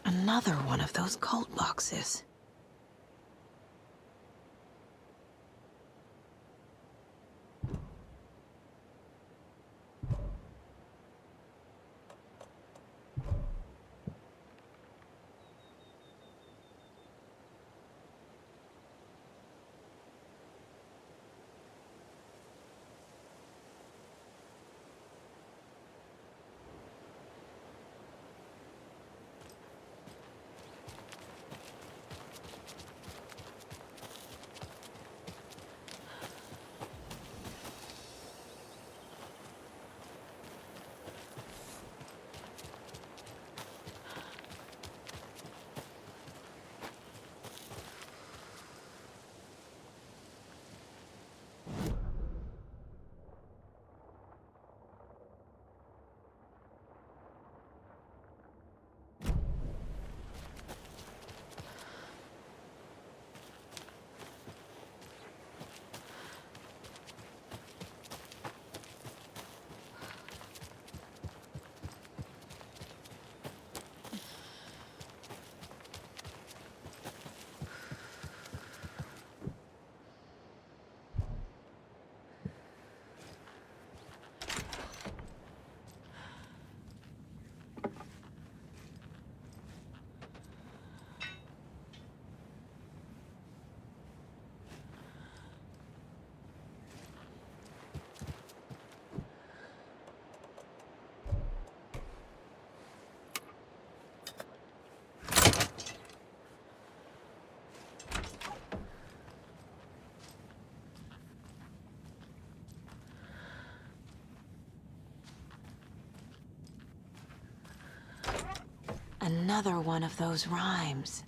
Another one of those cult boxes. Another one of those rhymes.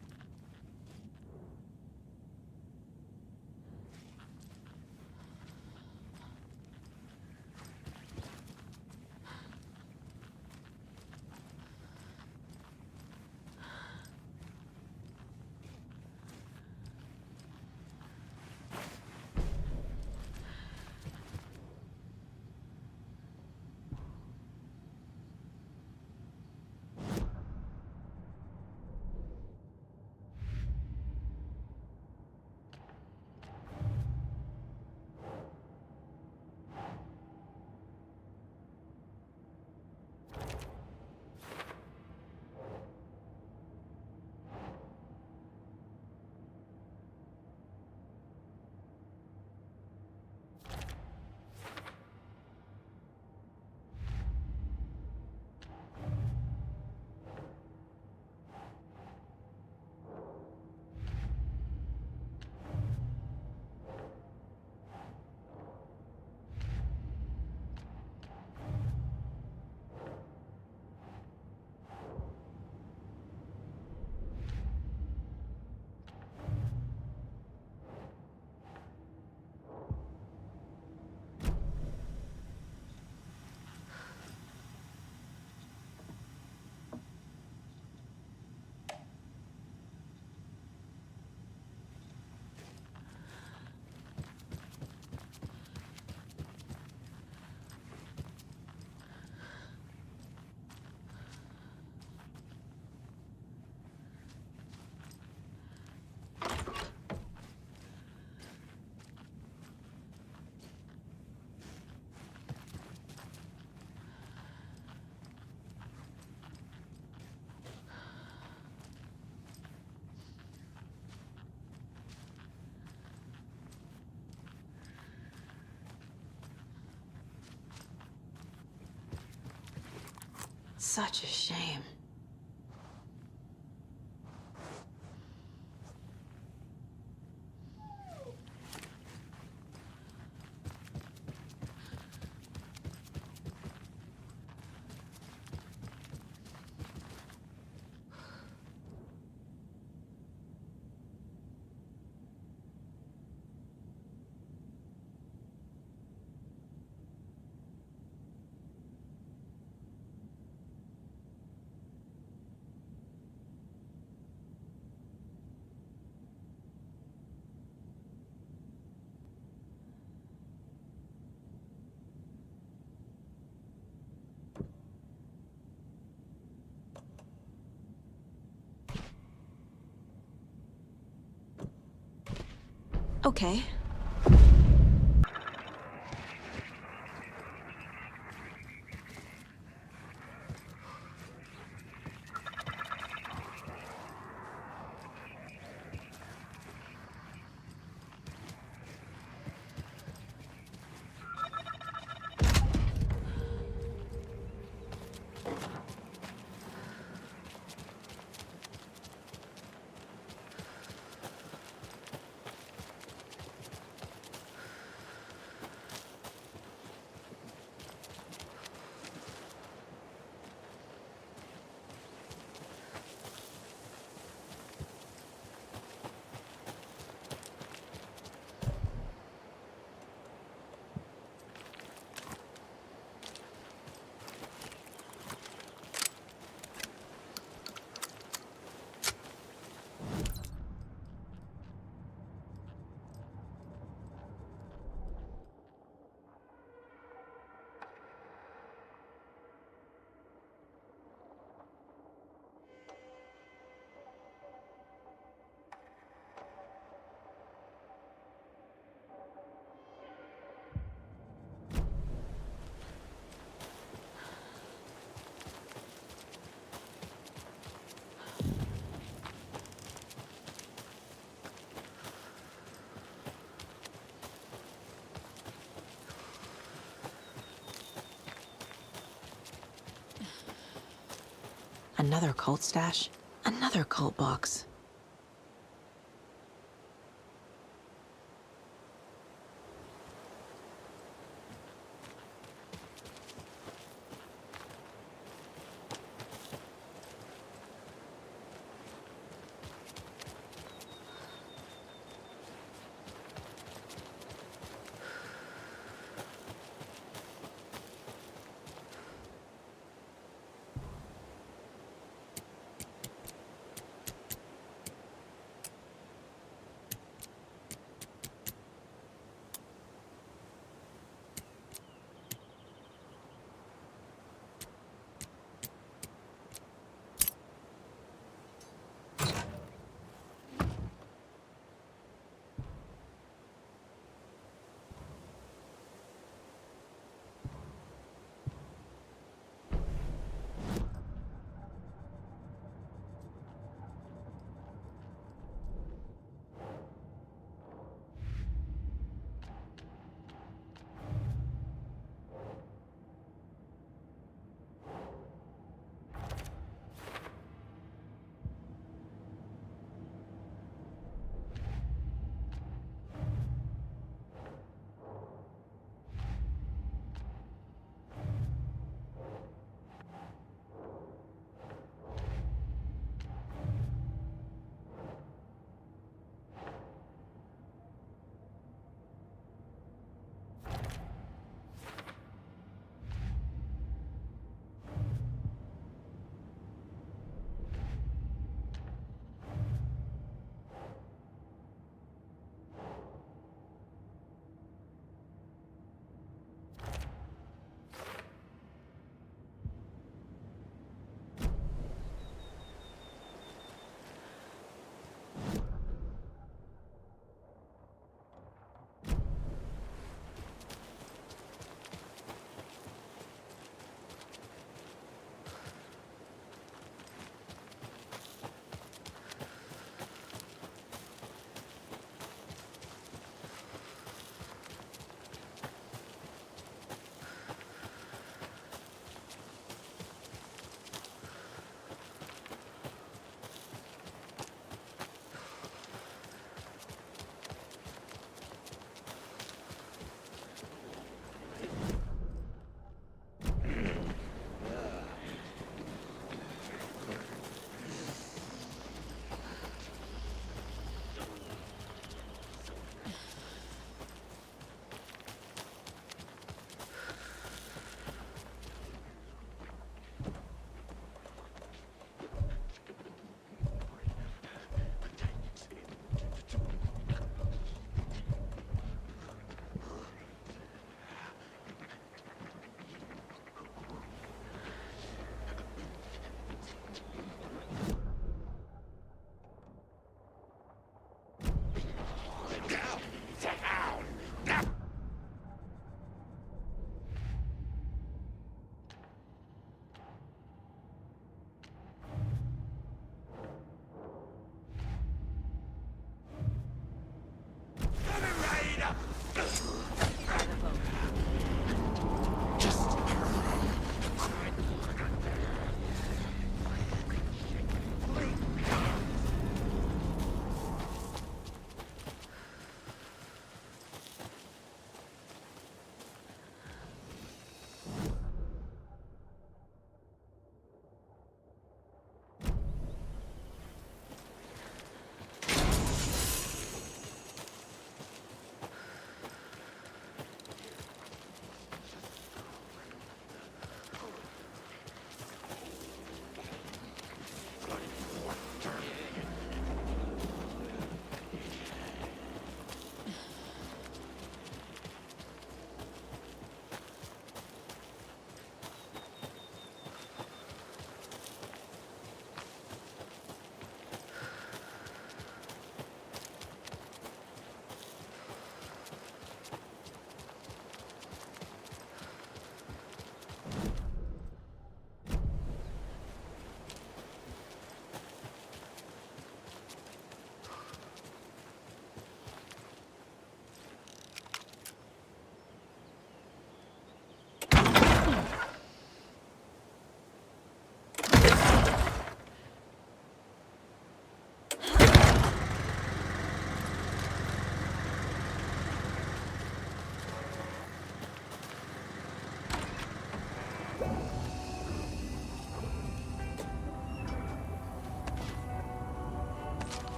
Such a shame. Okay. Another cult stash? Another cult box.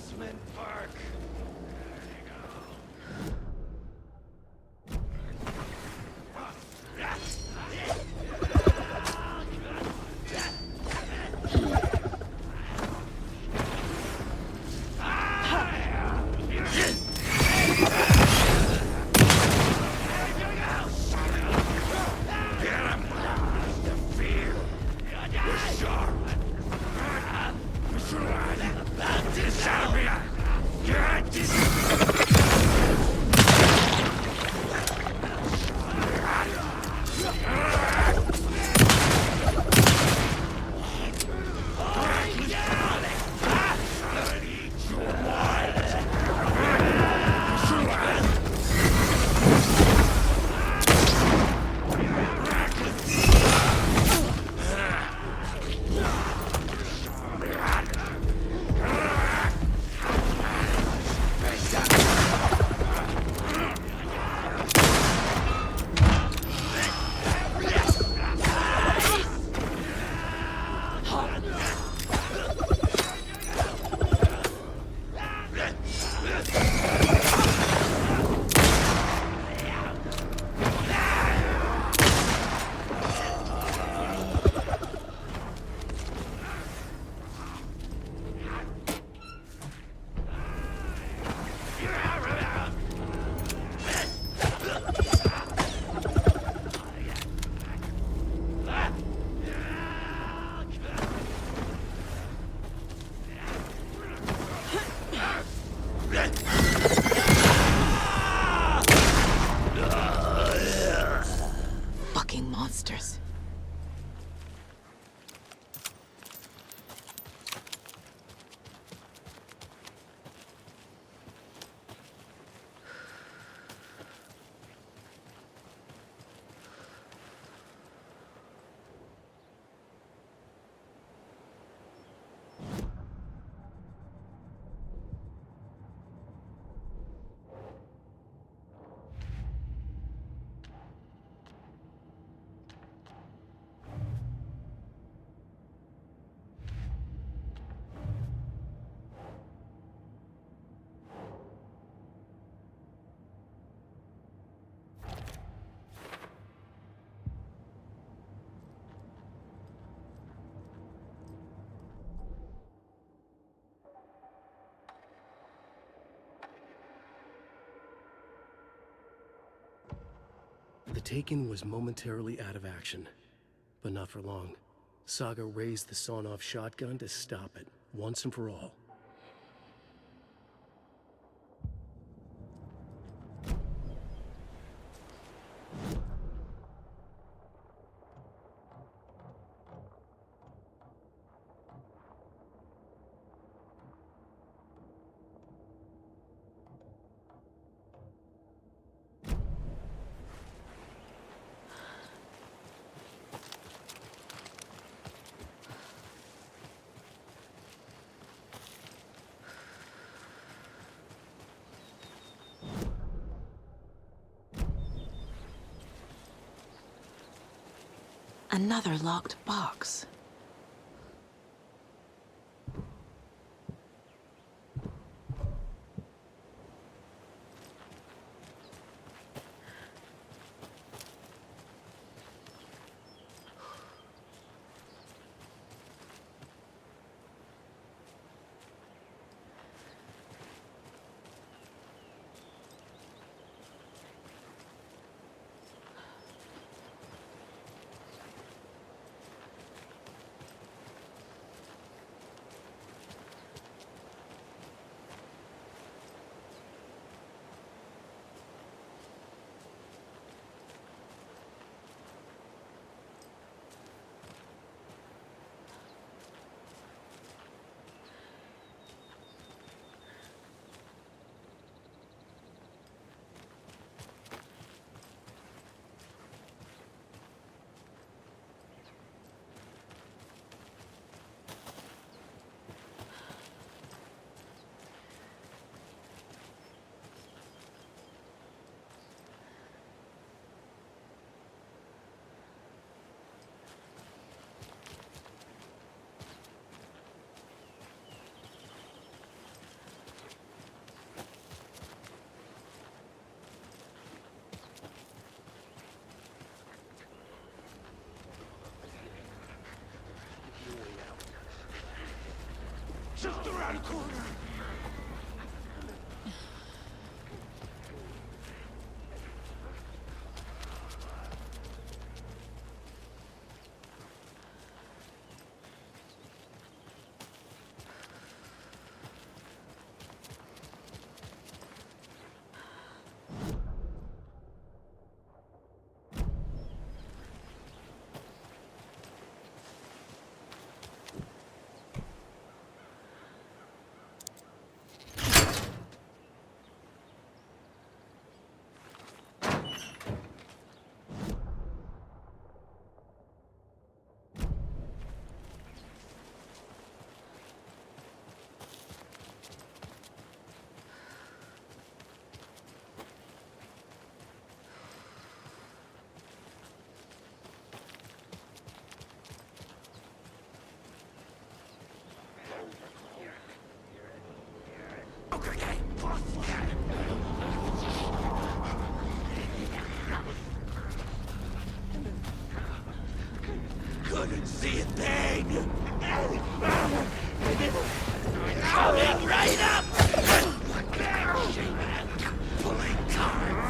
Basement park. Fucking monsters. The Taken was momentarily out of action, but not for long. Saga raised the sawn-off shotgun to stop it, once and for all. Another locked box. Couldn't see a thing! Coming right up! Pulling cards!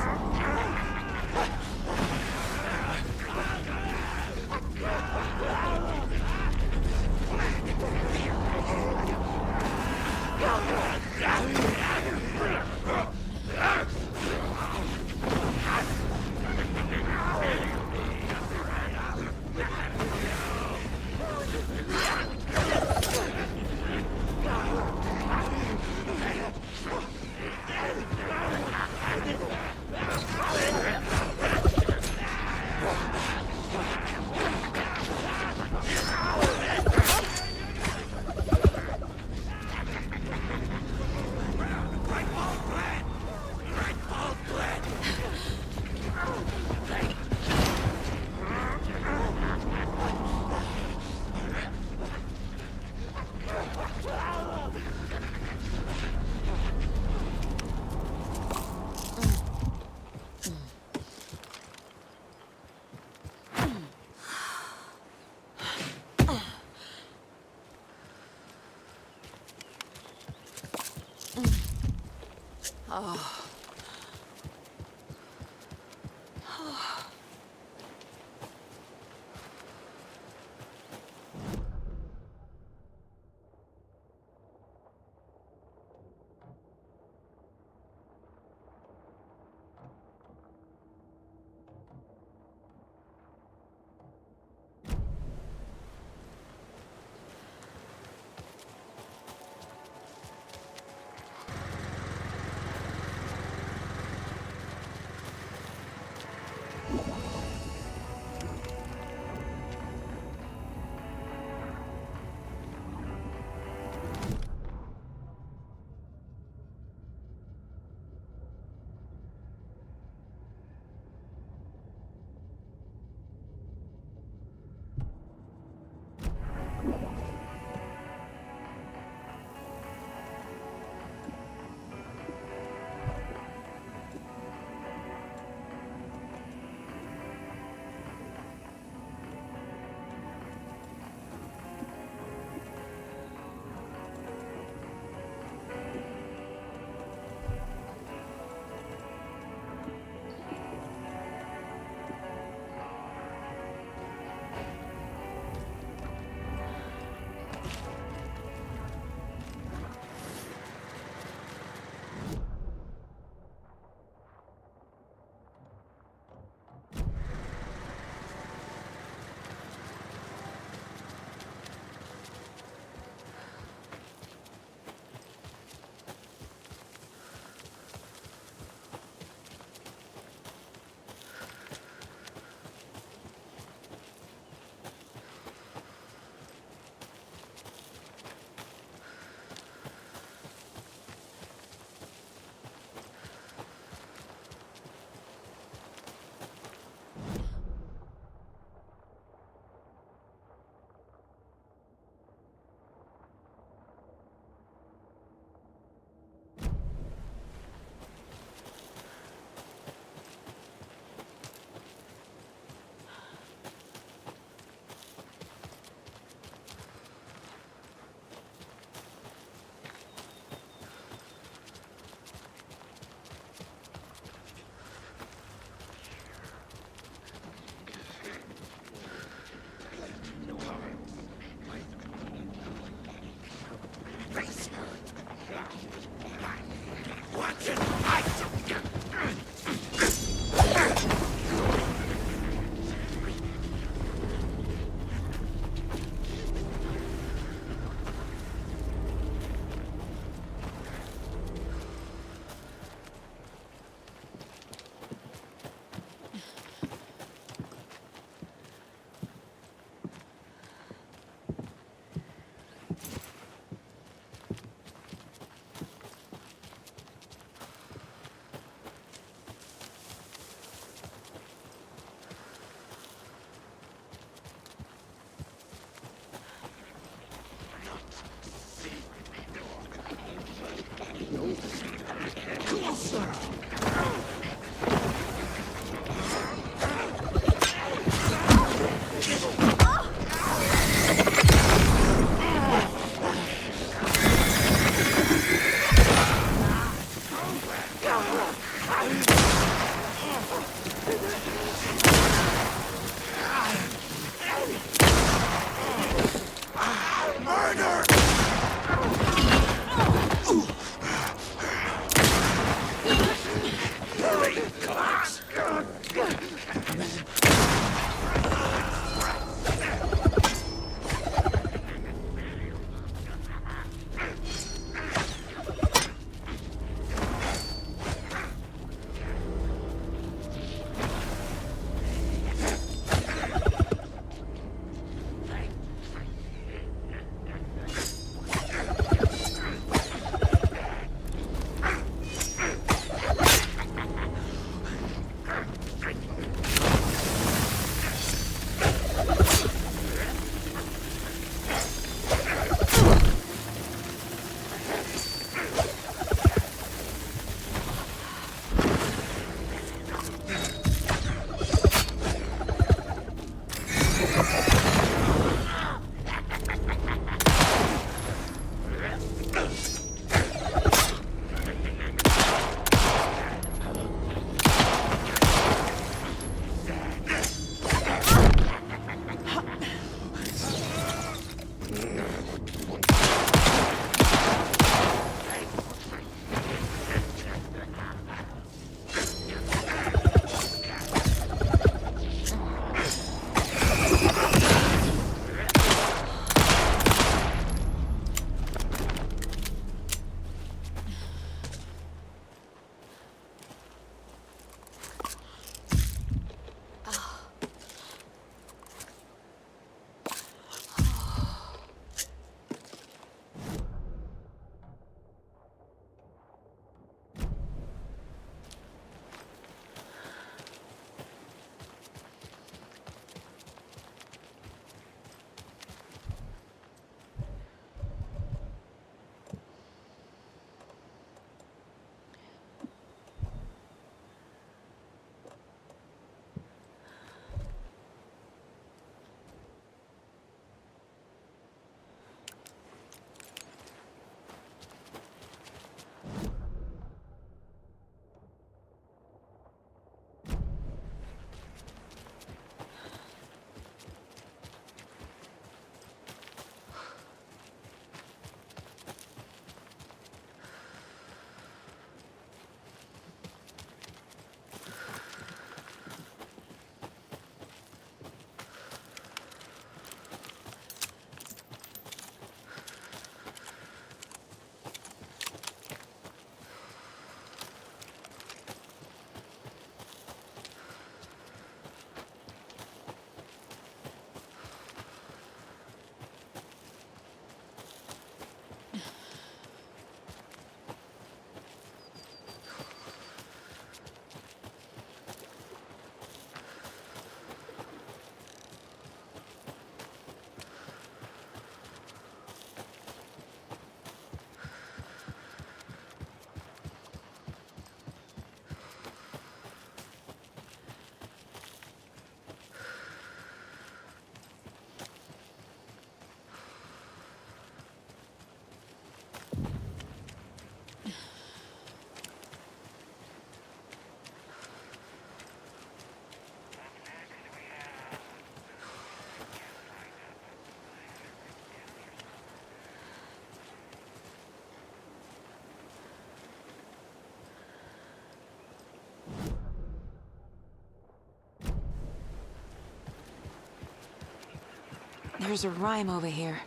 There's a rhyme over here.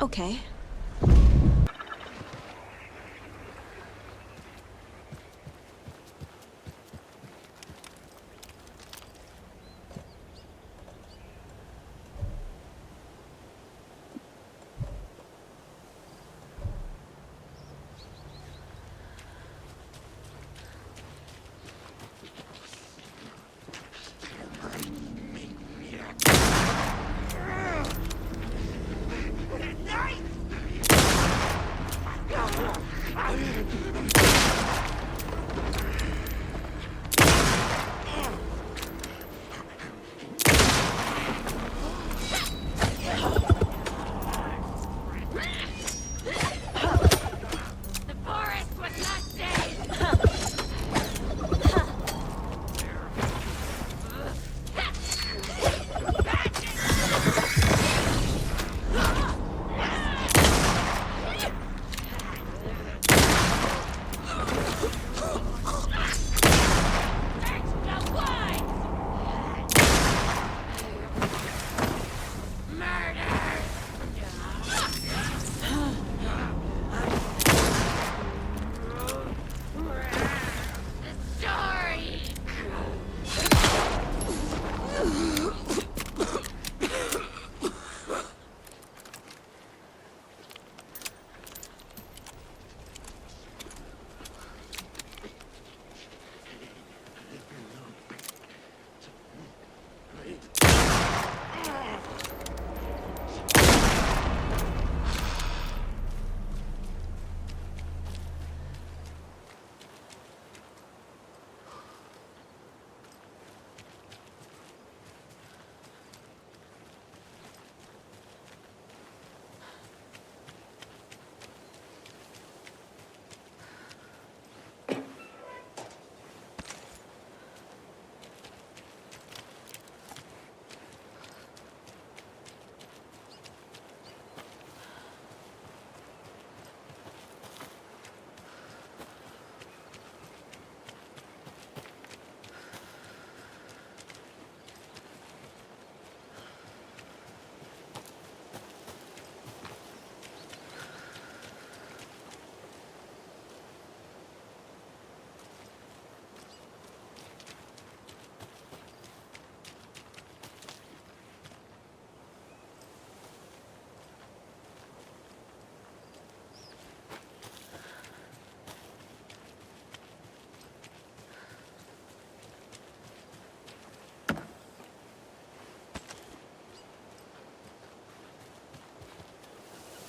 Okay.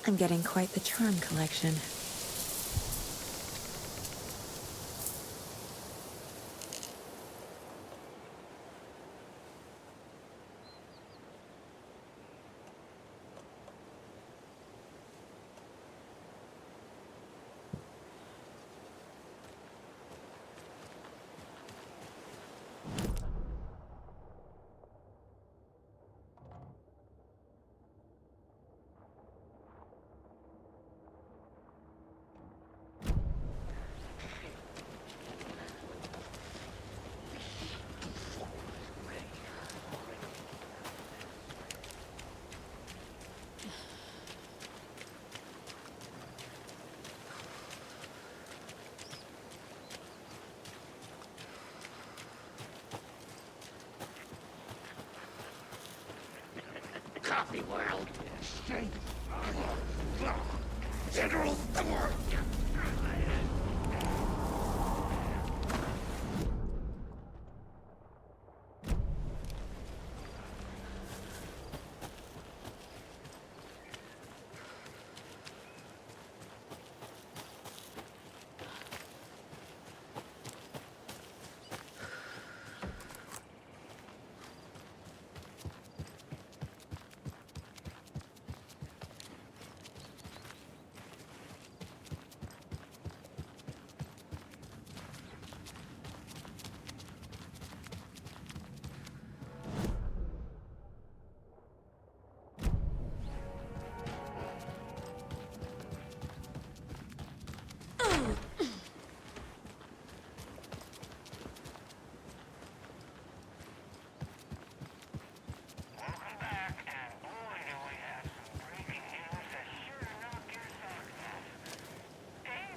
I'm getting quite the charm collection. Coffee world. General Thor.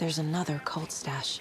there's another cult stash.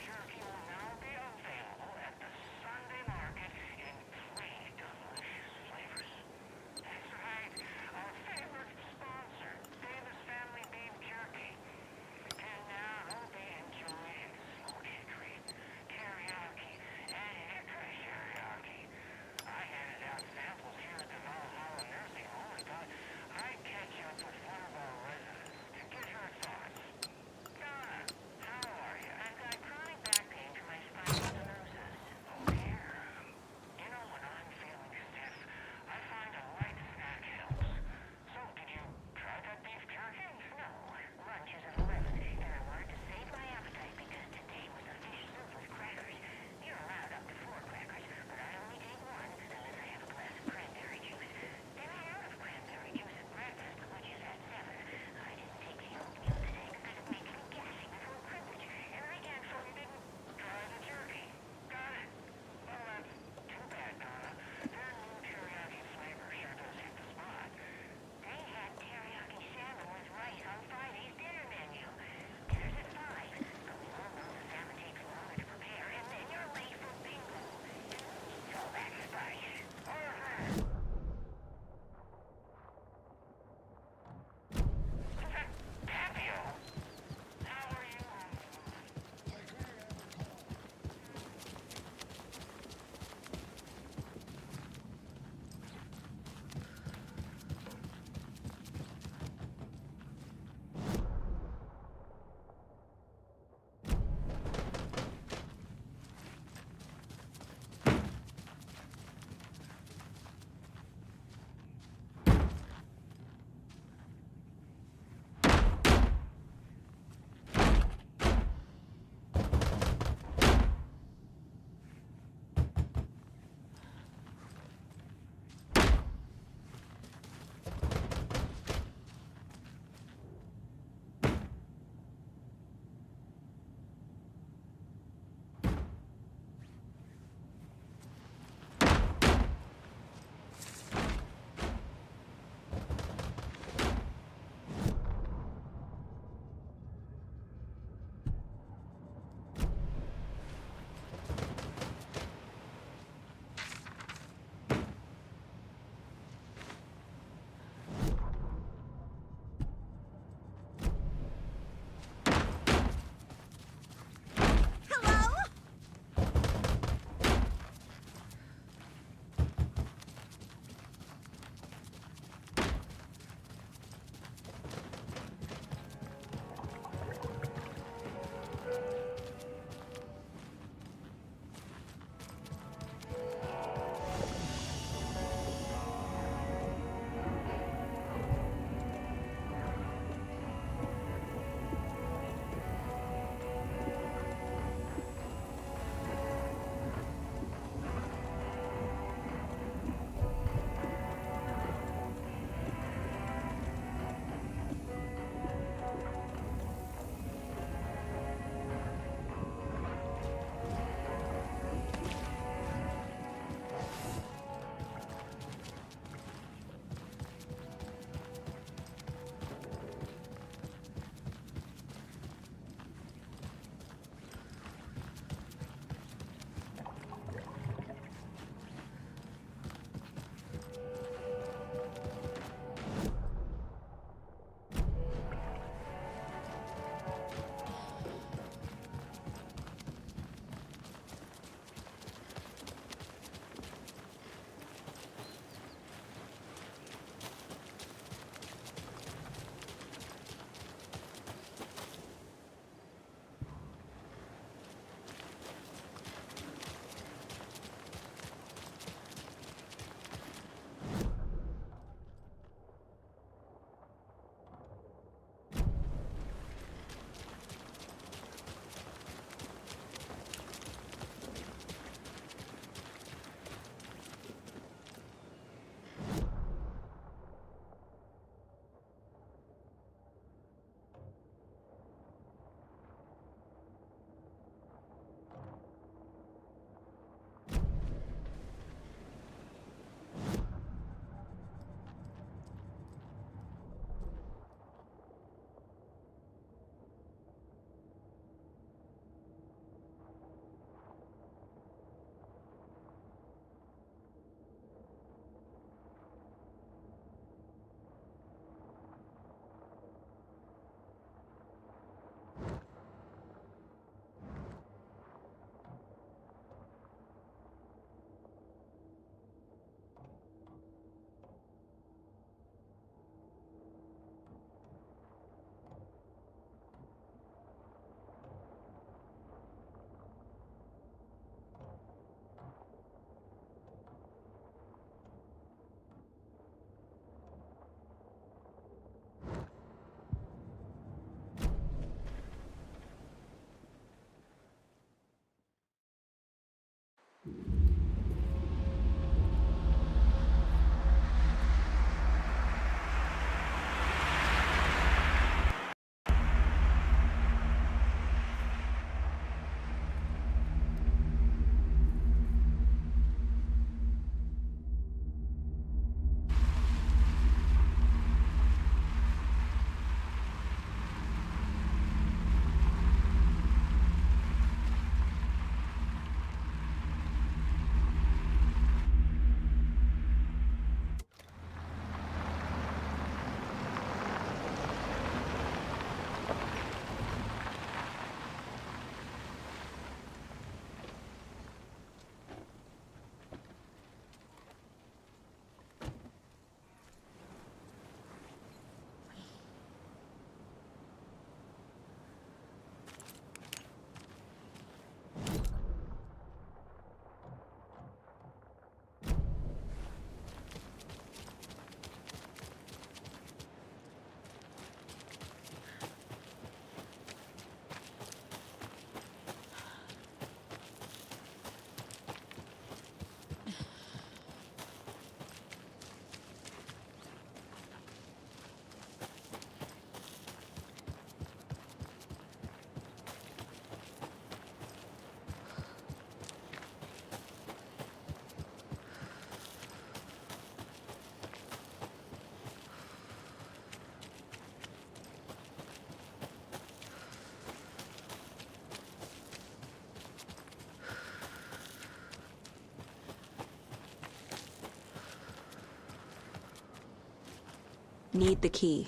Need the key.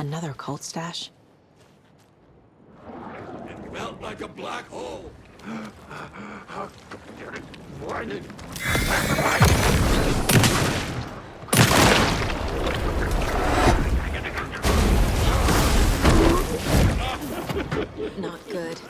Another cult stash? It felt like a black hole. Not good.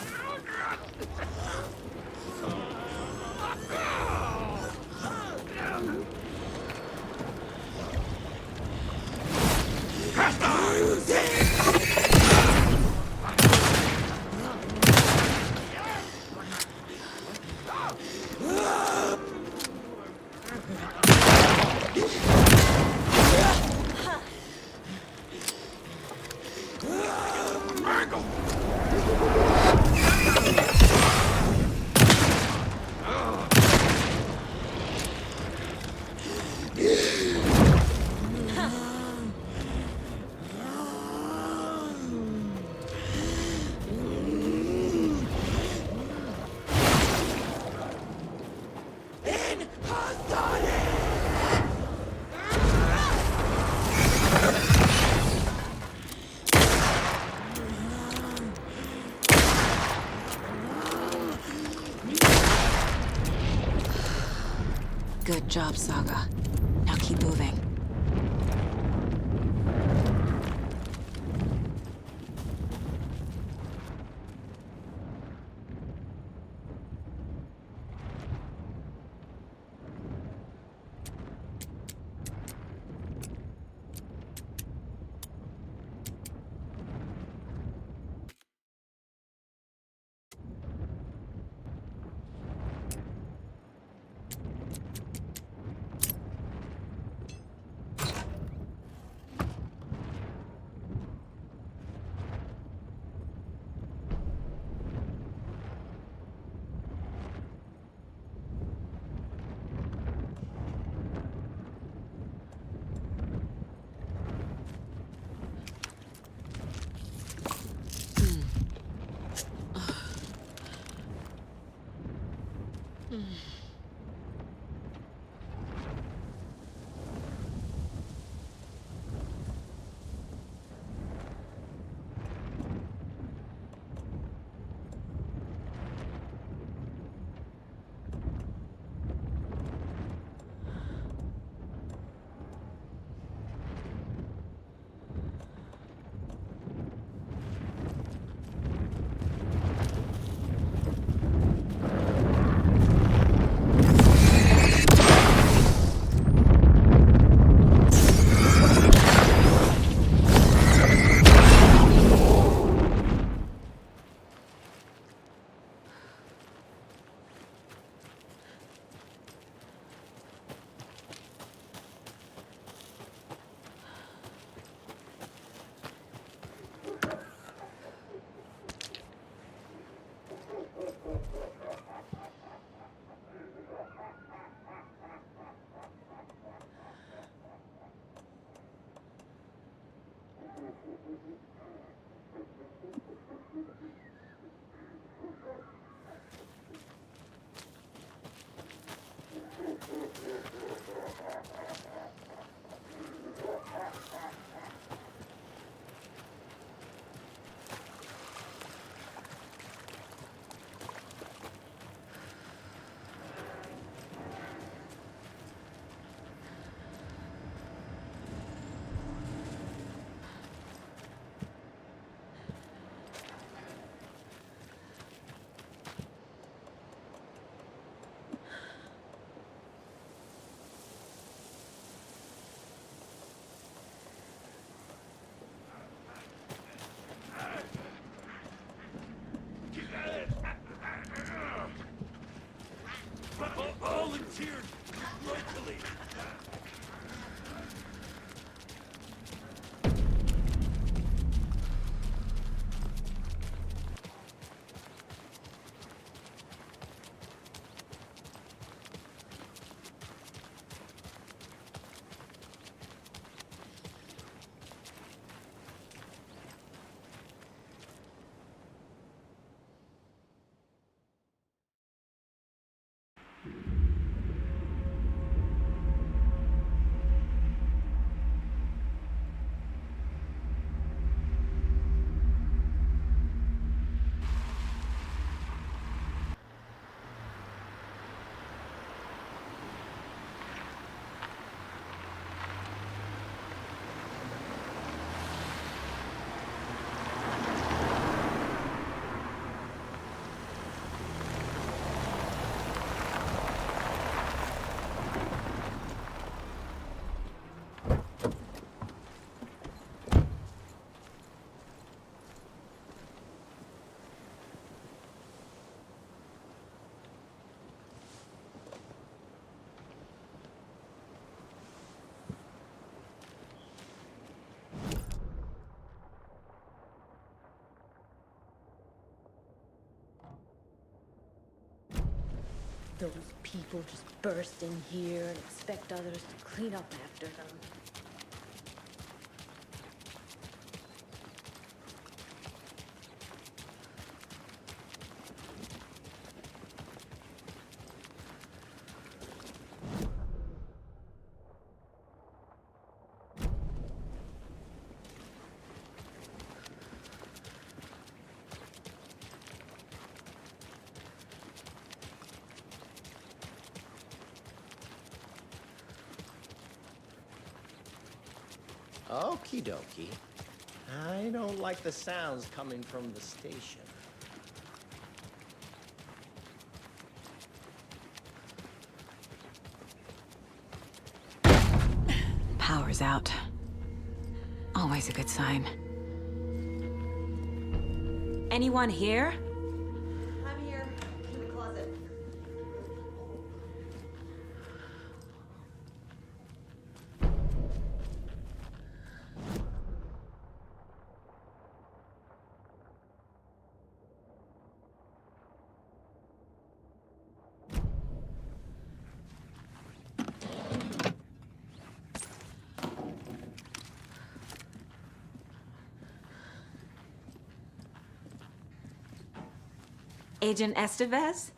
Good job, Saga. Now keep moving. Volunteered locally. Those people just burst in here and expect others to clean up after them. Okie dokie. I don't like the sounds coming from the station. Power's out. Always a good sign. Anyone here? I'm here, in the closet. Agent Estevez?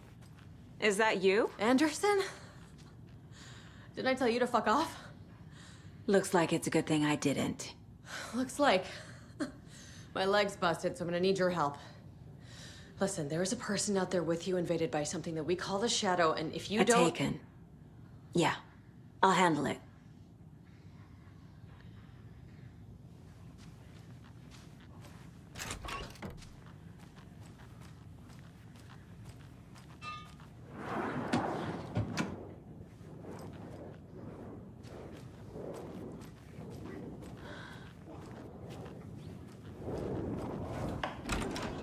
Is that you? Anderson? Didn't I tell you to fuck off? Looks like it's a good thing I didn't. Looks like. My leg's busted, so I'm gonna need your help. Listen, there is a person out there with you invaded by something that we call the Shadow, and if you don't... Taken. Yeah, I'll handle it.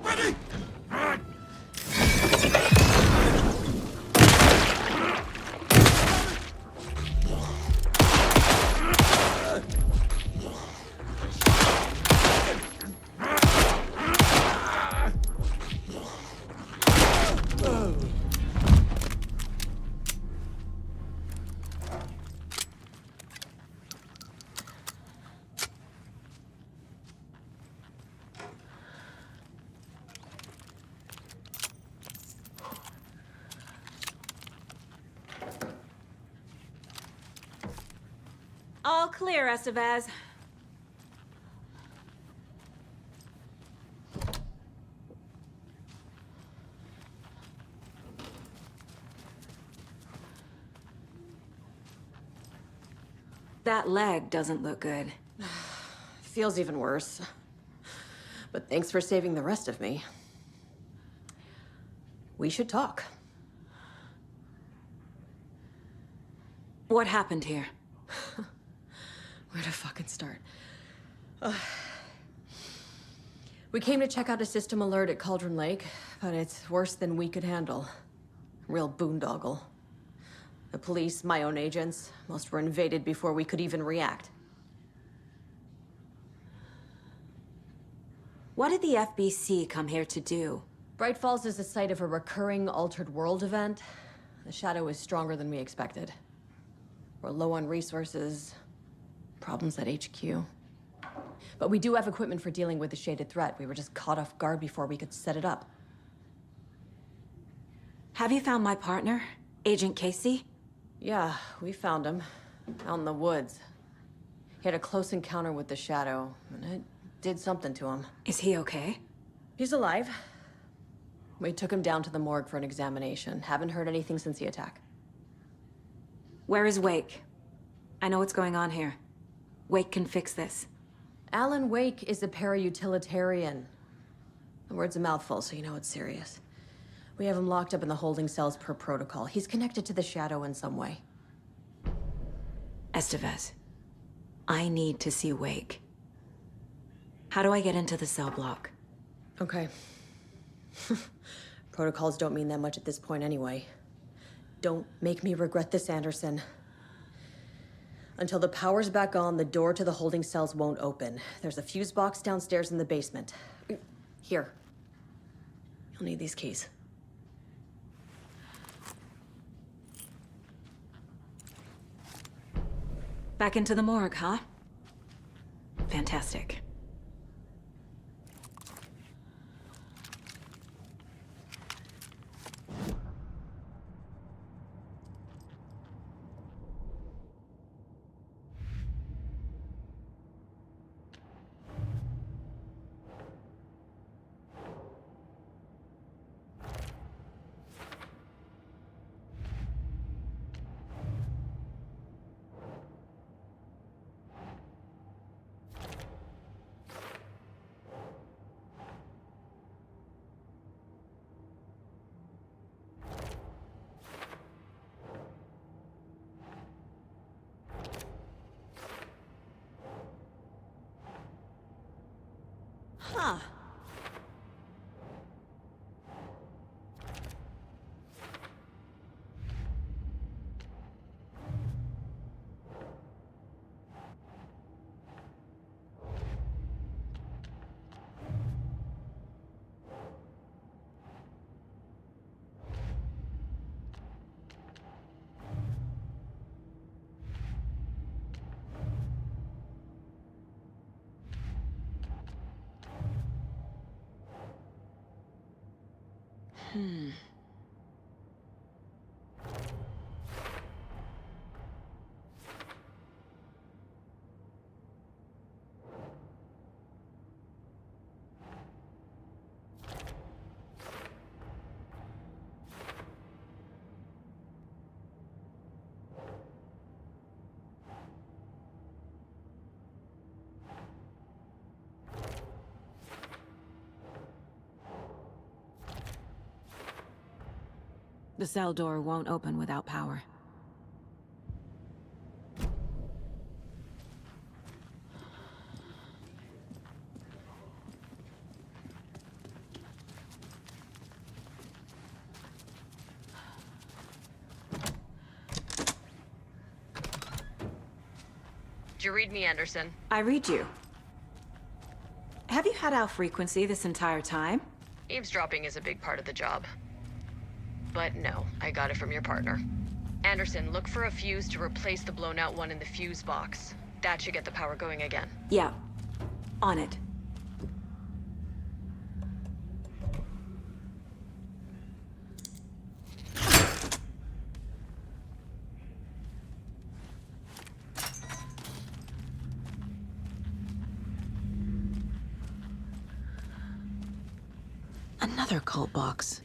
Ready! All clear, Estevez. That leg doesn't look good. Feels even worse. But thanks for saving the rest of me. We should talk. What happened here? Where to fucking start? We came to check out a system alert at Cauldron Lake, but it's worse than we could handle. Real boondoggle. The police, my own agents, most were invaded before we could even react. What did the FBC come here to do? Bright Falls is the site of a recurring Altered World event. The Shadow is stronger than we expected. We're low on resources, problems at HQ. But we do have equipment for dealing with the shaded threat. We were just caught off guard before we could set it up. Have you found my partner, Agent Casey? Yeah, we found him. Out in the woods. He had a close encounter with the Shadow, and it did something to him. Is he okay? He's alive. We took him down to the morgue for an examination. Haven't heard anything since the attack. Where is Wake? I know what's going on here. Wake can fix this. Alan Wake is a para-utilitarian. The word's a mouthful, so you know it's serious. We have him locked up in the holding cells per protocol. He's connected to the Shadow in some way. Estevez, I need to see Wake. How do I get into the cell block? Okay. Protocols don't mean that much at this point anyway. Don't make me regret this, Anderson. Until the power's back on, the door to the holding cells won't open. There's a fuse box downstairs in the basement. Here. You'll need these keys. Back into the morgue, huh? Fantastic. The cell door won't open without power. Did you read me, Anderson? I read you. Have you had our frequency this entire time? Eavesdropping is a big part of the job. But no, I got it from your partner. Anderson, look for a fuse to replace the blown out one in the fuse box. That should get the power going again. Yeah. On it. Another cult box.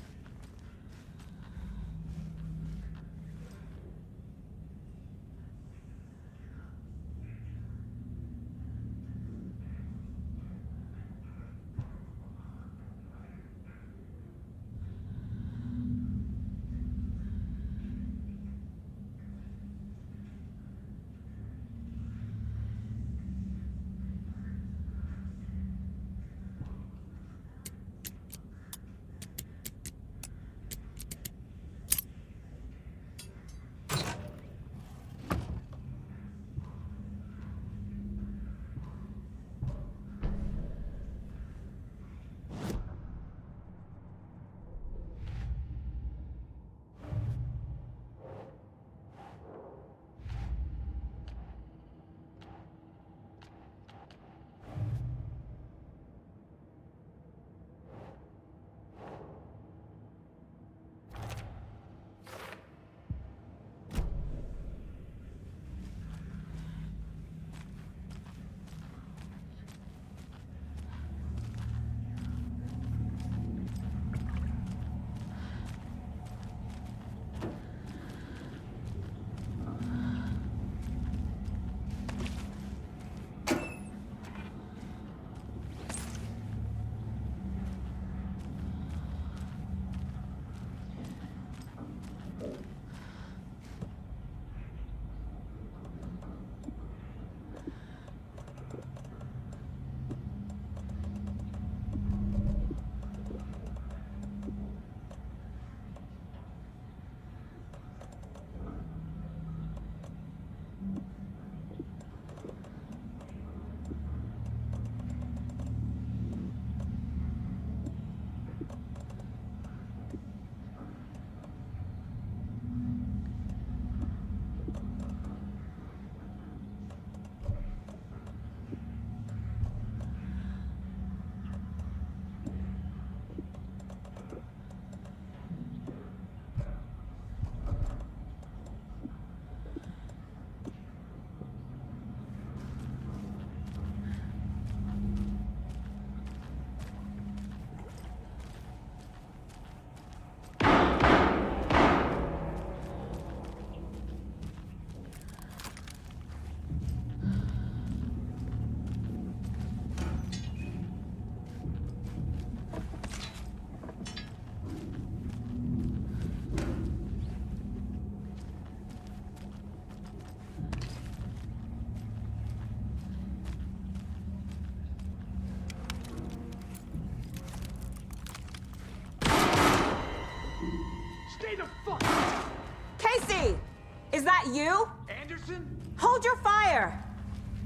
Is that you? Anderson? Hold your fire!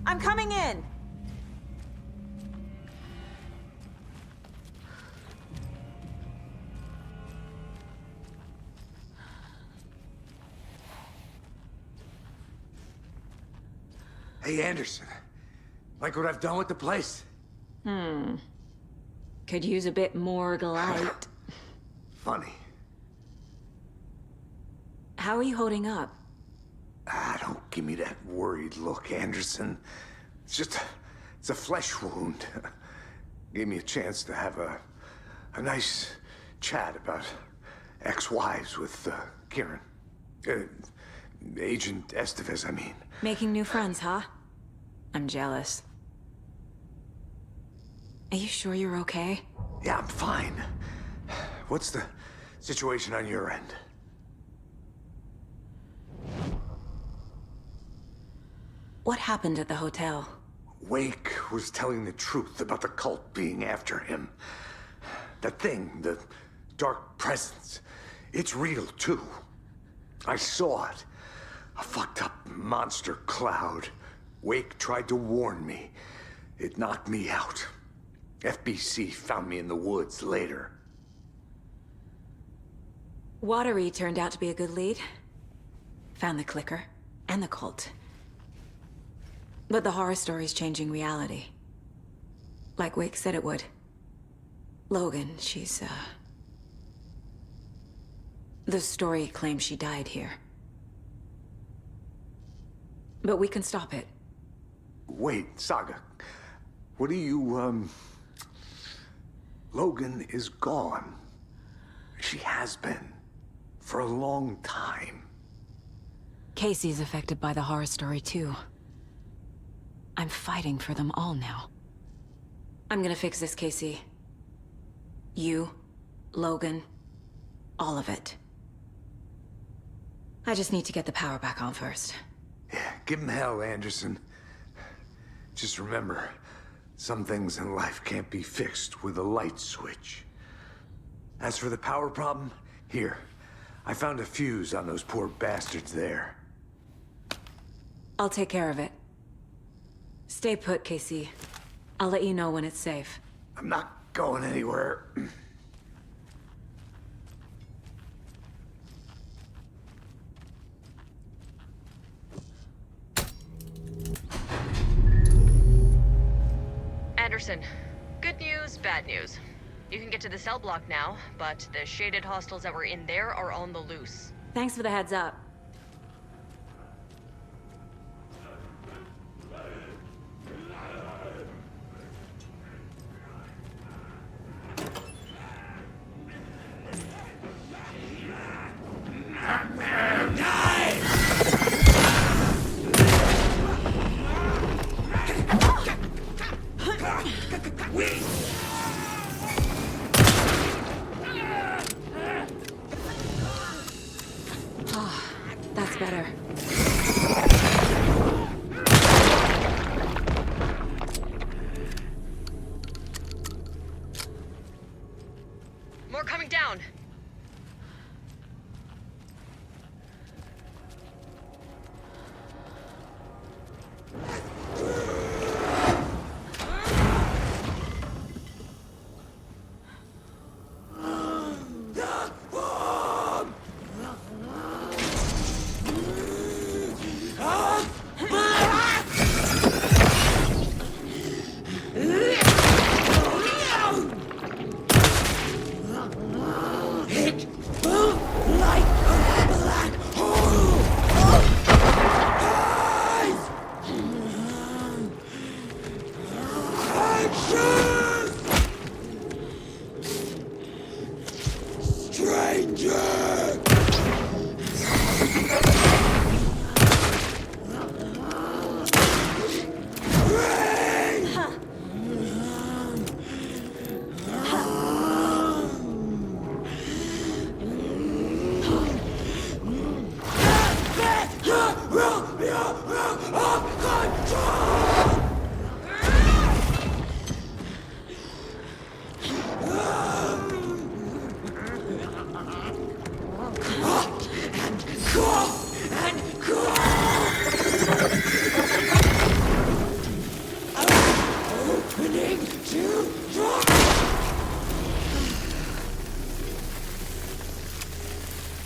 I'm coming in! Hey, Anderson. Like what I've done with the place? Could use a bit more light. Funny. How are you holding up? Don't give me that worried look, Anderson. It's a flesh wound. Gave me a chance to have a nice chat about ex-wives with Kieran. Agent Estevez, I mean. Making new friends, huh? I'm jealous. Are you sure you're okay? Yeah, I'm fine. What's the situation on your end? What happened at the hotel? Wake was telling the truth about the cult being after him. That thing, the dark presence, it's real too. I saw it. A fucked up monster cloud. Wake tried to warn me. It knocked me out. FBC found me in the woods later. Watery turned out to be a good lead. Found the clicker and the cult. But the horror story's changing reality. Like Wake said it would. Logan, she's, the story claims she died here. But we can stop it. Wait, Saga. What do you, Logan is gone. She has been. For a long time. Casey's affected by the horror story, too. I'm fighting for them all now. I'm gonna fix this, Casey. You, Logan, all of it. I just need to get the power back on first. Yeah, give him hell, Anderson. Just remember, some things in life can't be fixed with a light switch. As for the power problem, here. I found a fuse on those poor bastards there. I'll take care of it. Stay put, Casey. I'll let you know when it's safe. I'm not going anywhere. Anderson, good news, bad news. You can get to the cell block now, but the shaded hostiles that were in there are on the loose. Thanks for the heads up. That's better. More coming down.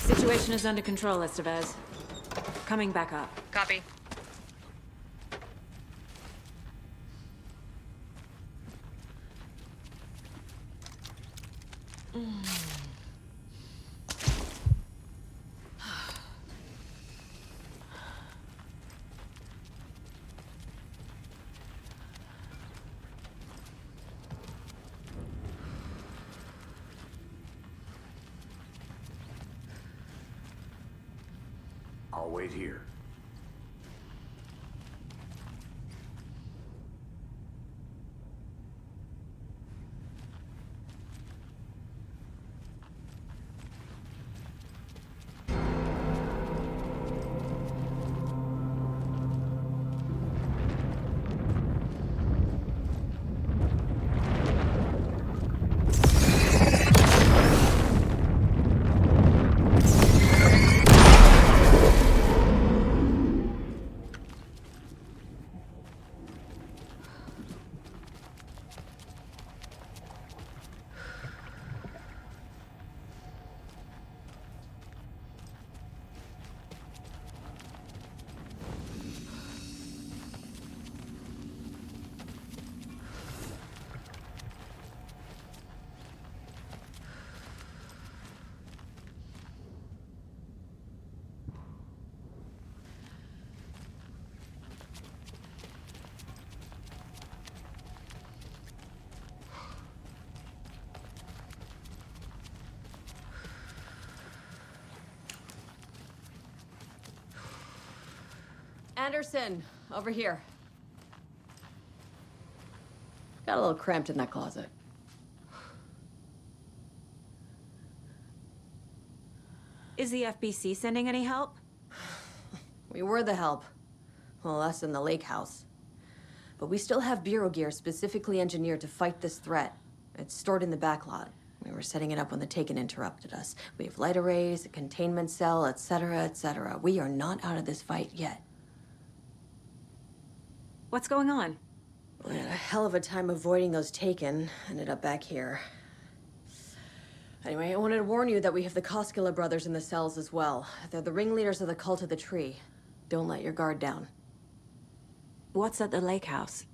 Situation is under control, Estevez. Coming back up. Copy. I'll wait here. Anderson, over here. Got a little cramped in that closet. Is the FBC sending any help? We were the help. Well, us in the lake house. But we still have Bureau gear specifically engineered to fight this threat. It's stored in the backlot. We were setting it up when the Taken interrupted us. We have light arrays, a containment cell, etc., etc. We are not out of this fight yet. What's going on? We had a hell of a time avoiding those Taken. Ended up back here. Anyway, I wanted to warn you that we have the Koskela brothers in the cells as well. They're the ringleaders of the Cult of the Tree. Don't let your guard down. What's at the lake house?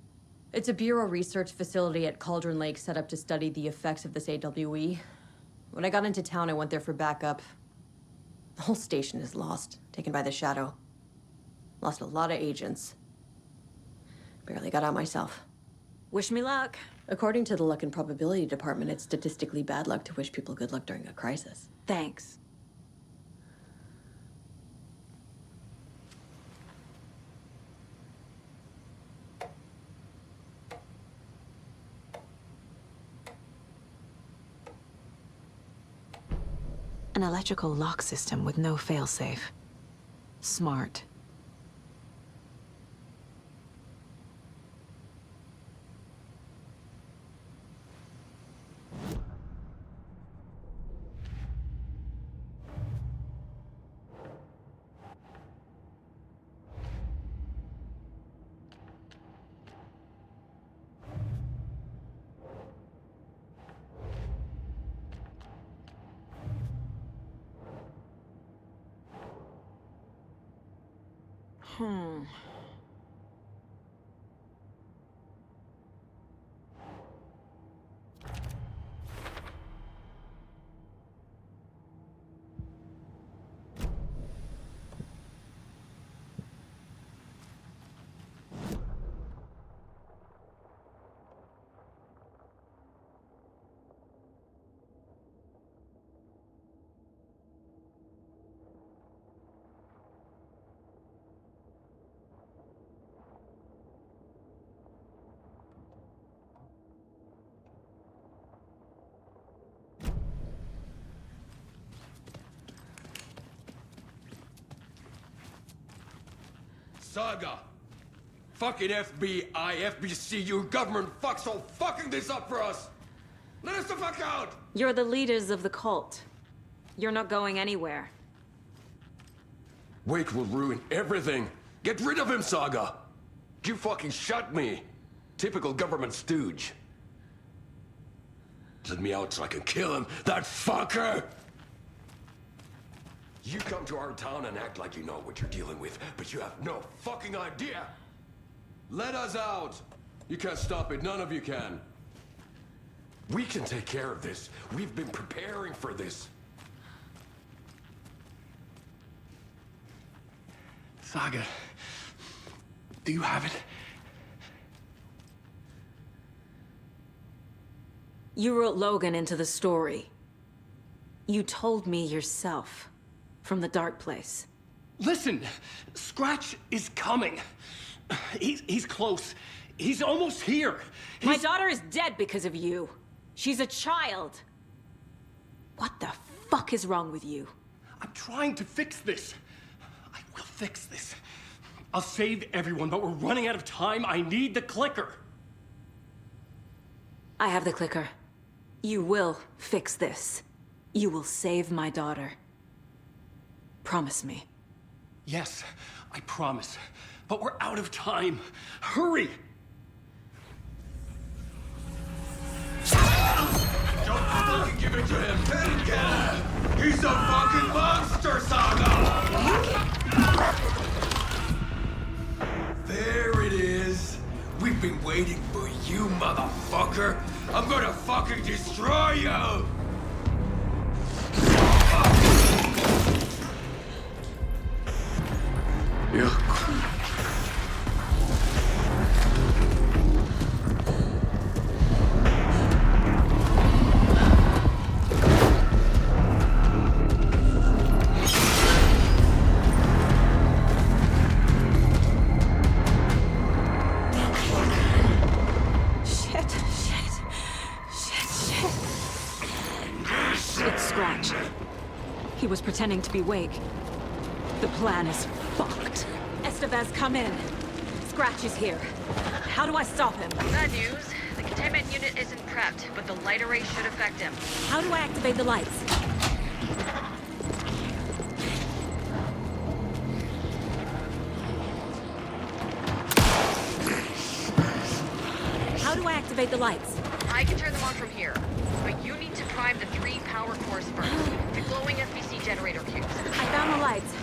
It's a Bureau research facility at Cauldron Lake set up to study the effects of this AWE. When I got into town, I went there for backup. The whole station is lost, taken by the Shadow. Lost a lot of agents. Barely got out myself. Wish me luck. According to the Luck and Probability Department, it's statistically bad luck to wish people good luck during a crisis. Thanks. An electrical lock system with no failsafe. Smart. Saga! Fucking FBI, FBC, your government fucks all fucking this up for us! Let us the fuck out! You're the leaders of the cult. You're not going anywhere. Wake will ruin everything! Get rid of him, Saga! You fucking shut me! Typical government stooge. Let me out so I can kill him, that fucker! You come to our town and act like you know what you're dealing with, but you have no fucking idea! Let us out! You can't stop it, none of you can. We can take care of this. We've been preparing for this. Saga, do you have it? You wrote Logan into the story. You told me yourself. From the dark place. Listen, Scratch is coming. He's close. He's almost here. My daughter is dead because of you. She's a child. What the fuck is wrong with you? I'm trying to fix this. I will fix this. I'll save everyone, but we're running out of time. I need the clicker. I have the clicker. You will fix this. You will save my daughter. Promise me. Yes, I promise. But we're out of time. Hurry! Don't fucking give it to him! He's a fucking monster, Saga! There it is. We've been waiting for you, motherfucker. I'm gonna fucking destroy you! It's Scratch. He was pretending to be Wake. The plan is fucked. Estevez, come in. Scratch is here. How do I stop him? Bad news. The containment unit isn't prepped, but the light array should affect him. How do I activate the lights? How do I activate the lights? I can turn them on from here, but you need to prime the 3 power cores first. The glowing FBC generator cubes. I found the lights.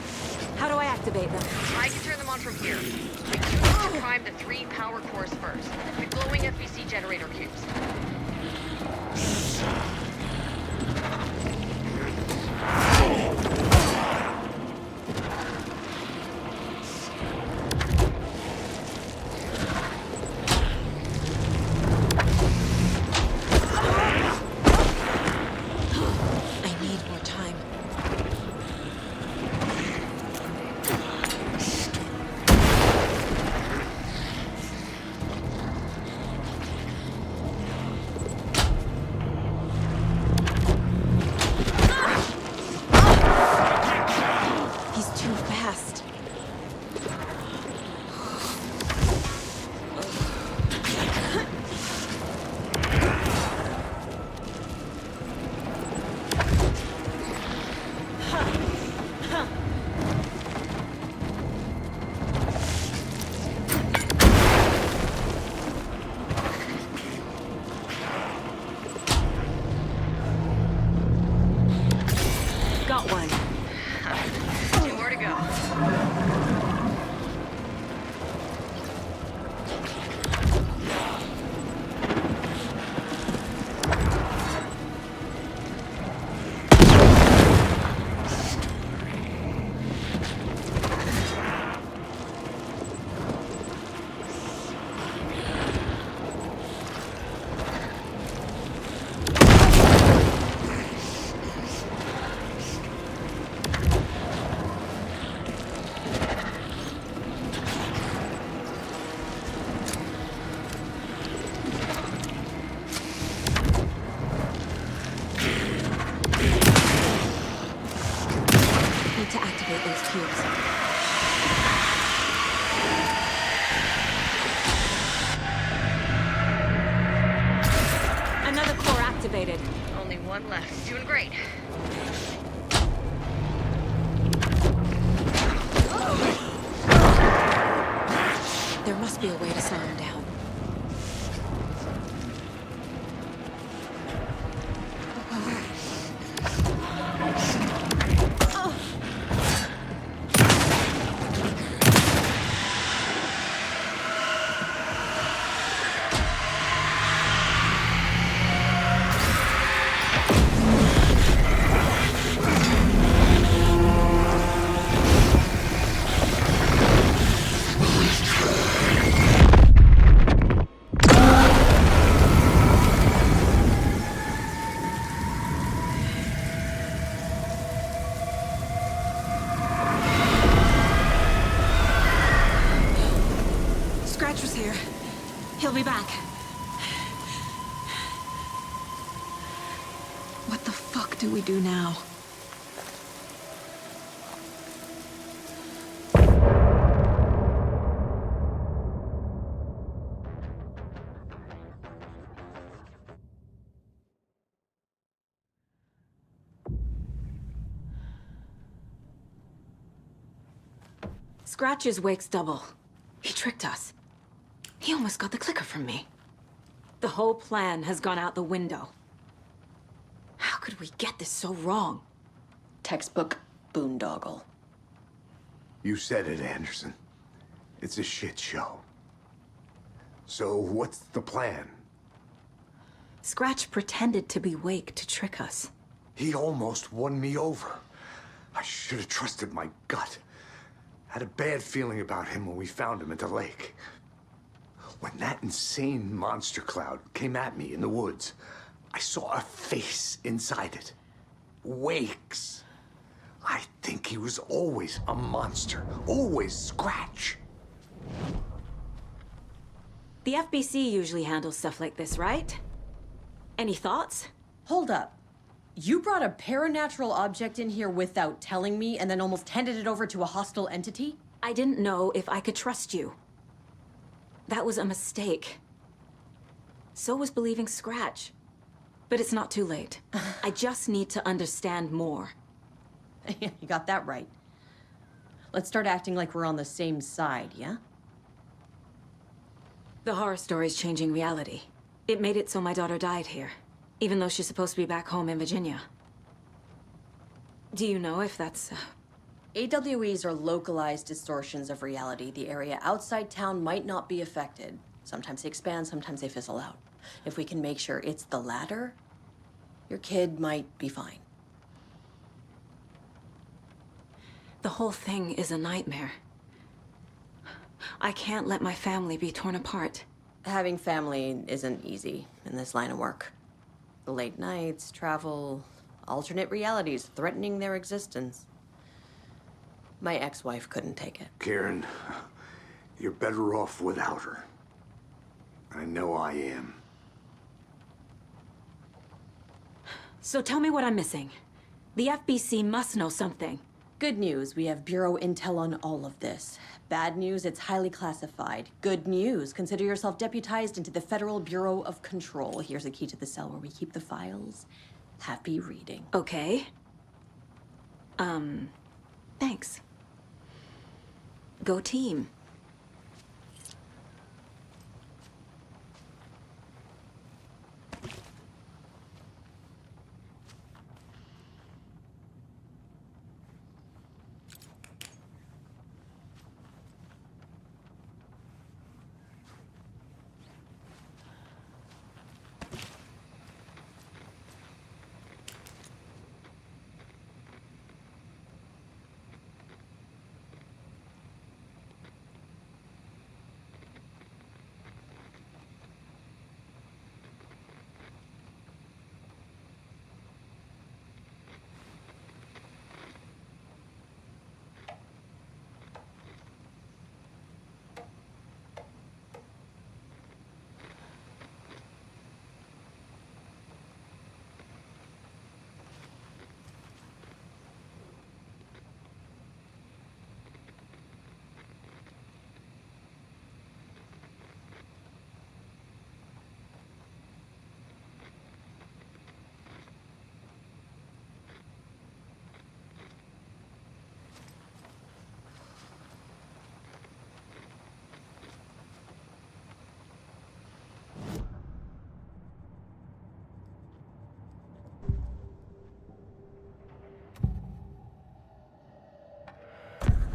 How do I activate them? I can turn them on from here, but you need to prime the 3 power cores first. The glowing FBC generator cubes. Got one. 2 more to go. Need to activate those cubes. Another core activated. Only 1 left. Doing great. There must be a way to slow him down. be back. What the fuck do we do now? Scratch's wake's double. He tricked us. He almost got the clicker from me. The whole plan has gone out the window. How could we get this so wrong? Textbook boondoggle. You said it, Anderson. It's a shit show. So what's the plan? Scratch pretended to be Wake to trick us. He almost won me over. I should have trusted my gut. Had a bad feeling about him when we found him at the lake. When that insane monster cloud came at me in the woods, I saw a face inside it. Wake's. I think he was always a monster. Always Scratch. The FBC usually handles stuff like this, right? Any thoughts? Hold up. You brought a paranatural object in here without telling me and then almost handed it over to a hostile entity? I didn't know if I could trust you. That was a mistake. So was believing Scratch. But it's not too late. I just need to understand more. You got that right. Let's start acting like we're on the same side, yeah? The horror story's changing reality. It made it so my daughter died here, even though she's supposed to be back home in Virginia. Do you know if that's... AWEs are localized distortions of reality. The area outside town might not be affected. Sometimes they expand, sometimes they fizzle out. If we can make sure it's the latter, your kid might be fine. The whole thing is a nightmare. I can't let my family be torn apart. Having family isn't easy in this line of work. The late nights, travel, alternate realities threatening their existence. My ex-wife couldn't take it. Karen, you're better off without her. I know I am. So tell me what I'm missing. The FBC must know something. Good news, we have Bureau intel on all of this. Bad news, it's highly classified. Good news, consider yourself deputized into the Federal Bureau of Control. Here's a key to the cell where we keep the files. Happy reading. Okay. Thanks. Go team.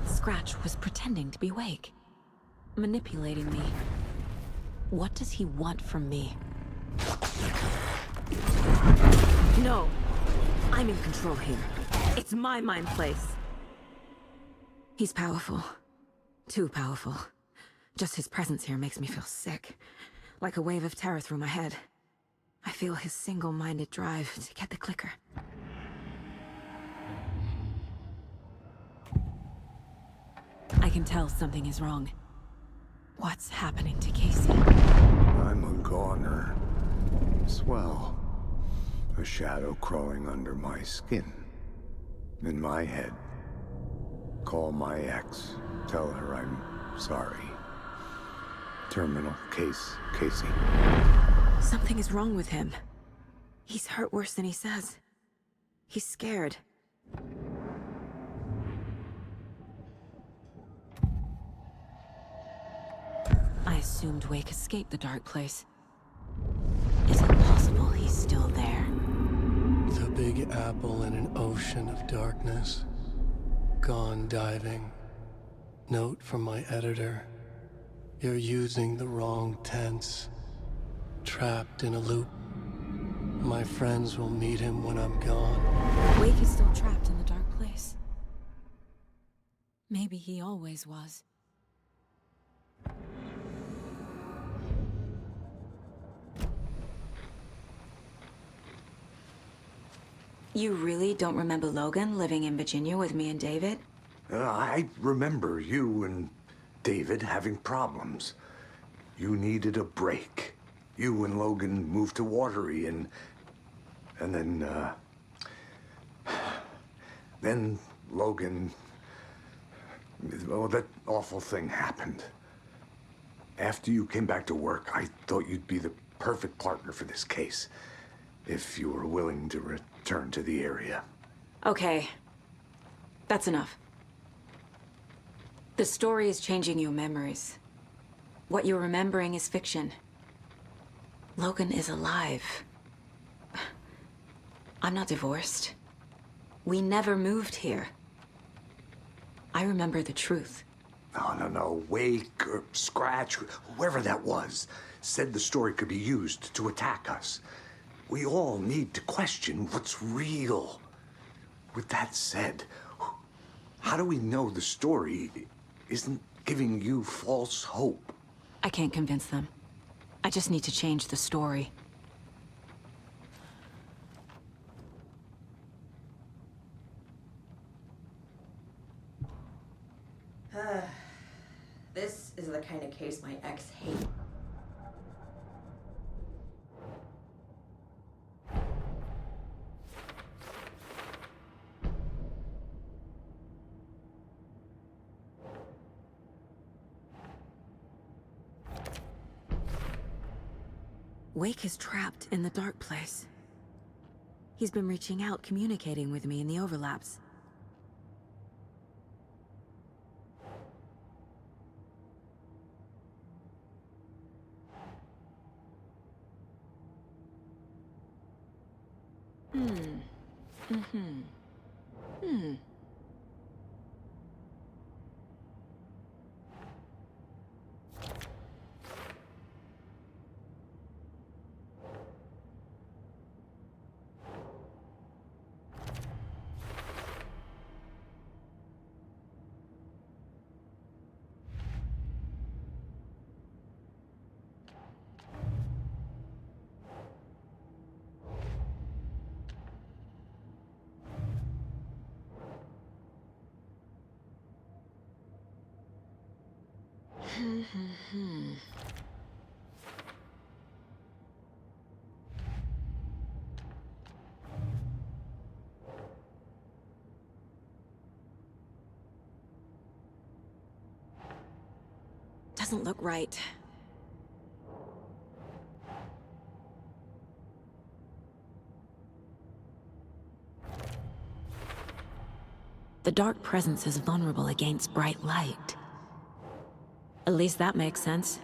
Scratch was pretending to be Wake, manipulating me. What does he want from me? No, I'm in control here. It's my mind place. He's powerful. Too powerful. Just his presence here makes me feel sick. Like a wave of terror through my head. I feel his single-minded drive to get the clicker. I can tell something is wrong. What's happening to Casey? I'm a goner. Swell. A shadow crawling under my skin. In my head. Call my ex. Tell her I'm sorry. Terminal case, Casey. Something is wrong with him. He's hurt worse than he says. He's scared. I assumed Wake escaped the dark place. Is it possible he's still there? The Big Apple in an ocean of darkness. Gone diving. Note from my editor. You're using the wrong tense. Trapped in a loop. My friends will meet him when I'm gone. Wake is still trapped in the dark place. Maybe he always was. You really don't remember Logan living in Virginia with me and David? I remember you and David having problems. You needed a break. You and Logan moved to Watery and then Logan, oh, that awful thing happened. After you came back to work, I thought you'd be the perfect partner for this case, if you were willing to return to the area. Okay. That's enough. The story is changing your memories. What you're remembering is fiction. Logan is alive. I'm not divorced. We never moved here. I remember the truth. No. Wake or Scratch, whoever that was, said the story could be used to attack us. We all need to question what's real. With that said, how do we know the story isn't giving you false hope? I can't convince them. I just need to change the story. This is the kind of case my ex hates. Wake is trapped in the dark place. He's been reaching out, communicating with me in the overlaps. Doesn't look right. The dark presence is vulnerable against bright light. At least that makes sense.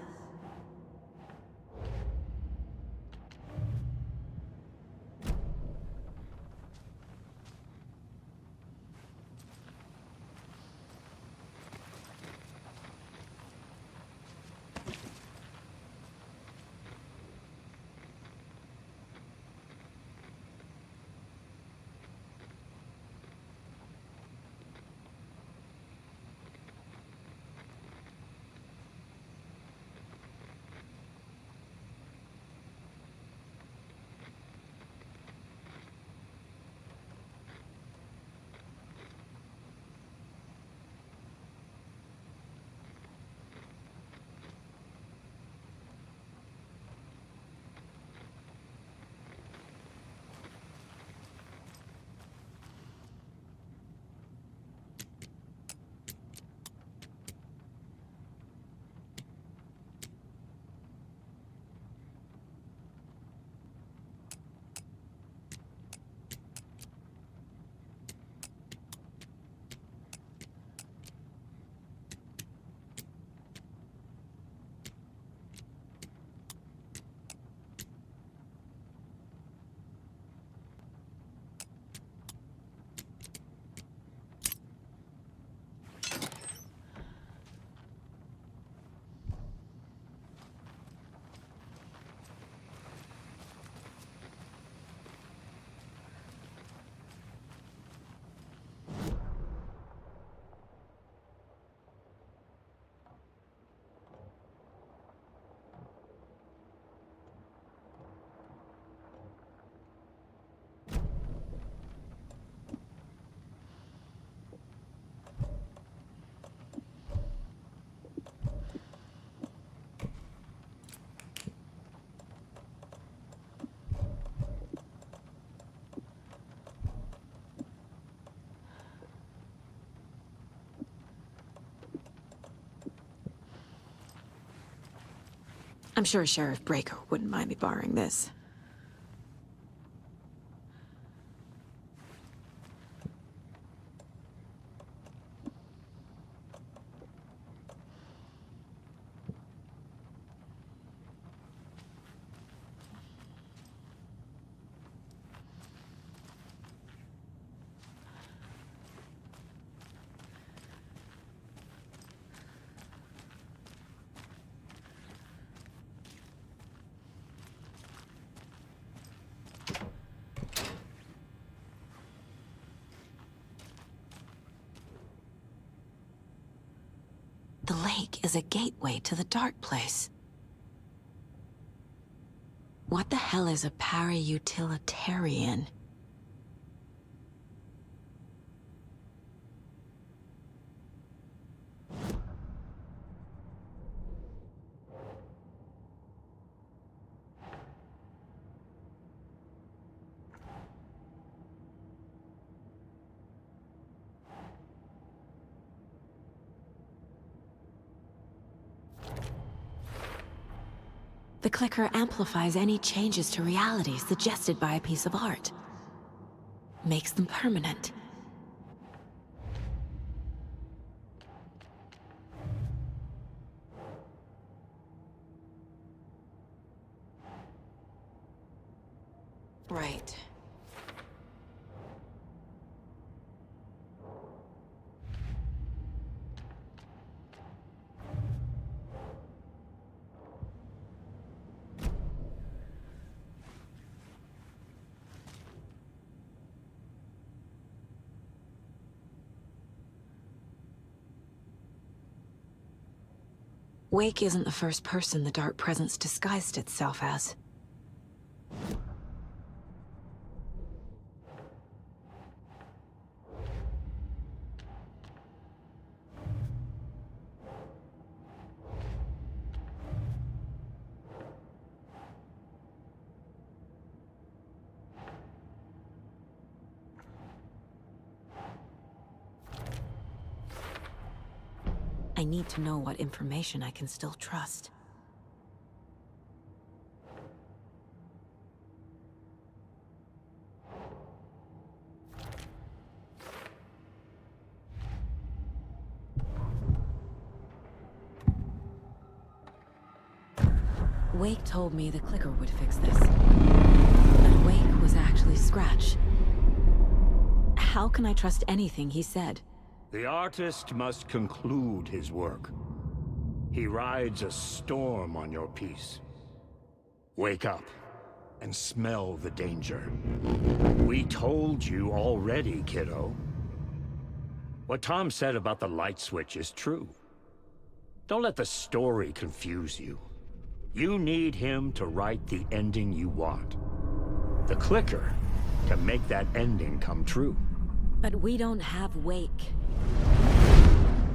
I'm sure Sheriff Breaker wouldn't mind me borrowing this. The lake is a gateway to the dark place. What the hell is a para-utilitarian? The clicker amplifies any changes to reality suggested by a piece of art. Makes them permanent. Right. Wake isn't the first person the Dark Presence disguised itself as. I need to know what information I can still trust. Wake told me the clicker would fix this. But Wake was actually Scratch. How can I trust anything he said? The artist must conclude his work. He rides a storm on your piece. Wake up and smell the danger. We told you already, kiddo. What Tom said about the light switch is true. Don't let the story confuse you. You need him to write the ending you want. The clicker can make that ending come true. But we don't have Wake.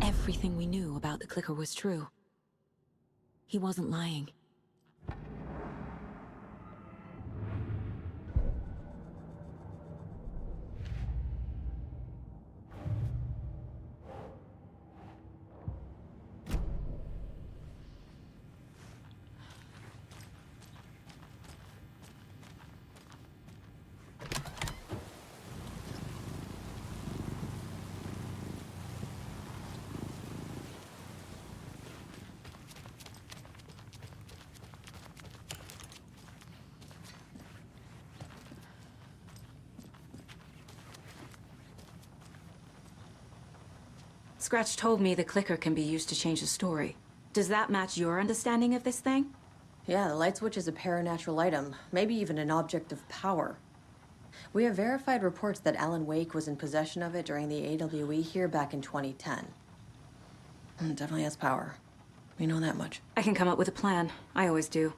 Everything we knew about the clicker was true. He wasn't lying. Scratch told me the clicker can be used to change the story. Does that match your understanding of this thing? Yeah, the light switch is a paranatural item, maybe even an object of power. We have verified reports that Alan Wake was in possession of it during the AWE here back in 2010. It definitely has power. We know that much. I can come up with a plan. I always do.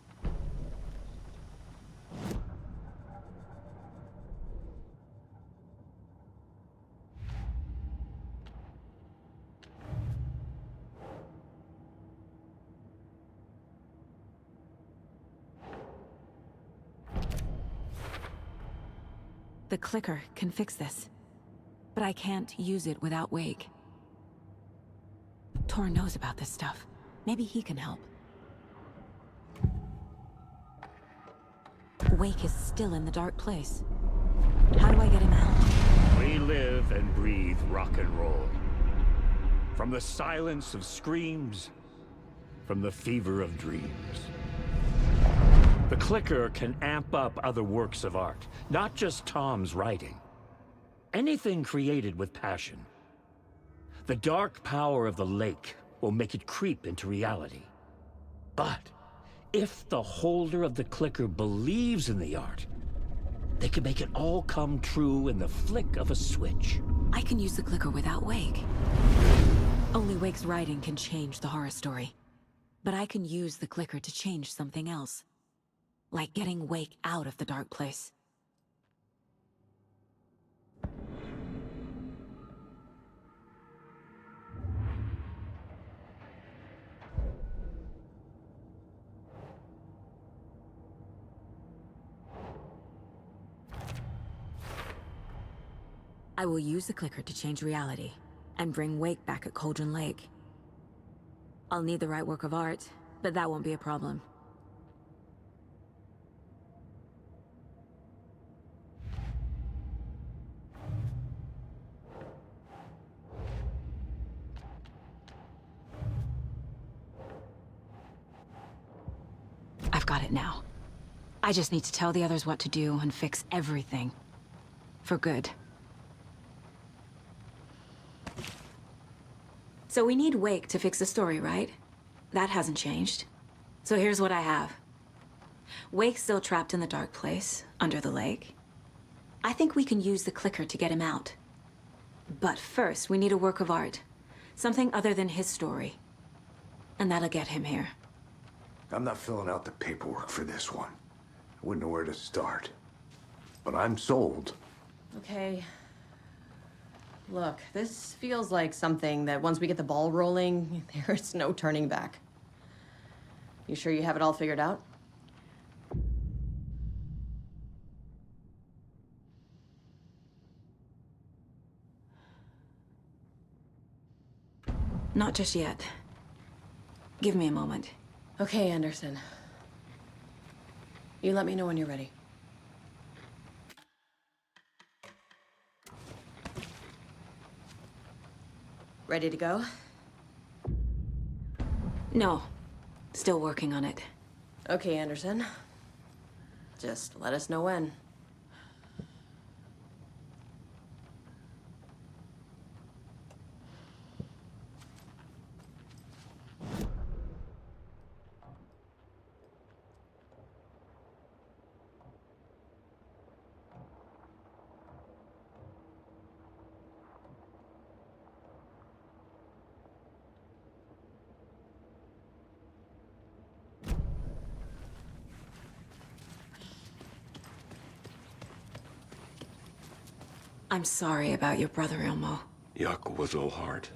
The clicker can fix this, but I can't use it without Wake. Tor knows about this stuff. Maybe he can help. Wake is still in the dark place. How do I get him out? We live and breathe rock and roll. From the silence of screams, from the fever of dreams. The clicker can amp up other works of art, not just Tom's writing. Anything created with passion. The dark power of the lake will make it creep into reality. But if the holder of the clicker believes in the art, they can make it all come true in the flick of a switch. I can use the clicker without Wake. Only Wake's writing can change the horror story. But I can use the clicker to change something else. Like getting Wake out of the dark place. I will use the clicker to change reality, and bring Wake back at Cauldron Lake. I'll need the right work of art, but that won't be a problem. I've got it now. I just need to tell the others what to do and fix everything. For good. So we need Wake to fix the story, right? That hasn't changed. So here's what I have. Wake's still trapped in the dark place, under the lake. I think we can use the clicker to get him out. But first, we need a work of art. Something other than his story. And that'll get him here. I'm not filling out the paperwork for this one. I wouldn't know where to start. But I'm sold. Okay. Look, this feels like something that once we get the ball rolling, there's no turning back. You sure you have it all figured out? Not just yet. Give me a moment. Okay, Anderson. You let me know when you're ready. Ready to go? No. Still working on it. Okay, Anderson. Just let us know when. I'm sorry about your brother, Ilmo. Jaakko was all heart.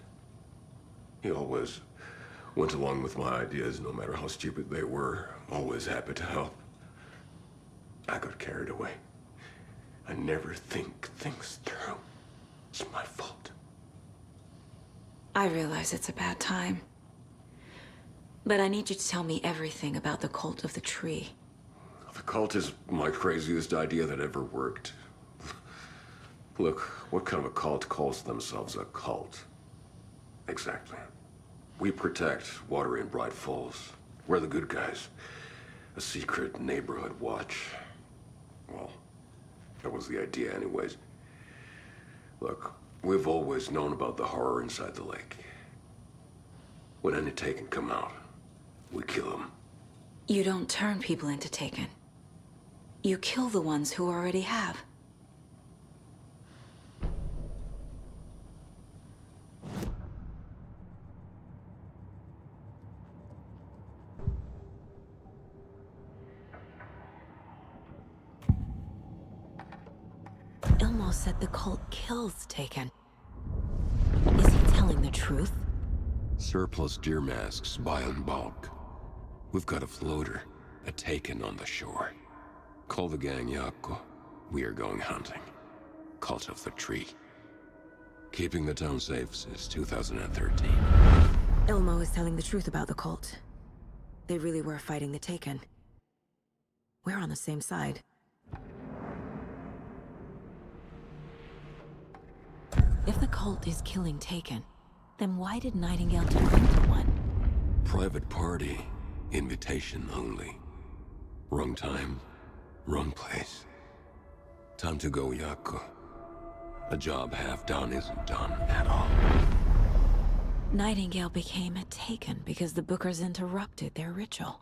He always went along with my ideas, no matter how stupid they were. Always happy to help. I got carried away. I never think things through. It's my fault. I realize it's a bad time. But I need you to tell me everything about the cult of the tree. The cult is my craziest idea that ever worked. Look, what kind of a cult calls themselves a cult? Exactly. We protect water in Bright Falls. We're the good guys. A secret neighborhood watch. Well, that was the idea anyways. Look, we've always known about the horror inside the lake. When any Taken come out, we kill them. You don't turn people into Taken. You kill the ones who already have. Ilmo said the cult kills Taken. Is he telling the truth? Surplus deer masks buy in bulk. We've got a floater, a Taken on the shore. Call the gang Jaakko. We are going hunting. Cult of the Tree. Keeping the town safe since 2013. Ilmo is telling the truth about the cult. They really were fighting the Taken. We're on the same side. If the cult is killing Taken, then why did Nightingale turn into one? Private party. Invitation only. Wrong time, wrong place. Time to go, Yaku. A job half done isn't done at all. Nightingale became a Taken because the Bookers interrupted their ritual.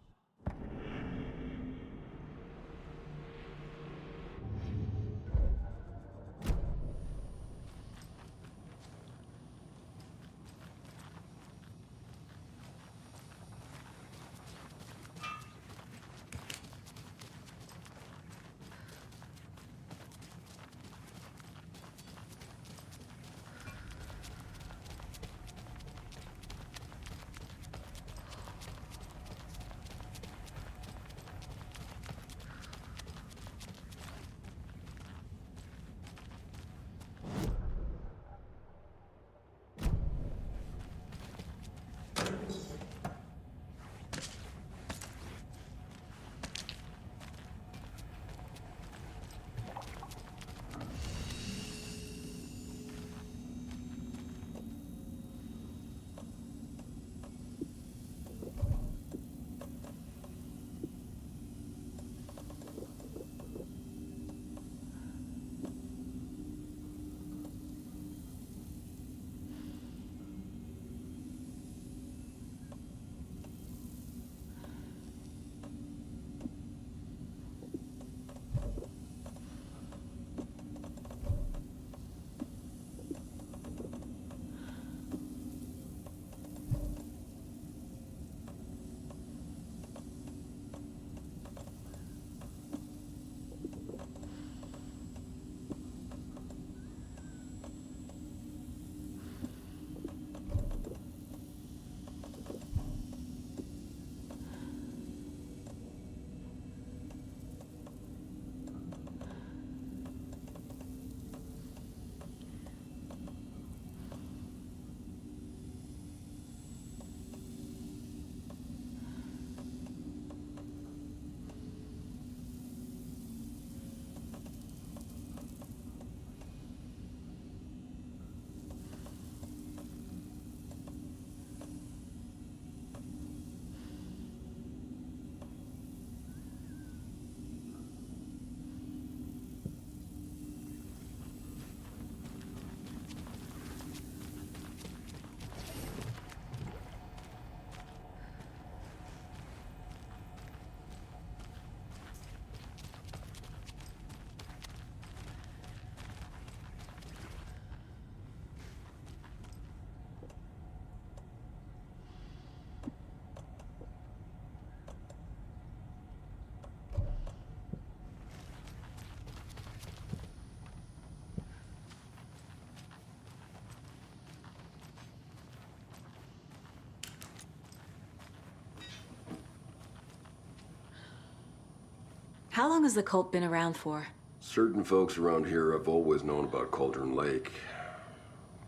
How long has the cult been around for? Certain folks around here have always known about Cauldron Lake.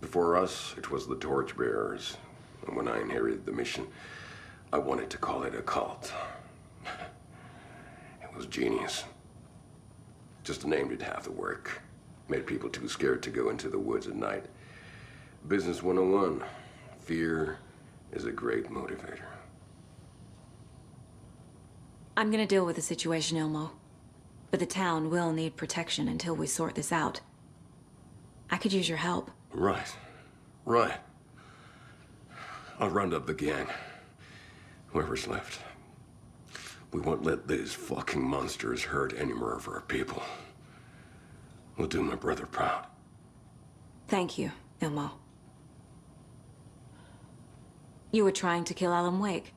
Before us, it was the Torchbearers. And when I inherited the mission, I wanted to call it a cult. It was genius. Just a name did half the work. Made people too scared to go into the woods at night. Business 101. Fear is a great motivator. I'm gonna deal with the situation, Ilmo. But the town will need protection until we sort this out. I could use your help. Right. Right. I'll round up the gang. Whoever's left. We won't let these fucking monsters hurt any more of our people. We'll do my brother proud. Thank you, Ilmo. You were trying to kill Alan Wake.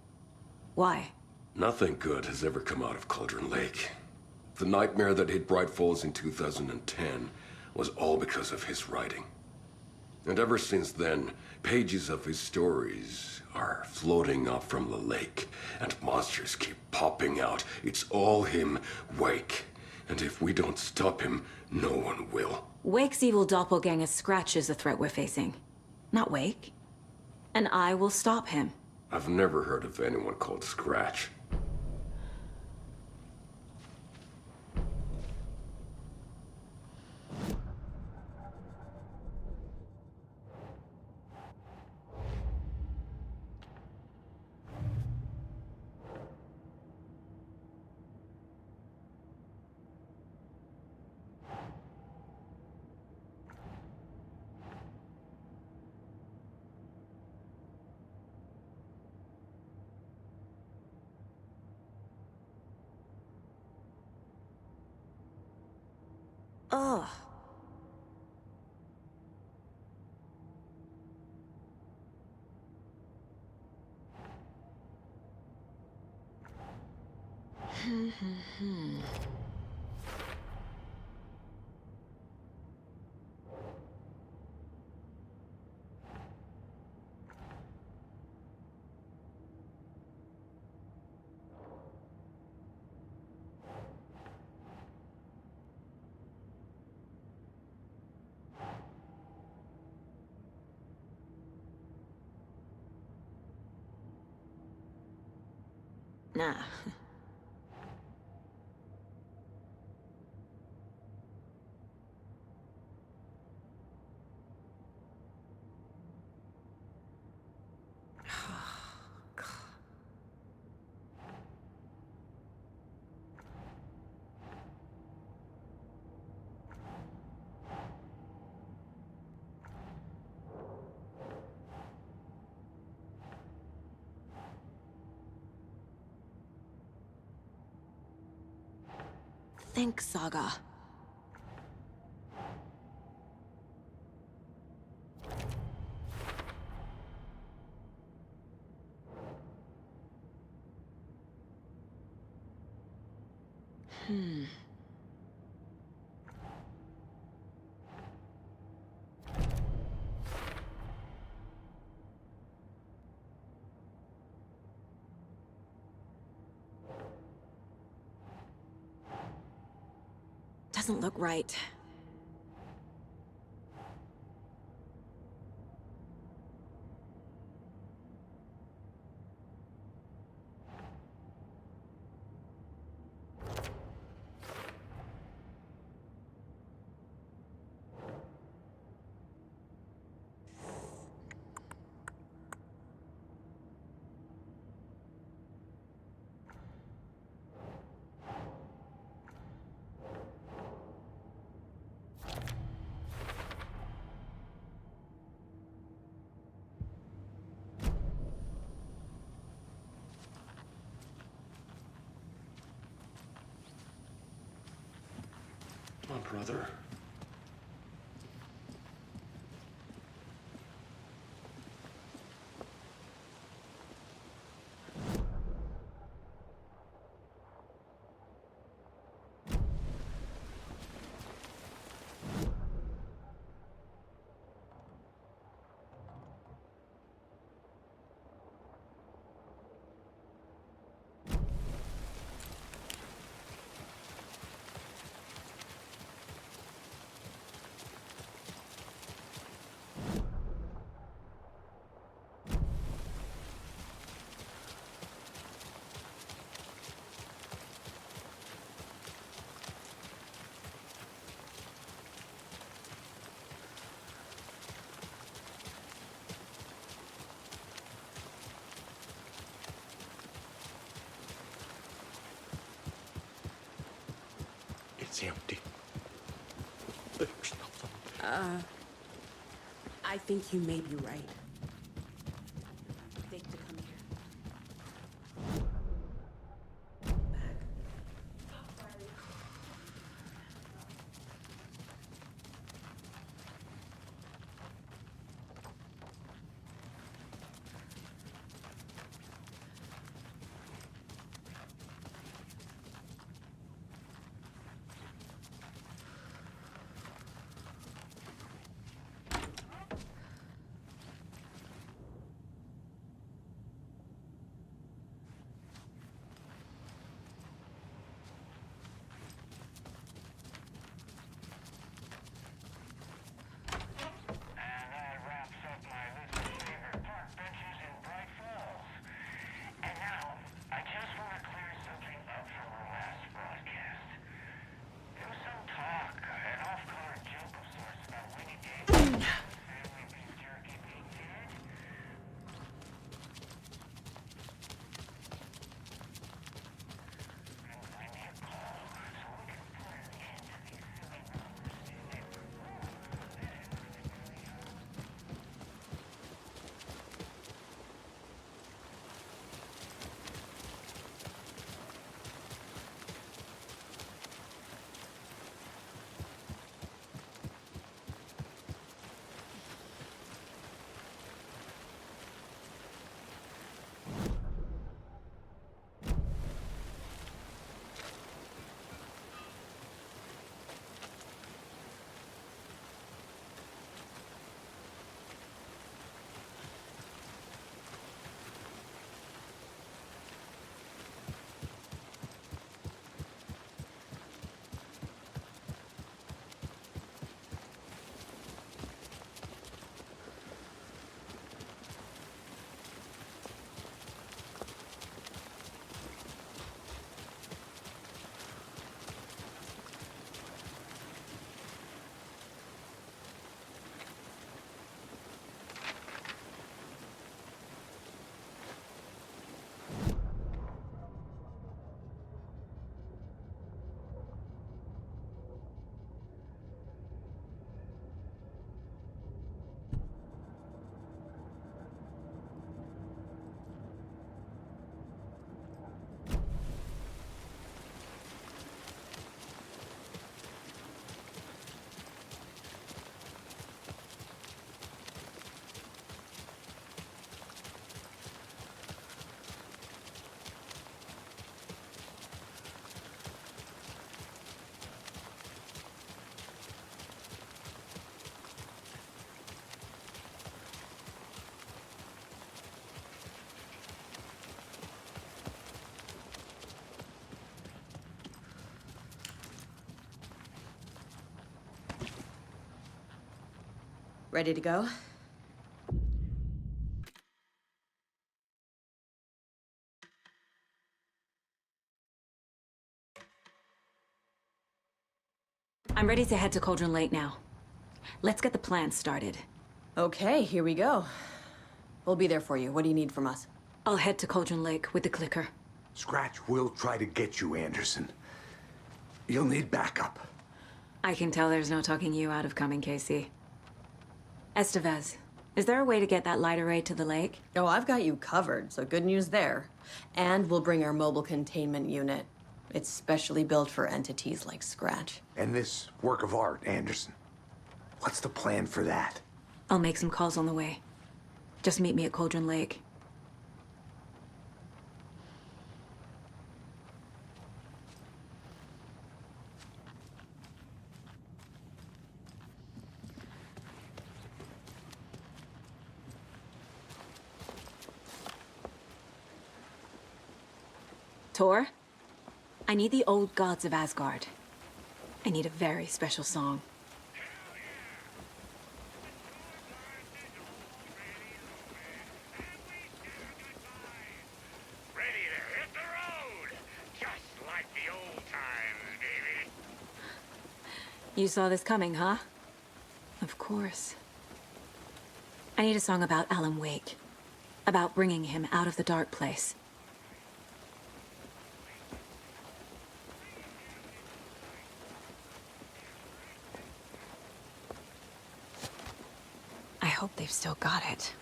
Why? Nothing good has ever come out of Cauldron Lake. The nightmare that hit Bright Falls in 2010 was all because of his writing. And ever since then, pages of his stories are floating up from the lake, and monsters keep popping out. It's all him, Wake. And if we don't stop him, no one will. Wake's evil doppelganger Scratch is the threat we're facing, not Wake. And I will stop him. I've never heard of anyone called Scratch. Ugh. Nah. Think, Saga. Doesn't look right. My brother. It's empty. There's nothing. I think you may be right. Think to come here. Ready to go? I'm ready to head to Cauldron Lake now. Let's get the plan started. Okay, here we go. We'll be there for you. What do you need from us? I'll head to Cauldron Lake with the clicker. Scratch will try to get you, Anderson. You'll need backup. I can tell there's no talking you out of coming, Casey. Estevez, is there a way to get that light array to the lake? Oh, I've got you covered, so good news there. And we'll bring our mobile containment unit. It's specially built for entities like Scratch. And this work of art, Anderson. What's the plan for that? I'll make some calls on the way. Just meet me at Cauldron Lake. Tor, I need the old gods of Asgard. I need a very special song. Ready to hit the road, just like the old times, baby. You saw this coming, huh? Of course. I need a song about Alan Wake. About bringing him out of the dark place. I hope they've still got it.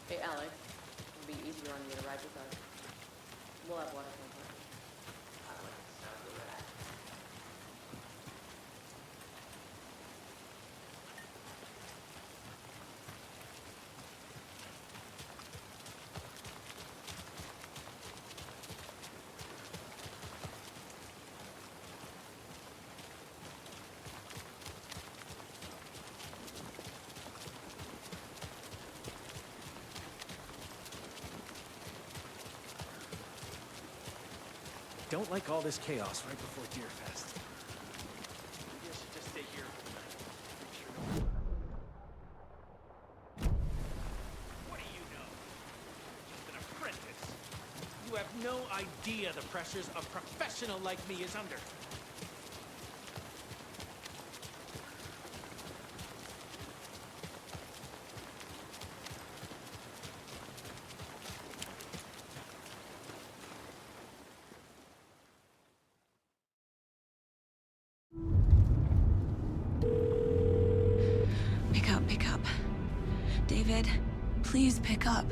Hey, Alex. It'll be easier on you to ride with us. We'll have water sometime. I like the sound of that. Don't like all this chaos right before Deerfest. Maybe I should just stay here. Make sure no one... What do you know? You're just an apprentice. You have no idea the pressures a professional like me is under. Pick up. David, please pick up.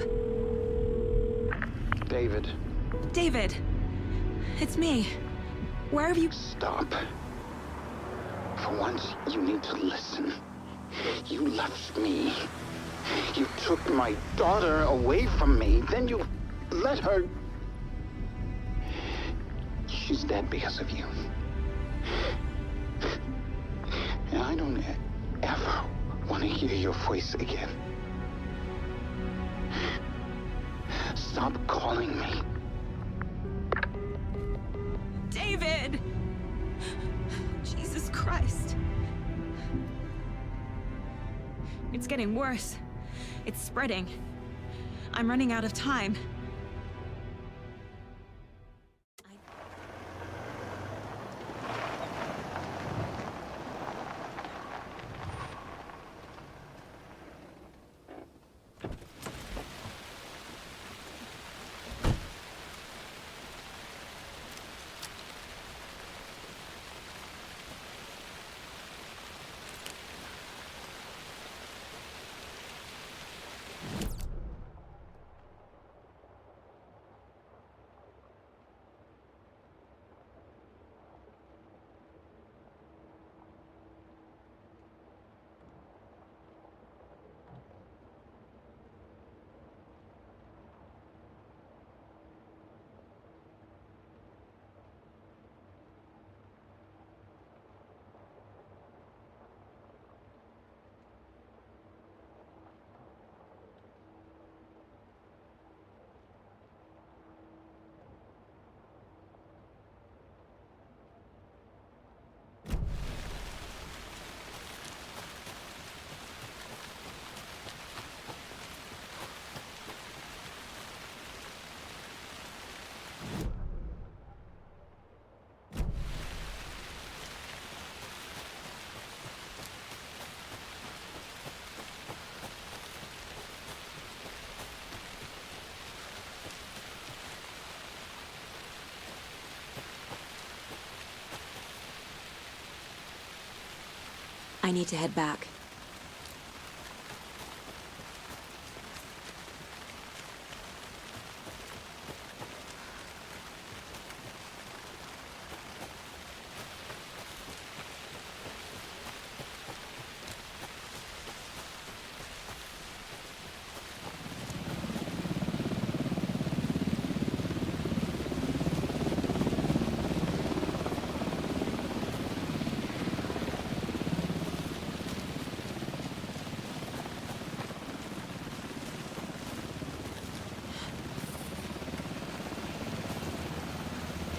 David. David! It's me. Where have you... Stop. For once, you need to listen. You left me. You took my daughter away from me. Then you let her... She's dead because of you. And I don't ever want to hear your voice again. Stop calling me. David! Jesus Christ. It's getting worse. It's spreading. I'm running out of time. I need to head back.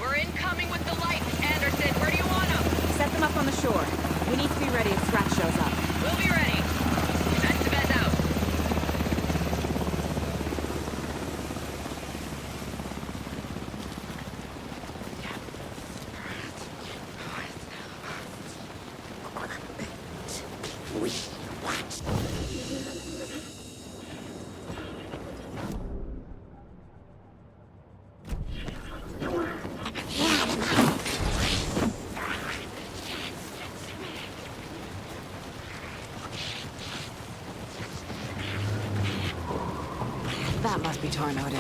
We're incoming with the lights, Anderson. Where do you want them? Set them up on the shore. We need to be ready if Scratch shows up. We'll be ready. That's the best out. That must be Tornado.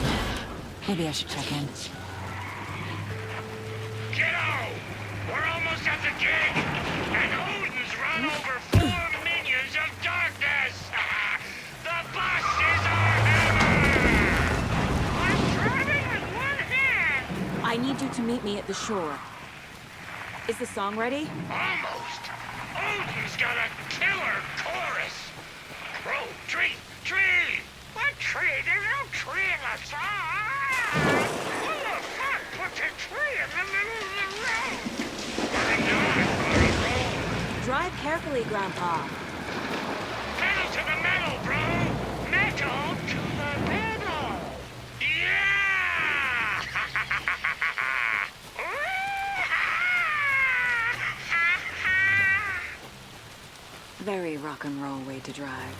Maybe I should check in. Kiddo! We're almost at the gig! And Odin's run over 4 minions of darkness! The boss is our hammer! I'm grabbing with one hand! I need you to meet me at the shore. Is the song ready? Almost! Odin's got a killer chorus! Crow, tree, tree! What tree? There's no tree in the song! Who the fuck put a tree in the middle of the road? I know it's on a road! Drive carefully, Grandpa. Pedal to the metal, bro! Metal to the metal! Yeah! Very rock and roll way to drive.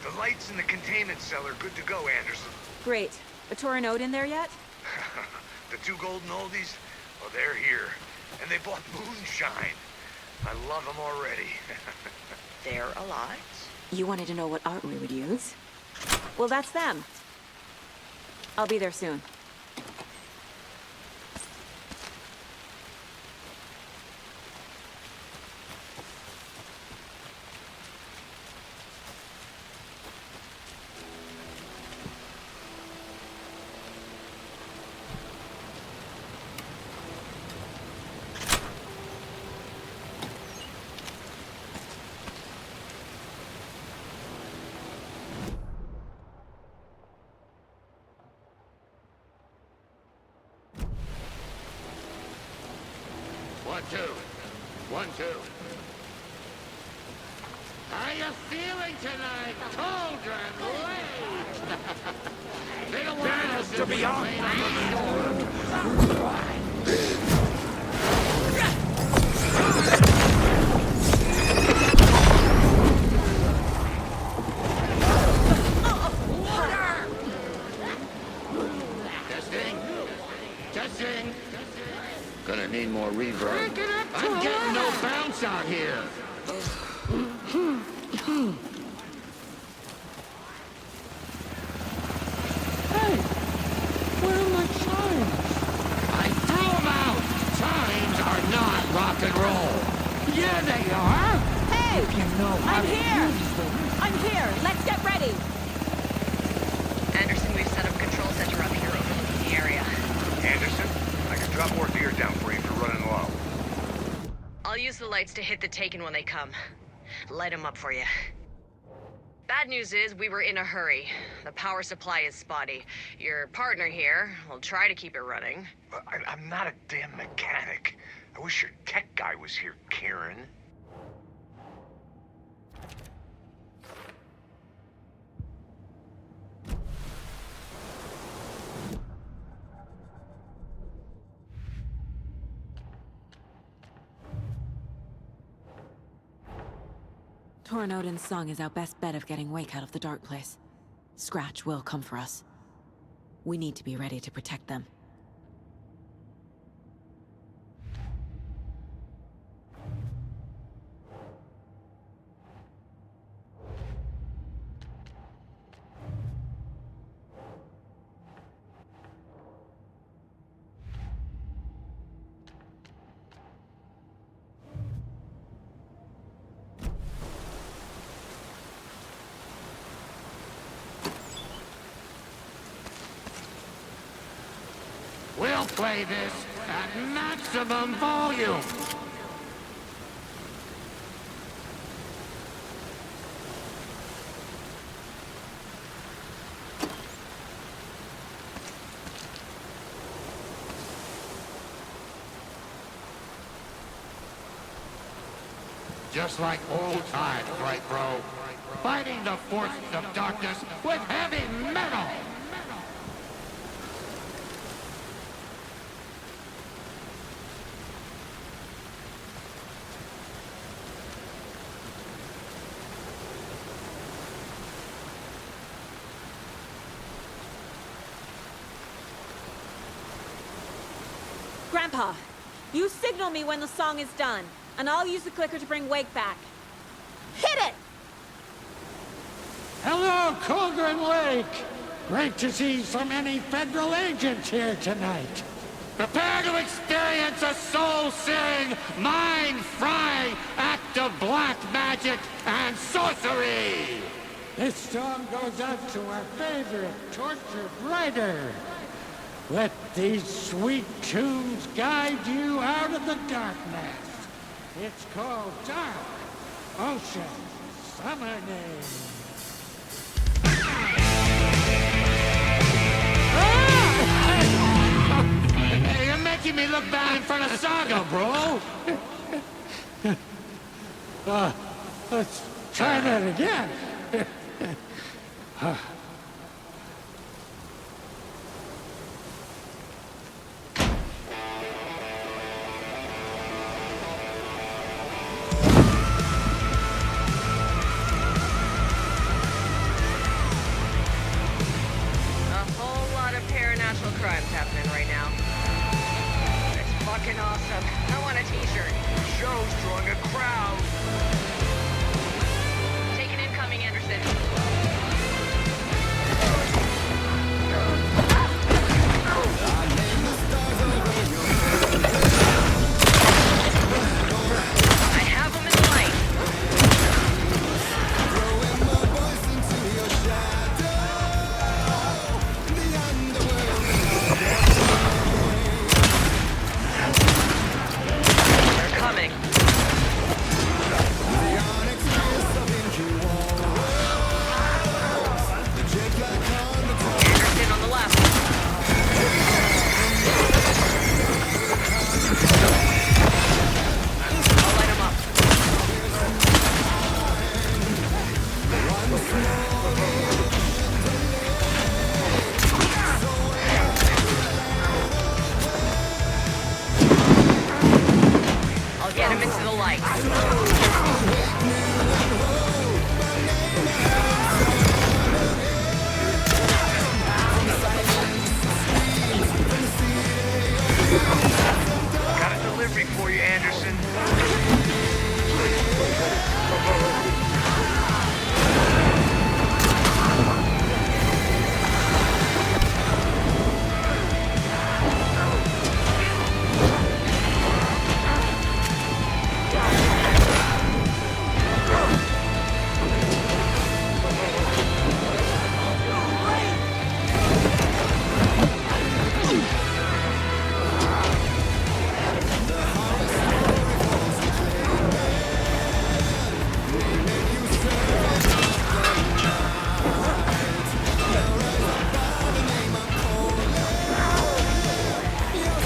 The lights in the containment cell are good to go, Anderson. Great. A Tornado in there yet? The 2 golden oldies? Well, they're here. And they bought moonshine. I love them already. They're alive. You wanted to know what art we would use? Well, that's them. I'll be there soon. What to? 1, 2. How you feeling tonight, Cauldron Lake? Been a while since we played on the Testing. Gonna need more reverb. I'm getting no bounce out here. Hey, where are my chimes? I threw them out. Chimes are not rock and roll. Yeah, they are. Hey! You know how I'm to here! use them. I'm here! Let's get ready! Anderson, we've set up a control center up here overlooking the area. Anderson, I can drop more gear down for you if you're running low. I'll use the lights to hit the Taken when they come. Light them up for you. Bad news is we were in a hurry. The power supply is spotty. Your partner here will try to keep it running. I'm not a damn mechanic. I wish your tech guy was here, Karen. Torn Odin's song is our best bet of getting Wake out of the dark place. Scratch will come for us. We need to be ready to protect them. We'll play this at maximum volume. Just like old times, right, bro? Fighting the forces of darkness with heavy metal! Grandpa, you signal me when the song is done, and I'll use the clicker to bring Wake back. Hit it! Hello, Cauldron Lake! Great to see so many federal agents here tonight. Prepare to experience a soul-searing, mind-frying act of black magic and sorcery! This song goes out to our favorite tortured writer. Let these sweet tunes guide you out of the darkness. It's called Dark Ocean Summoning. Hey, you're making me look bad in front of Saga, bro. Let's try that again. Crimes happening right now. It's fucking awesome. I want a t-shirt. The show's drawing a crowd. Take an incoming, Anderson. I have him in the light. I'll get him into the light. Got a delivery for you, Anderson.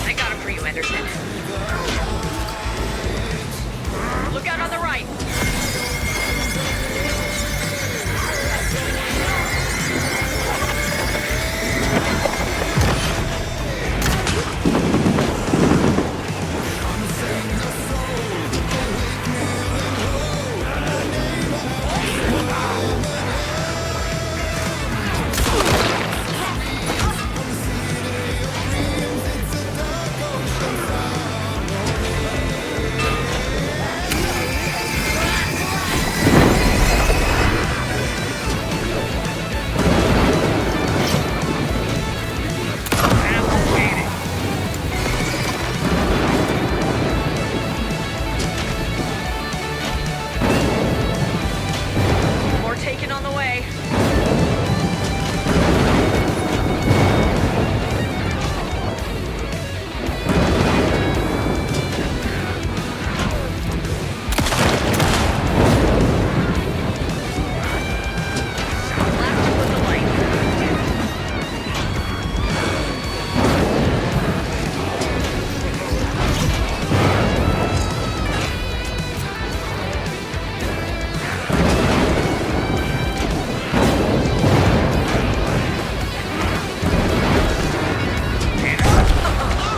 I got him for you, Anderson. Look out on the right. More taken on the way. Left with the light.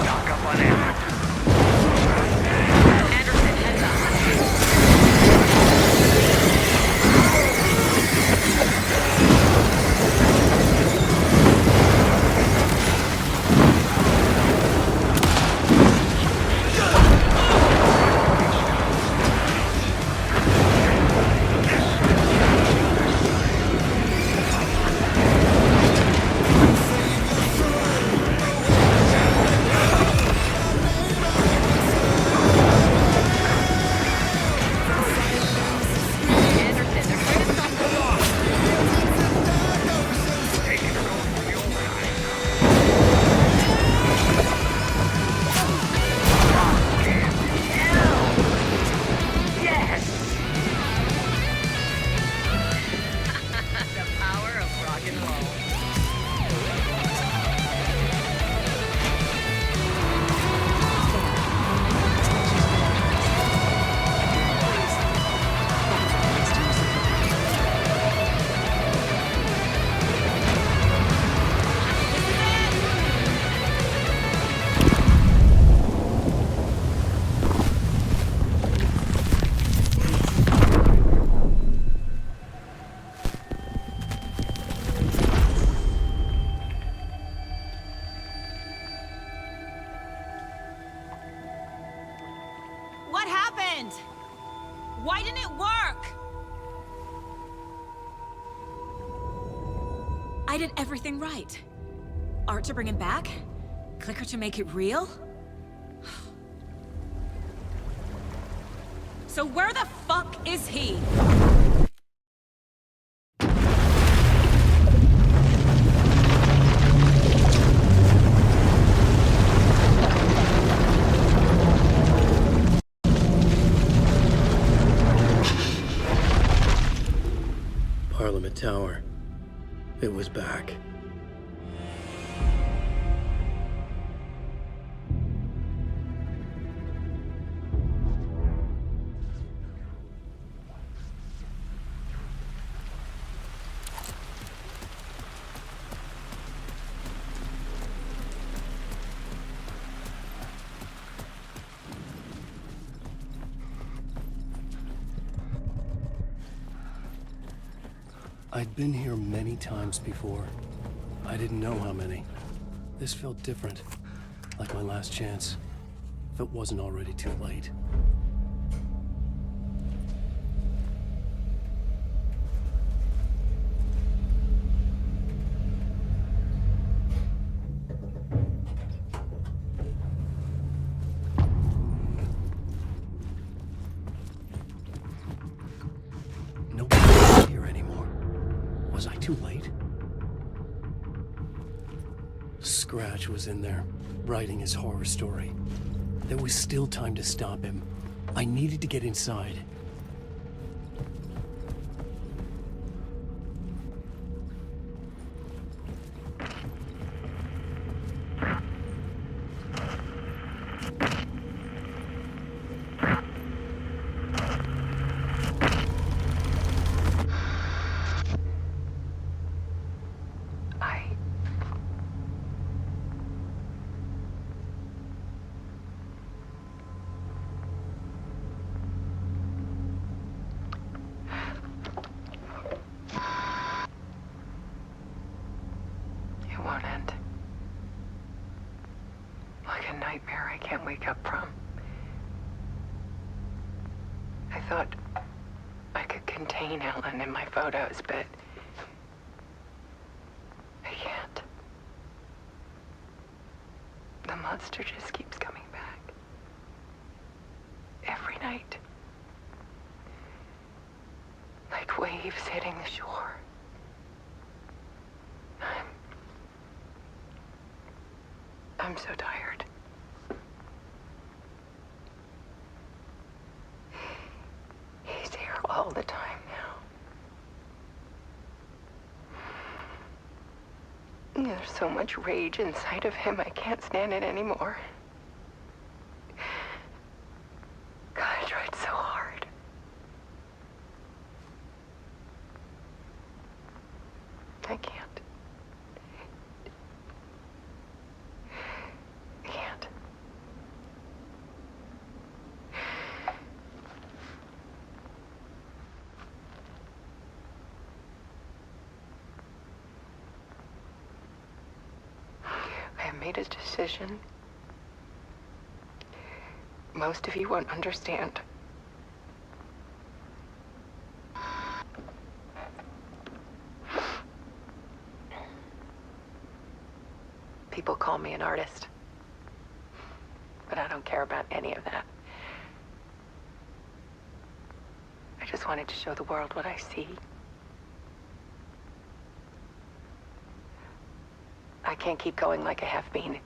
Knock up on him. Anderson, heads up. Anderson, they're trying to stop the wall. Taking her over for the override. Yes! The power of rock and roll. What happened? Why didn't it work? I did everything right. Art to bring him back? Clicker to make it real? So where the fuck is he? Parliament Tower. It was back. I'd been here many times before. I didn't know how many. This felt different, like my last chance, if it wasn't already too late. Nobody's here anymore. Was I too late? Scratch was in there, writing his horror story. There was still time to stop him. I needed to get inside. It won't end. Like a nightmare I can't wake up from. I thought I could contain Ellen in my photos, but I can't. The monster just keeps coming back. Every night. Like waves hitting the shore. I'm so tired. He's here all the time now. There's so much rage inside of him, I can't stand it anymore. God, I tried so hard. I can't. I made a decision. Most of you won't understand. People call me an artist, but I don't care about any of that. I just wanted to show the world what I see. I can't keep going like I have been.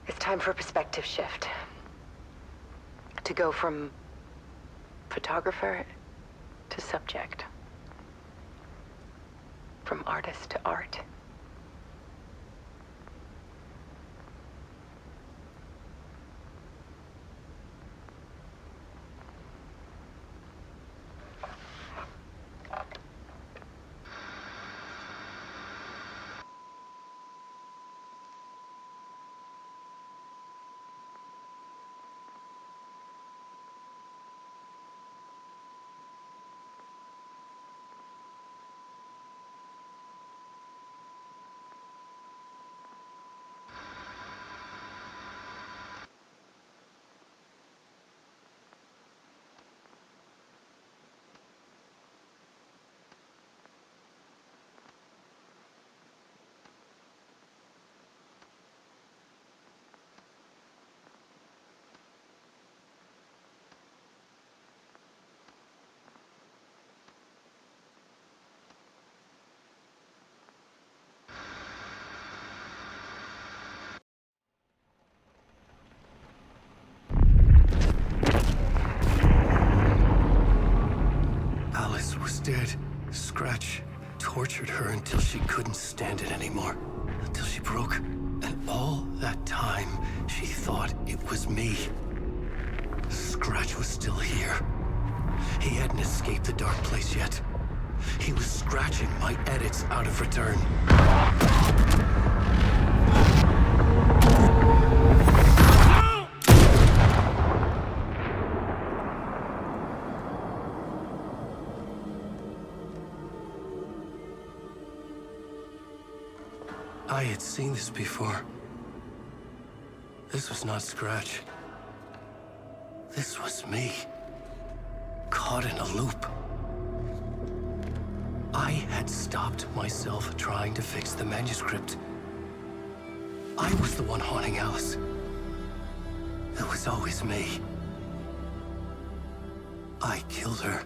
It's time for a perspective shift. To go from photographer to subject. From artist to art. Dead. Scratch tortured her until she couldn't stand it anymore. Until she broke. And all that time, she thought it was me. Scratch was still here. He hadn't escaped the dark place yet. He was scratching my edits out of return. I'd seen this before. This was not Scratch. This was me. Caught in a loop. I had stopped myself trying to fix the manuscript. I was the one haunting Alice. It was always me. I killed her.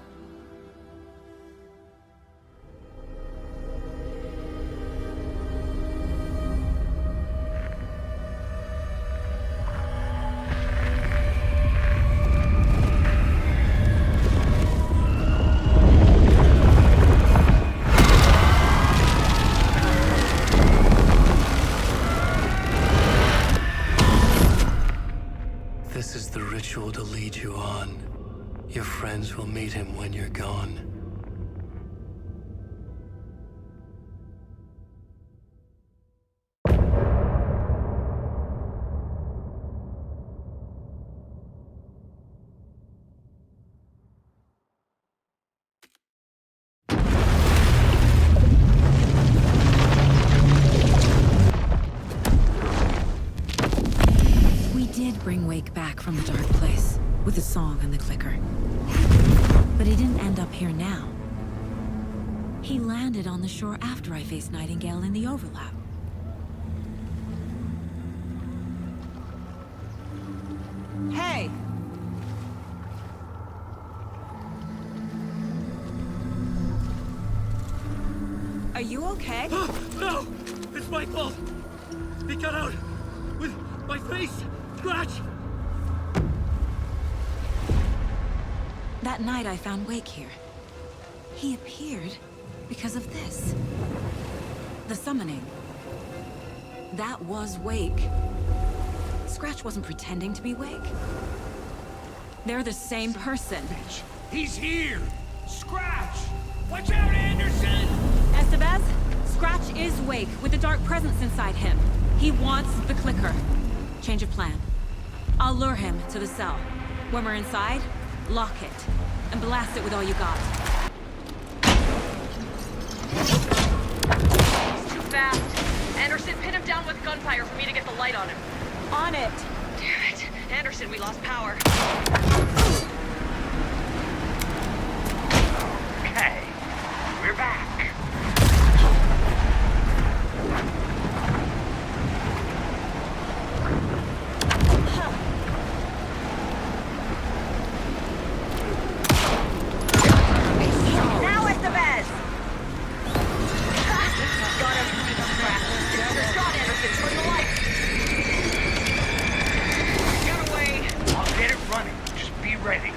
This is the ritual to lead you on. Your friends will meet him when you're gone. We did bring Wake back from the dark place, with the song and the clicker. But he didn't end up here now. He landed on the shore after I faced Nightingale in the overlap. Hey! Are you okay? No! It's my fault! He got out! With my face! Scratch! That night I found Wake here. He appeared because of this. The summoning. That was Wake. Scratch wasn't pretending to be Wake. They're the same person. He's here! Scratch! Watch out, Anderson! Estevez, Scratch is Wake with the dark presence inside him. He wants the clicker. Change of plan. I'll lure him to the cell. When we're inside, lock it, and blast it with all you got. He's too fast. Anderson, pin him down with gunfire for me to get the light on him. On it! Damn it. Anderson, we lost power. Okay, we're back. Now Estevez! Got him. You're shot, Anderson. Turn the light. Get away. I'll get it running. Just be ready.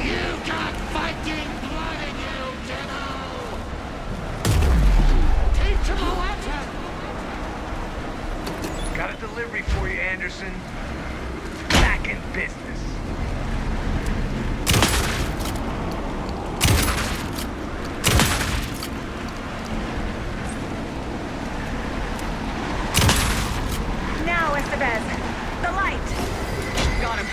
You got fighting blood in you, Dino! Teach him a weapon! Got a delivery for you, Anderson. Back in business. Now, Estevez. The light. Got him.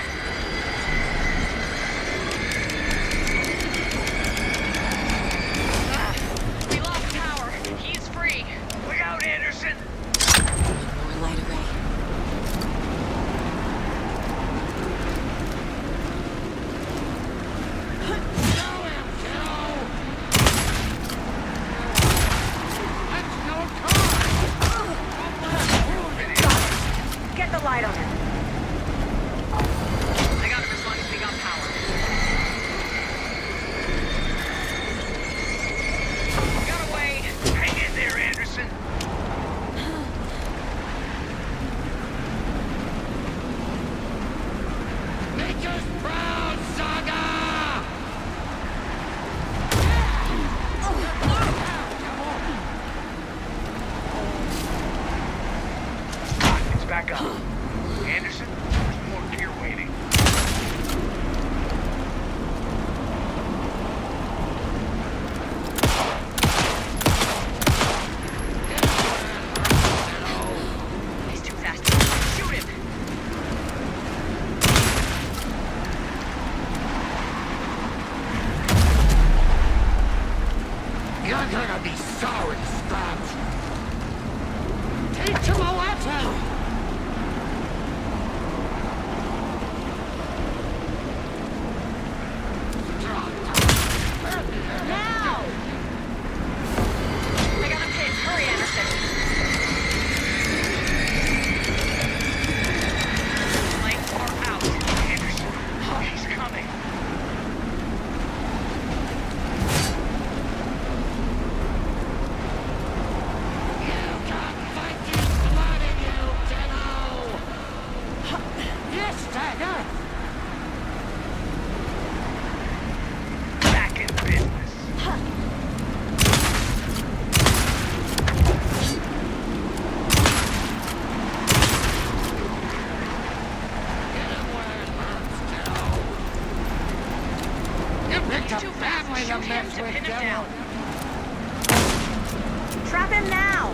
We lost power. He's free. Look out, Anderson! More light array. Show him, Joe! Let's go time! Get the light on him. I got him as long as we got power. Got away. Hang in there, Anderson. Make us proud, Saga! It's back up. Anderson, there's more gear waiting. He's too fast. Shoot him. him to pin him down. Trap him now!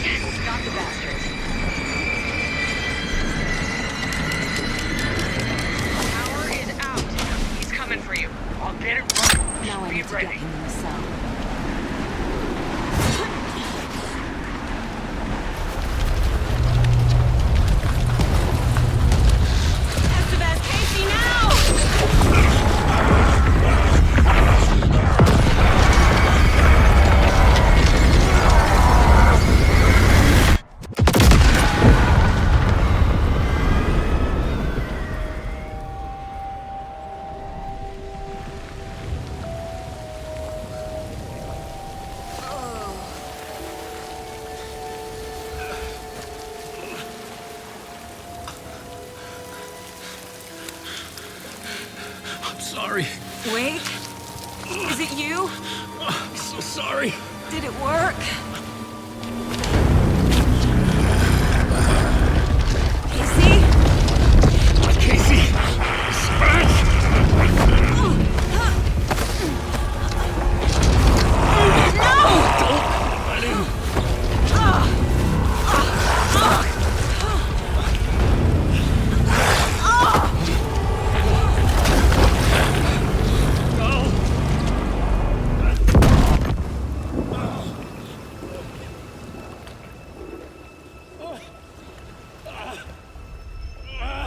Yes, got the bastard. Power is out. He's coming for you. I'll get it right. Now I Be need to ready. get him in the cell. Casey, now! I'm sorry. Wait. Is it you? I'm so sorry. Did it work? Casey? Casey! Scratch!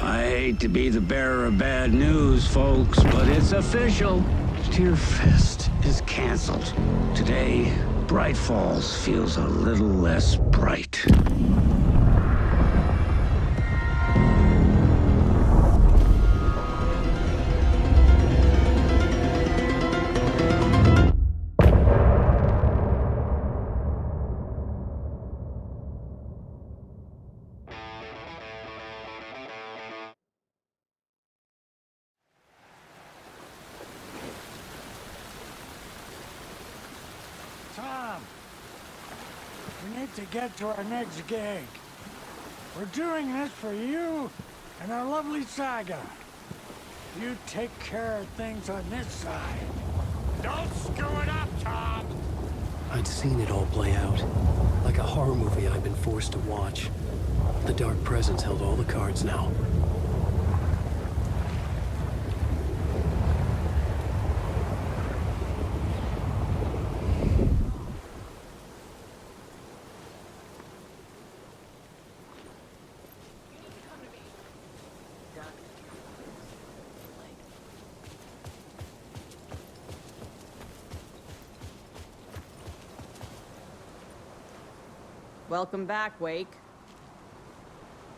I hate to be the bearer of bad news, folks, but it's official. Tear Fest is canceled. Today, Bright Falls feels a little less bright. Tom, we need to get to our next gig. We're doing this for you and our lovely saga. You take care of things on this side. Don't screw it up, Tom! I'd seen it all play out. Like a horror movie I'd been forced to watch. The Dark Presence held all the cards now. Welcome back, Wake.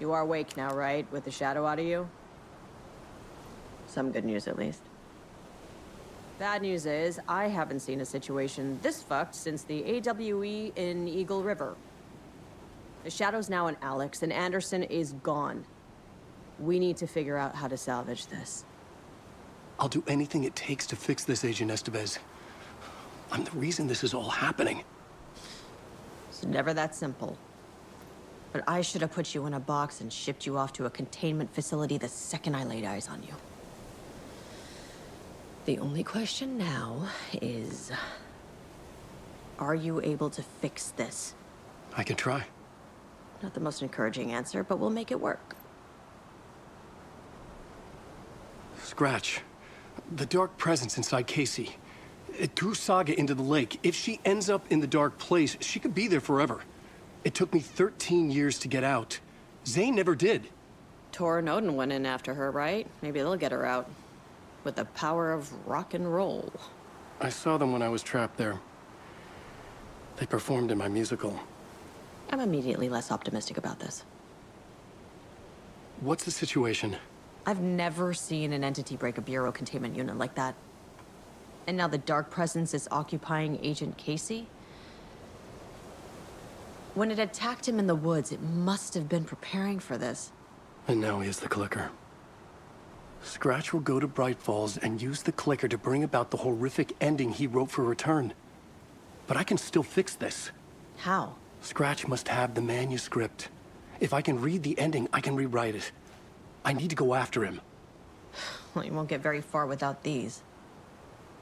You are Wake now, right? With the shadow out of you? Some good news, at least. Bad news is, I haven't seen a situation this fucked since the AWE in Eagle River. The shadow's now in Alex, and Anderson is gone. We need to figure out how to salvage this. I'll do anything it takes to fix this, Agent Estevez. I'm the reason this is all happening. It's never that simple. But I should have put you in a box and shipped you off to a containment facility the second I laid eyes on you. The only question now is... are you able to fix this? I can try. Not the most encouraging answer, but we'll make it work. Scratch. The Dark Presence inside Casey. It threw Saga into the lake. If she ends up in the Dark Place, she could be there forever. It took me 13 years to get out. Zane never did. Tor and Odin went in after her, right? Maybe they'll get her out. With the power of rock and roll. I saw them when I was trapped there. They performed in my musical. I'm immediately less optimistic about this. What's the situation? I've never seen an entity break a bureau containment unit like that. And now the Dark Presence is occupying Agent Casey? When it attacked him in the woods, it must have been preparing for this. And now he has the clicker. Scratch will go to Bright Falls and use the clicker to bring about the horrific ending he wrote for Return. But I can still fix this. How? Scratch must have the manuscript. If I can read the ending, I can rewrite it. I need to go after him. Well, you won't get very far without these.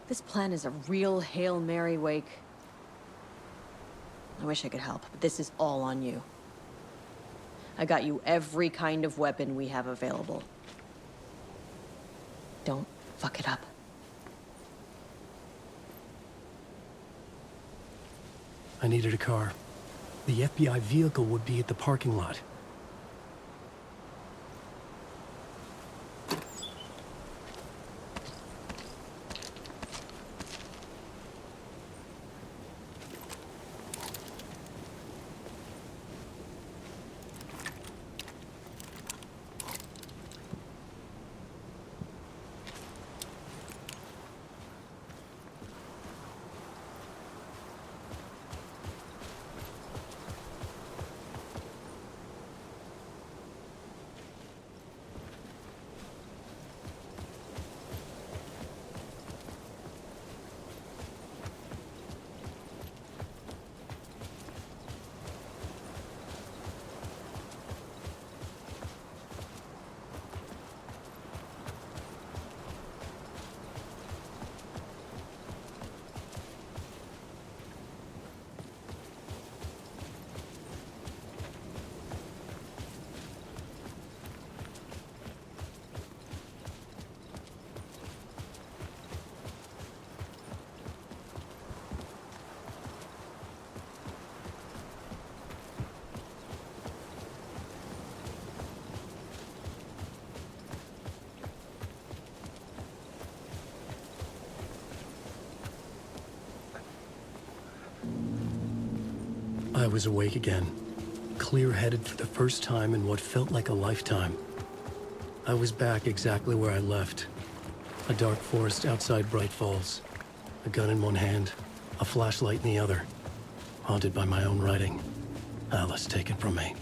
This plan is a real Hail Mary, Wake. I wish I could help, but this is all on you. I got you every kind of weapon we have available. Don't fuck it up. I needed a car. The FBI vehicle would be at the parking lot. I was awake again, clear-headed for the first time in what felt like a lifetime. I was back exactly where I left. A dark forest outside Bright Falls. A gun in one hand, a flashlight in the other. Haunted by my own writing. Alice taken from me.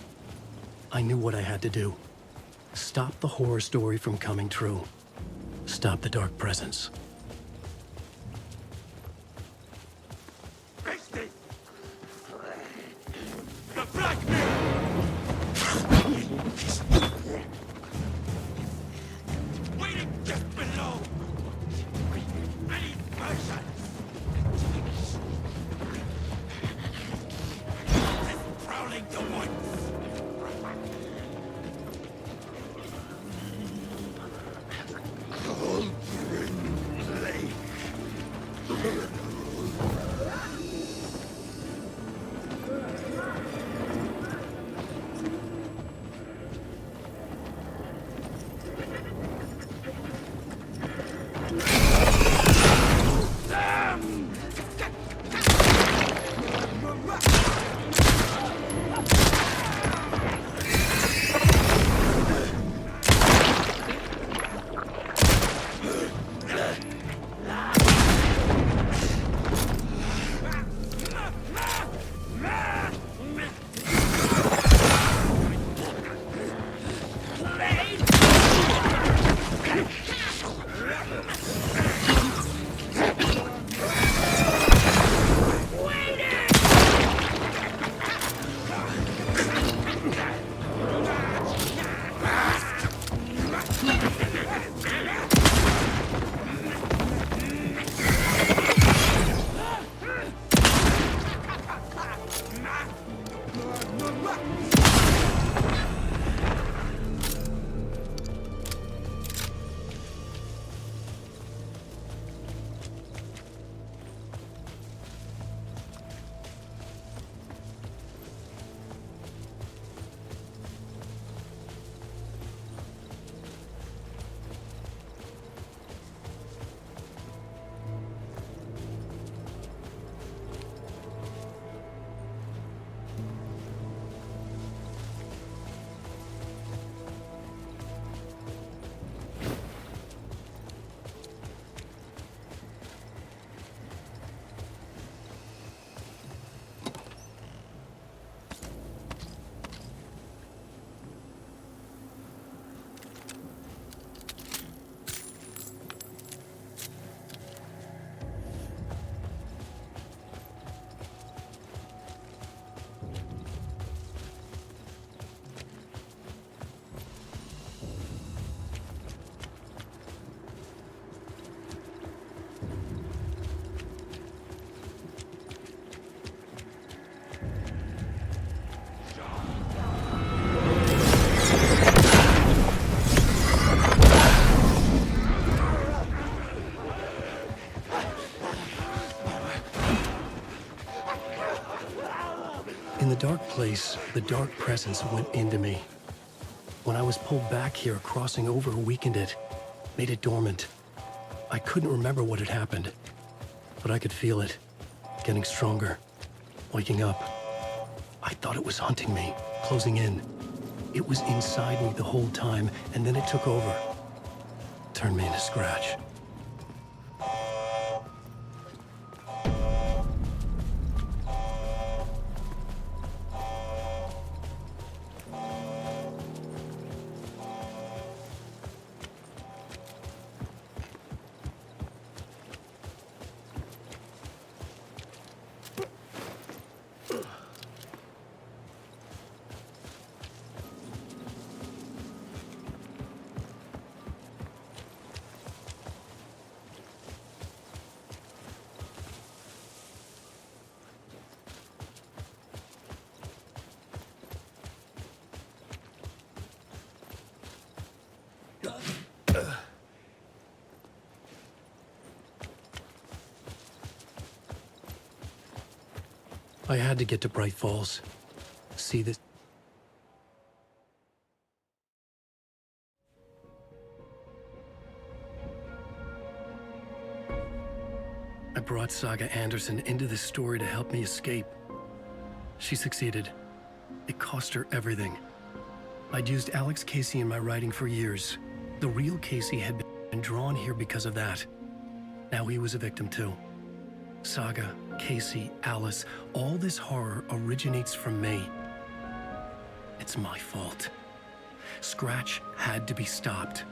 I knew what I had to do. Stop the horror story from coming true. Stop the dark presence. In the dark place, the dark presence went into me. When I was pulled back here, crossing over weakened it, made it dormant. I couldn't remember what had happened, but I could feel it, getting stronger, waking up. I thought it was hunting me, closing in. It was inside me the whole time, and then it took over. Turned me into scratch. I had to get to Bright Falls. See this. I brought Saga Anderson into this story to help me escape. She succeeded. It cost her everything. I'd used Alex Casey in my writing for years. The real Casey had been drawn here because of that. Now he was a victim too. Saga, Casey, Alice, all this horror originates from me. It's my fault. Scratch had to be stopped.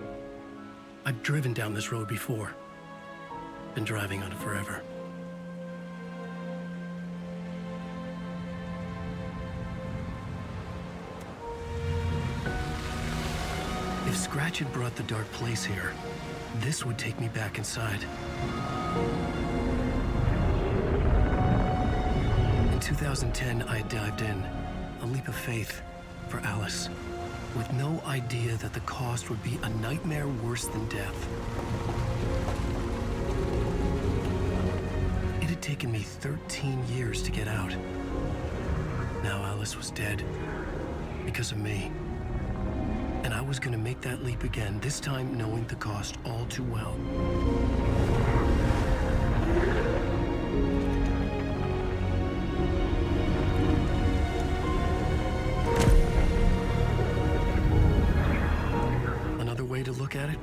I've driven down this road before. Been driving on it forever. If Scratch had brought the dark place here, this would take me back inside. In 2010, I dived in, a leap of faith for Alice, with no idea that the cost would be a nightmare worse than death. It had taken me 13 years to get out. Now Alice was dead, because of me. And I was gonna make that leap again, this time knowing the cost all too well. Another way to look at it,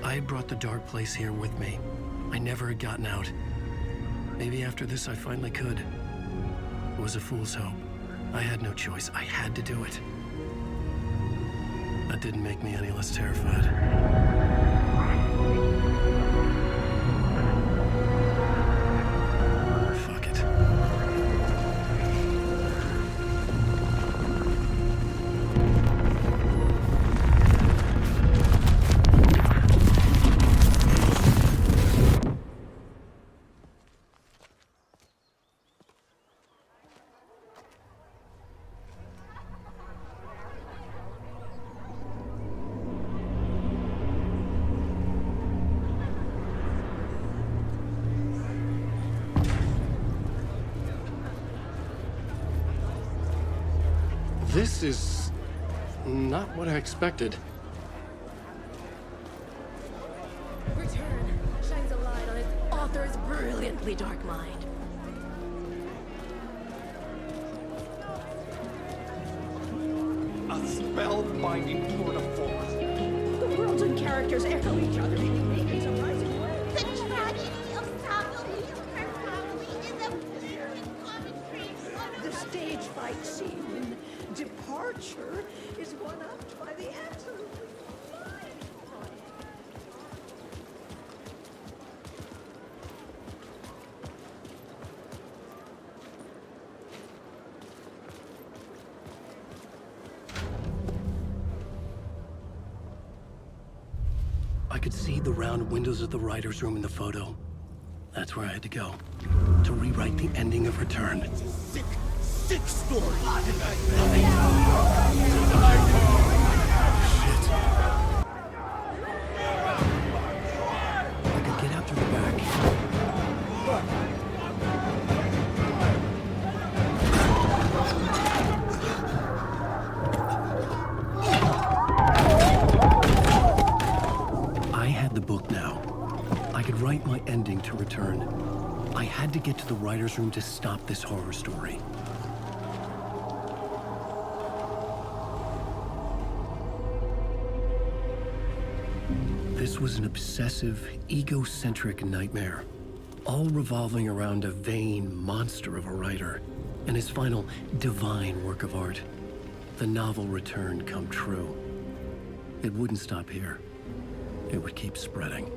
I had brought the dark place here with me. I never had gotten out. Maybe after this I finally could. It was a fool's hope. I had no choice. I had to do it. That didn't make me any less terrified. Fuck it. This is not what I expected. Return shines a light on its author's brilliantly dark mind. A spellbinding tour de force. The worlds and characters echo each other in surprising ways. The tragedy of family is a very common trait. The stage fight scene in Departure is one-upped by the absolutely fine. I could see the round windows of the writer's room in the photo. That's where I had to go, to rewrite the ending of Return. Sick story. Shit. I could get out through the back. writer's room to stop this horror story. This was an obsessive, egocentric nightmare, all revolving around a vain monster of a writer and his final divine work of art, the novel return come true. It wouldn't stop here. It would keep spreading.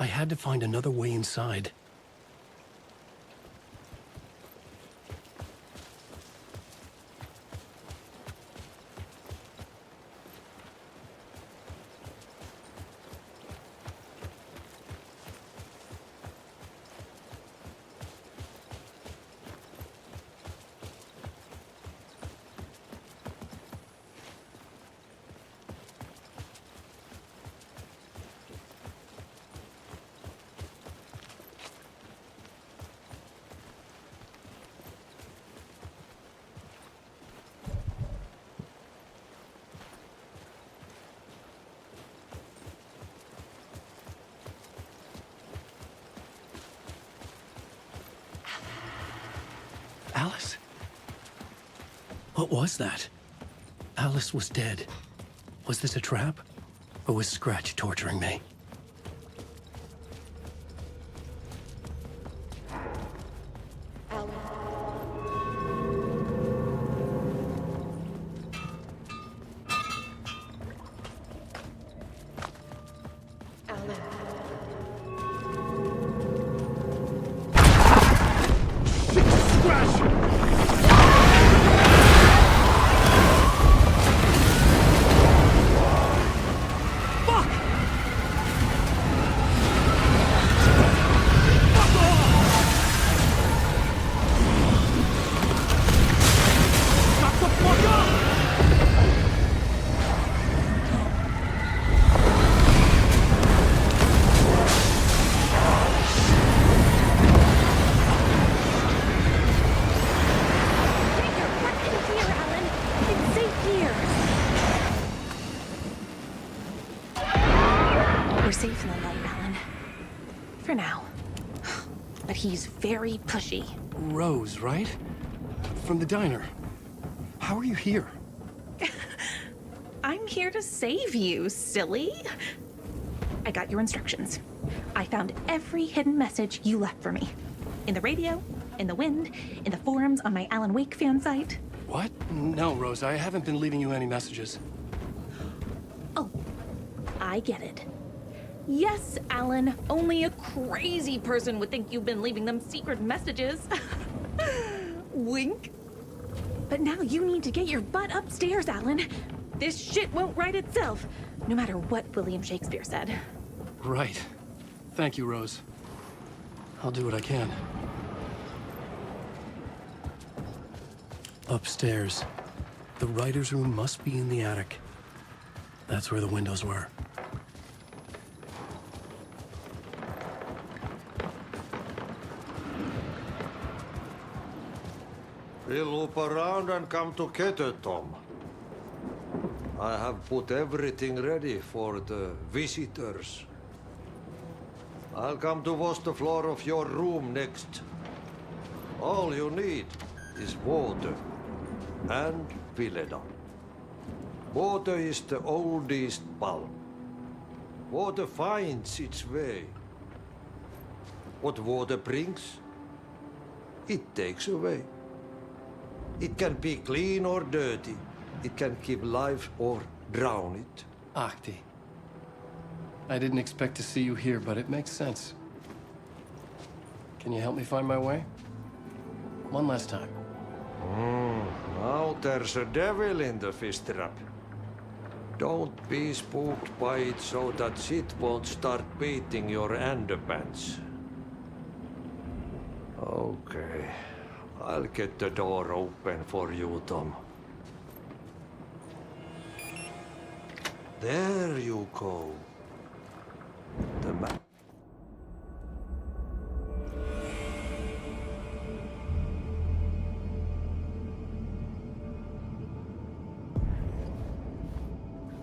I had to find another way inside. Alice? What was that? Alice was dead. Was this a trap? Or was Scratch torturing me? Safe in the light, Alan. For now. But he's very pushy. Rose, right? From the diner. How are you here? I'm here to save you, silly. I got your instructions. I found every hidden message you left for me. In the radio, in the wind, in the forums on my Alan Wake fan site. What? No, Rose, I haven't been leaving you any messages. Oh, I get it. Yes, Alan, only a crazy person would think you've been leaving them secret messages. Wink. But now you need to get your butt upstairs, Alan. This shit won't right itself, no matter what William Shakespeare said. Right. Thank you, Rose. I'll do what I can. Upstairs. The writer's room must be in the attic. That's where the windows were. We'll loop around and come together, Tom. I have put everything ready for the visitors. I'll come to wash the floor of your room next. All you need is water and Vileda. Water is the oldest bulb. Water finds its way. What water brings, it takes away. It can be clean or dirty. It can keep life or drown it. Ahti. I didn't expect to see you here, but it makes sense. Can you help me find my way? One last time. Now there's a devil in the fish trap. Don't be spooked by it so that shit won't start beating your underpants. Okay. I'll get the door open for you, Tom. There you go. The map.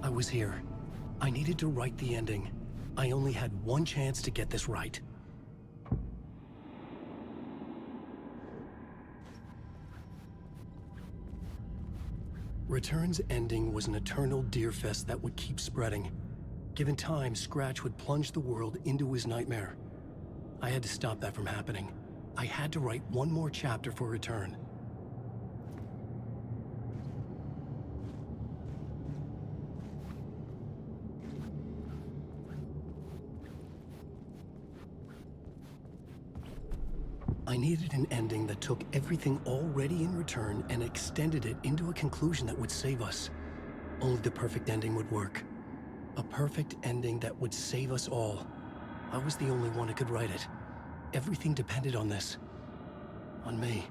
I was here. I needed to write the ending. I only had one chance to get this right. Return's ending was an eternal deerfest that would keep spreading. Given time, Scratch would plunge the world into his nightmare. I had to stop that from happening. I had to write one more chapter for Return. I needed an ending that took everything already in Return and extended it into a conclusion that would save us. Only the perfect ending would work. A perfect ending that would save us all. I was the only one who could write it. Everything depended on this. On me.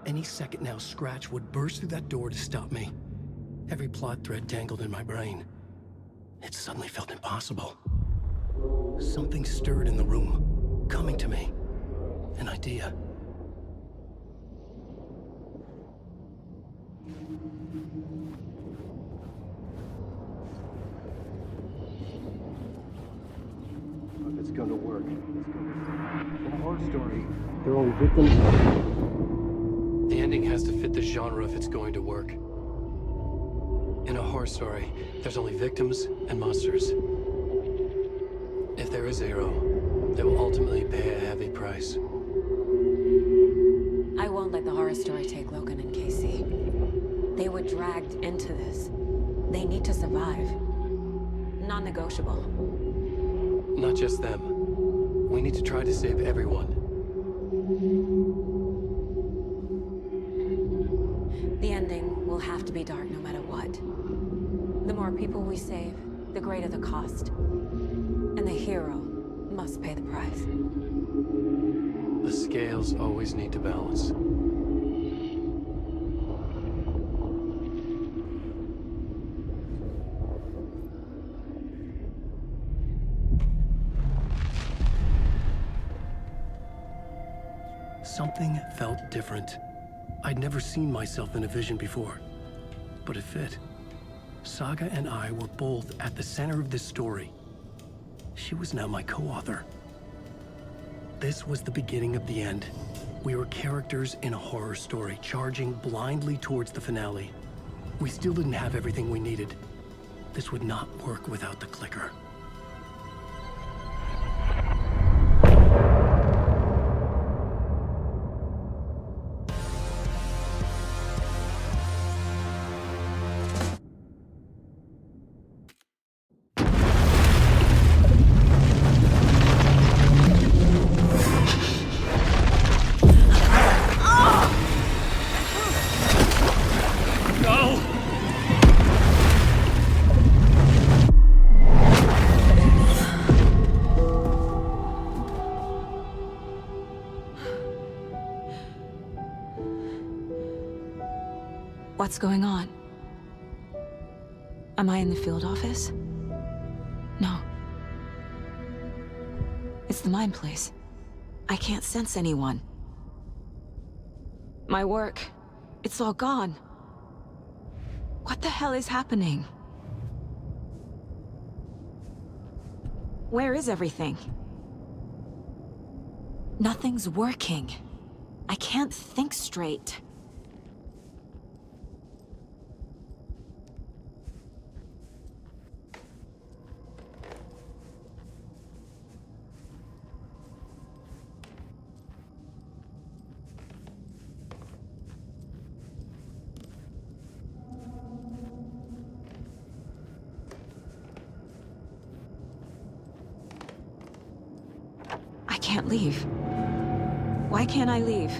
Any second now, Scratch would burst through that door to stop me. Every plot thread tangled in my brain. It suddenly felt impossible. Something stirred in the room, coming to me. An idea. If it's gonna work, in a horror story, they're only victims. The ending has to fit the genre if it's going to work. In a horror story, there's only victims and monsters. If there is a hero, they will ultimately pay a heavy price. I won't let the horror story take Logan and Casey. They were dragged into this. They need to survive. Non-negotiable. Not just them. We need to try to save everyone. The ending will have to be dark no matter what. The more people we save, the greater the cost. And the hero must pay the price. The scales always need to balance. Something felt different. I'd never seen myself in a vision before, but it fit. Saga and I were both at the center of this story. She was now my co-author. This was the beginning of the end. We were characters in a horror story, charging blindly towards the finale. We still didn't have everything we needed. This would not work without the clicker. What's going on? Am I in the field office? No. It's the mine place. I can't sense anyone. My work, it's all gone. What the hell is happening? Where is everything? Nothing's working. I can't think straight. I can't leave. Why can't I leave?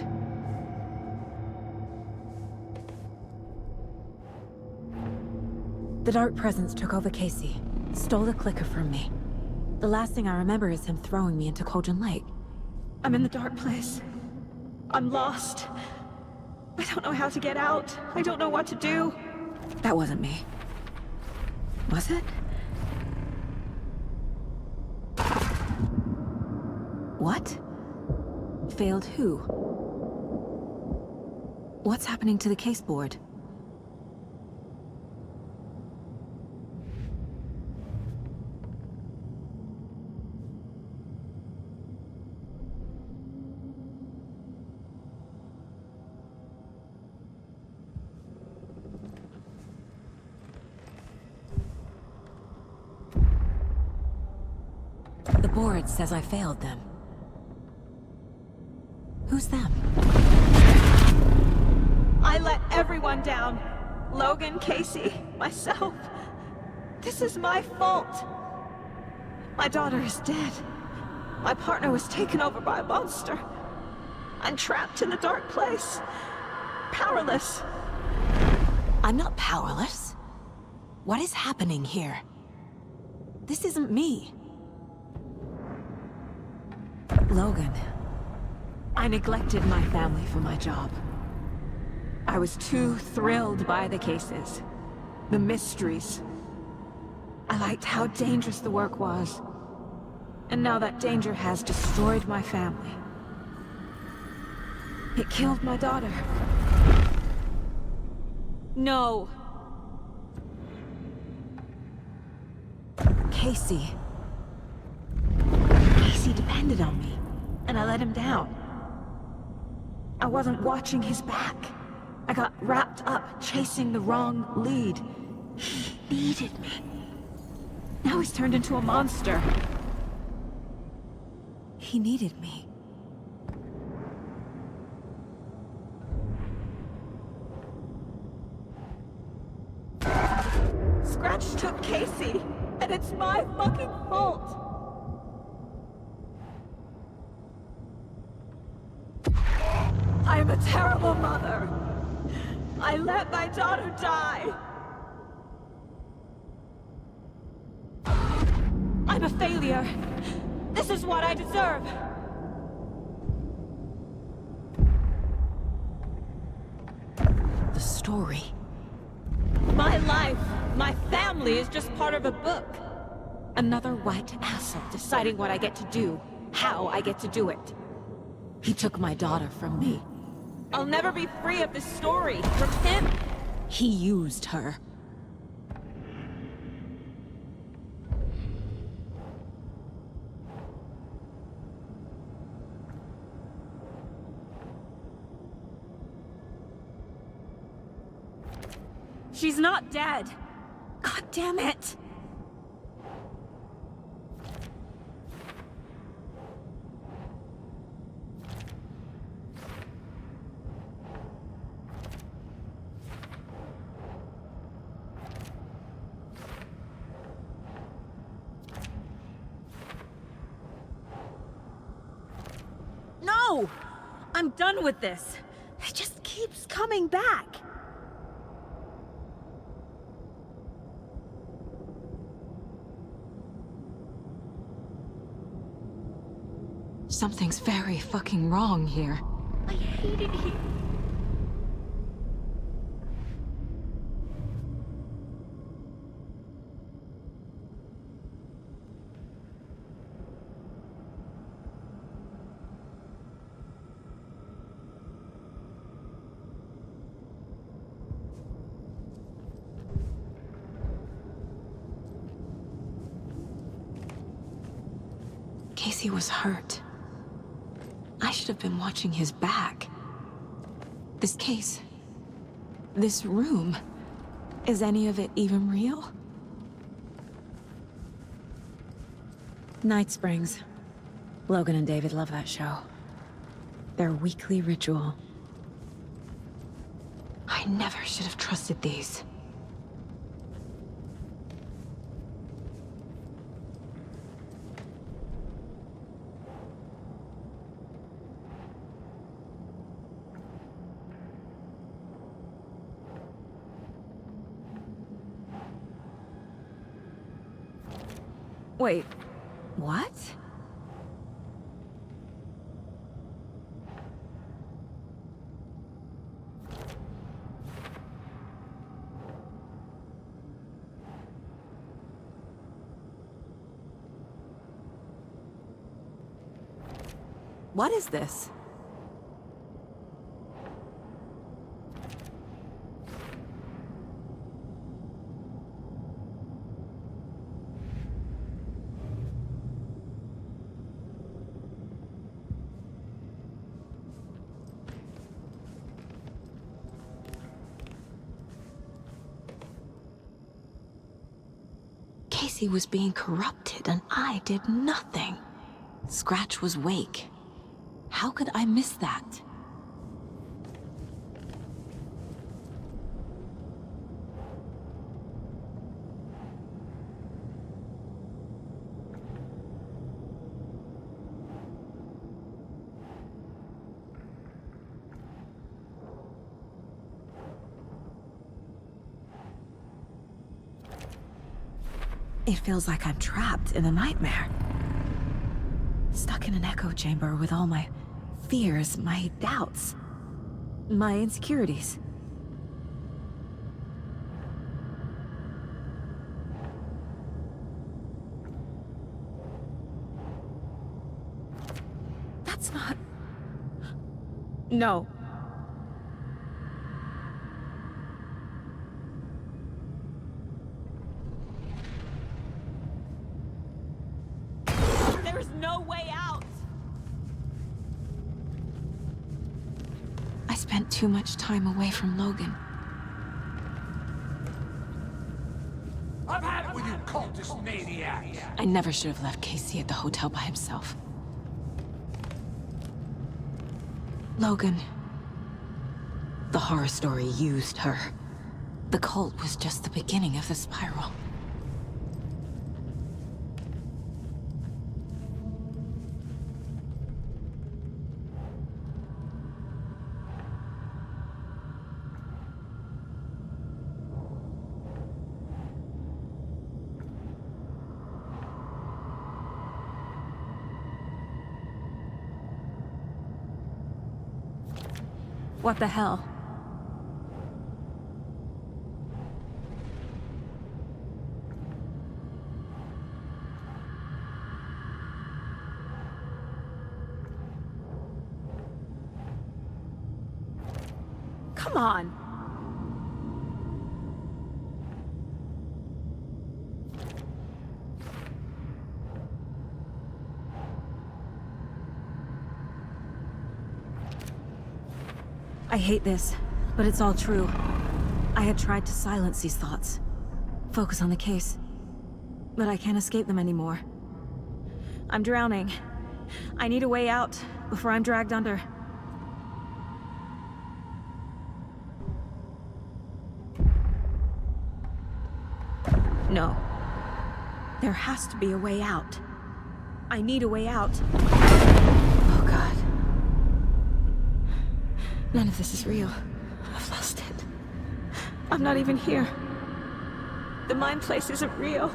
The Dark Presence took over Casey, stole the clicker from me. The last thing I remember is him throwing me into Cauldron Lake. I'm in the dark place. I'm lost. I don't know how to get out. I don't know what to do. That wasn't me. Was it? What? Failed who? What's happening to the case board? The board says I failed them. Who's them? I let everyone down. Logan, Casey, myself. This is my fault. My daughter is dead. My partner was taken over by a monster. I'm trapped in the dark place. Powerless. I'm not powerless. What is happening here? This isn't me. Logan. I neglected my family for my job. I was too thrilled by the cases, the mysteries. I liked how dangerous the work was. And now that danger has destroyed my family. It killed my daughter. No. Casey. Casey depended on me, and I let him down. I wasn't watching his back. I got wrapped up chasing the wrong lead. He needed me. Now he's turned into a monster. He needed me. Scratch took Casey, and it's my fucking fault. I am a terrible mother. I let my daughter die. I'm a failure. This is what I deserve. The story. My life, my family is just part of a book. Another white asshole deciding what I get to do, how I get to do it. He took my daughter from me. I'll never be free of this story from him. He used her. She's not dead. God damn it! No! I'm done with this. It just keeps coming back. Something's very fucking wrong here. I hate it here. Casey was hurt. I should have been watching his back. This case, this room, is any of it even real? Night Springs. Logan and David love that show. Their weekly ritual. I never should have trusted these. Wait, what? What is this? Casey was being corrupted, and I did nothing. Scratch was Wake. How could I miss that? It feels like I'm trapped in a nightmare. Stuck in an echo chamber with all my fears, my doubts, my insecurities. That's not... No. There's no way out! I spent too much time away from Logan. I've had it with you cultist maniacs! I never should have left Casey at the hotel by himself. Logan. The horror story used her. The cult was just the beginning of the spiral. What the hell? Come on! I hate this, but it's all true. I had tried to silence these thoughts. Focus on the case. But I can't escape them anymore. I'm drowning. I need a way out before I'm dragged under. No. There has to be a way out. I need a way out. Oh God. None of this is real. I've lost it. I'm not even here. The mind place isn't real.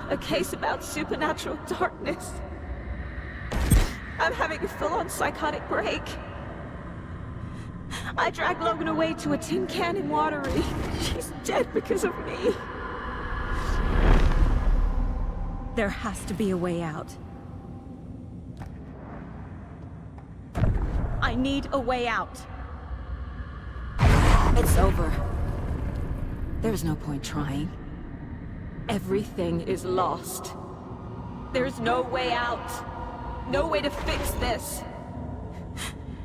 A case about supernatural darkness. I'm having a full-on psychotic break. I dragged Logan away to a tin can in Watery. She's dead because of me. There has to be a way out. I need a way out. It's over. There's no point trying. Everything is lost. There's no way out. No way to fix this.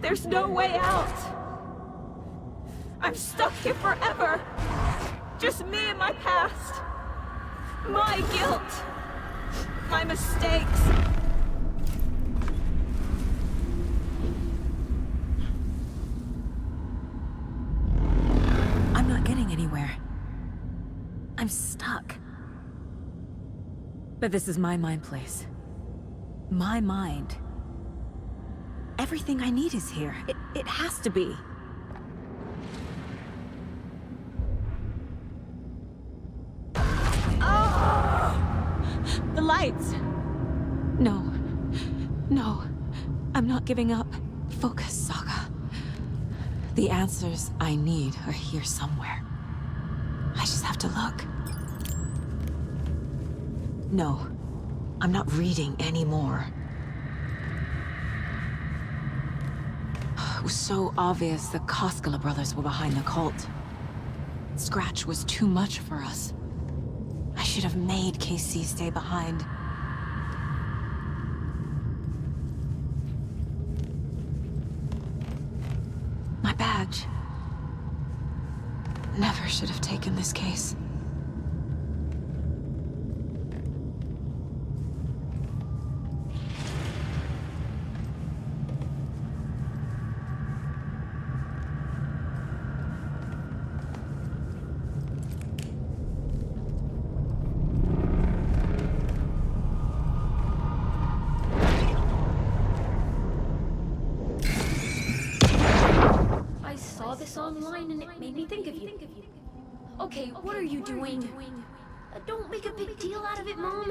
There's no way out. I'm stuck here forever. Just me and my past. My guilt. My mistakes. I'm not getting anywhere. I'm stuck. But this is my mind place. My mind. Everything I need is here. It has to be. Oh! The lights! No. No. I'm not giving up. Focus, Saga. The answers I need are here somewhere. I just have to look. No. I'm not reading anymore. It was so obvious the Koskela brothers were behind the cult. Scratch was too much for us. I should have made KC stay behind. My badge. Never should have taken this case. Online and it made me think of you. Okay, what are you doing? Don't make a big deal out of it, Mom.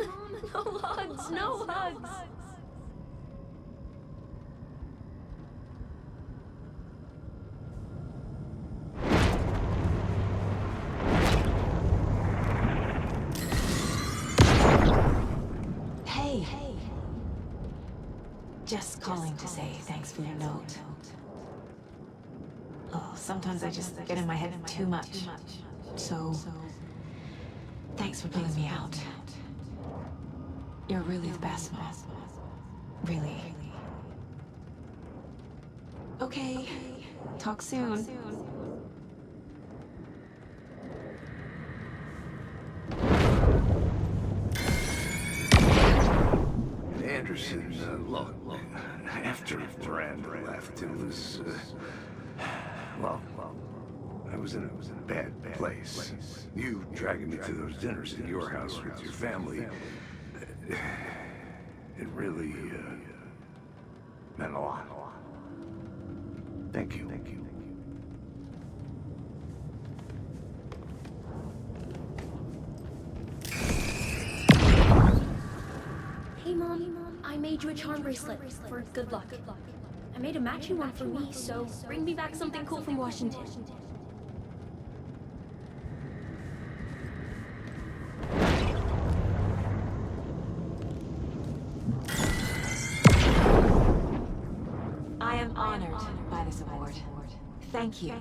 No hugs, no hugs. Hey. Just calling to say thanks for your note. Oh, sometimes I just get in my head too much. So, thanks for pulling me out. You're really the best, Mom. Really. Okay. Talk soon. Anderson, look, after Miranda left, it was, well, I was in a bad place. You dragging me to those dinners in your house with your family, it really, meant a lot. Thank you. Hey, Mom, I made you a charm bracelet for good luck. I made a matching one for me, so bring me back something cool from Washington. I am honored by this award. Thank you.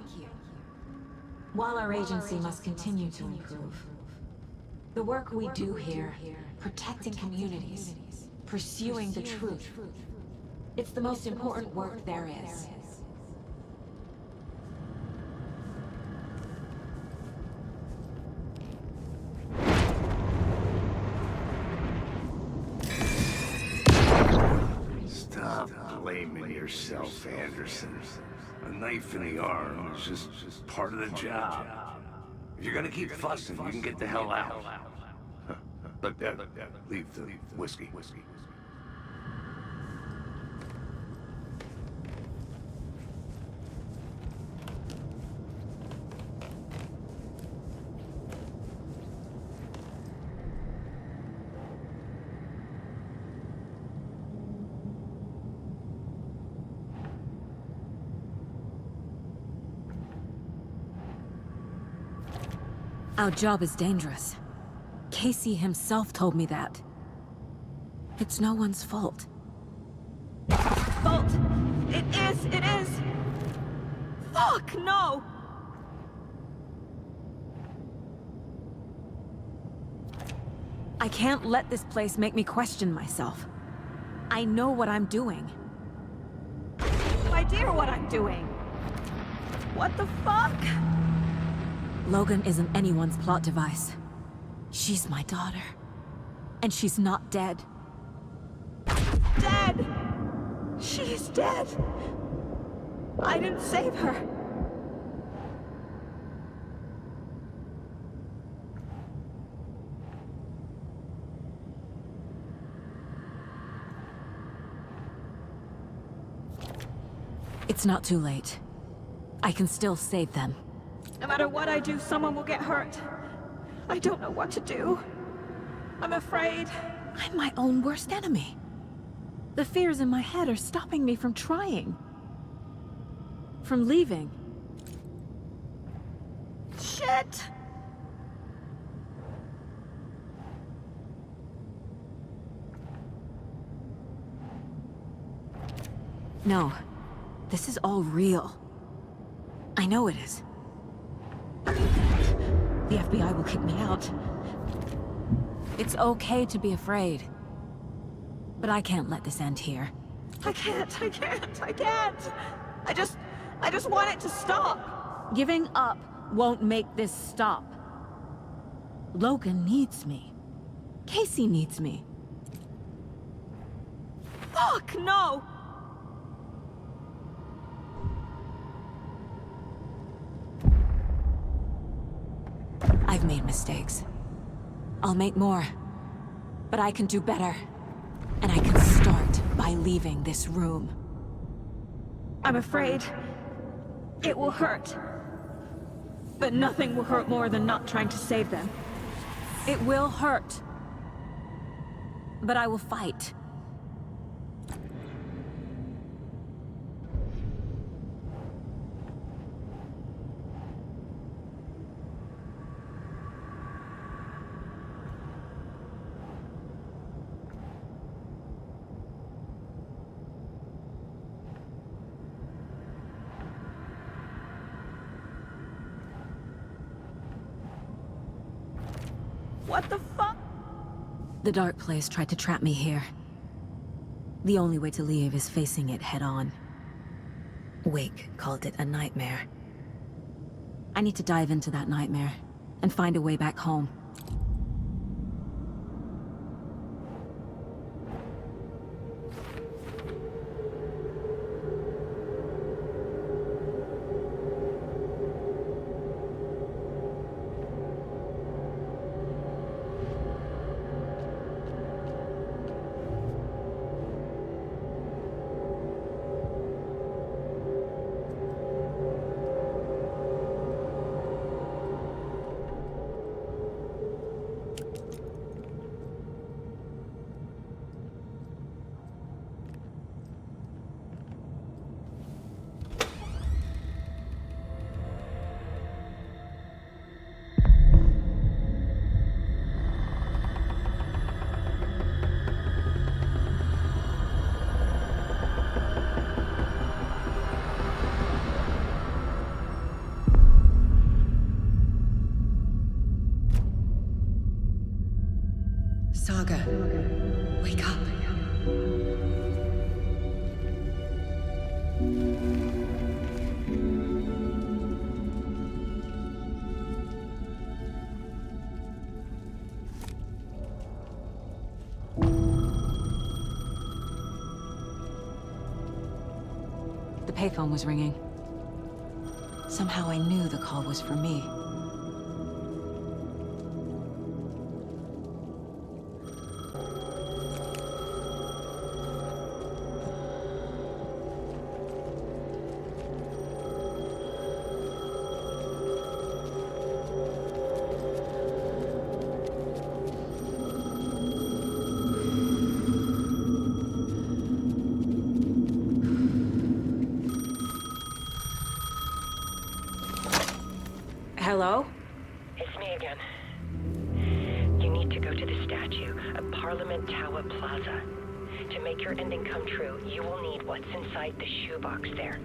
While our agency must continue to improve, the work we do here, protecting communities, pursuing the truth, it's the most important work there is. Stop blaming yourself, Anderson. A knife in the arm is just part of the job. If you're gonna keep fussing, you can get the hell out. But leave the whiskey. Our job is dangerous. Casey himself told me that. It's no one's fault. Fault! It is! Fuck, no! I can't let this place make me question myself. I know what I'm doing. No idea what I'm doing. What the fuck? Logan isn't anyone's plot device. She's my daughter. And she's not dead. Dead! She's dead! I didn't save her. It's not too late. I can still save them. No matter what I do, someone will get hurt. I don't know what to do. I'm afraid. I'm my own worst enemy. The fears in my head are stopping me from trying. From leaving. Shit! No. This is all real. I know it is. The FBI will kick me out. It's okay to be afraid. But I can't let this end here. I can't. I just want it to stop. Giving up won't make this stop. Logan needs me. Casey needs me. Fuck, no! I've made mistakes. I'll make more. But I can do better. And I can start by leaving this room. I'm afraid it will hurt. But nothing will hurt more than not trying to save them. It will hurt. But I will fight. What the fuck? The Dark Place tried to trap me here. The only way to leave is facing it head-on. Wake called it a nightmare. I need to dive into that nightmare and find a way back home. Saga, wake up. The payphone was ringing. Somehow I knew the call was for me. Hello? It's me again. You need to go to the statue at Parliament Tower Plaza. To make your ending come true, you will need what's inside the shoebox there.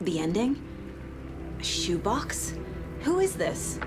The ending? A shoebox? Who is this?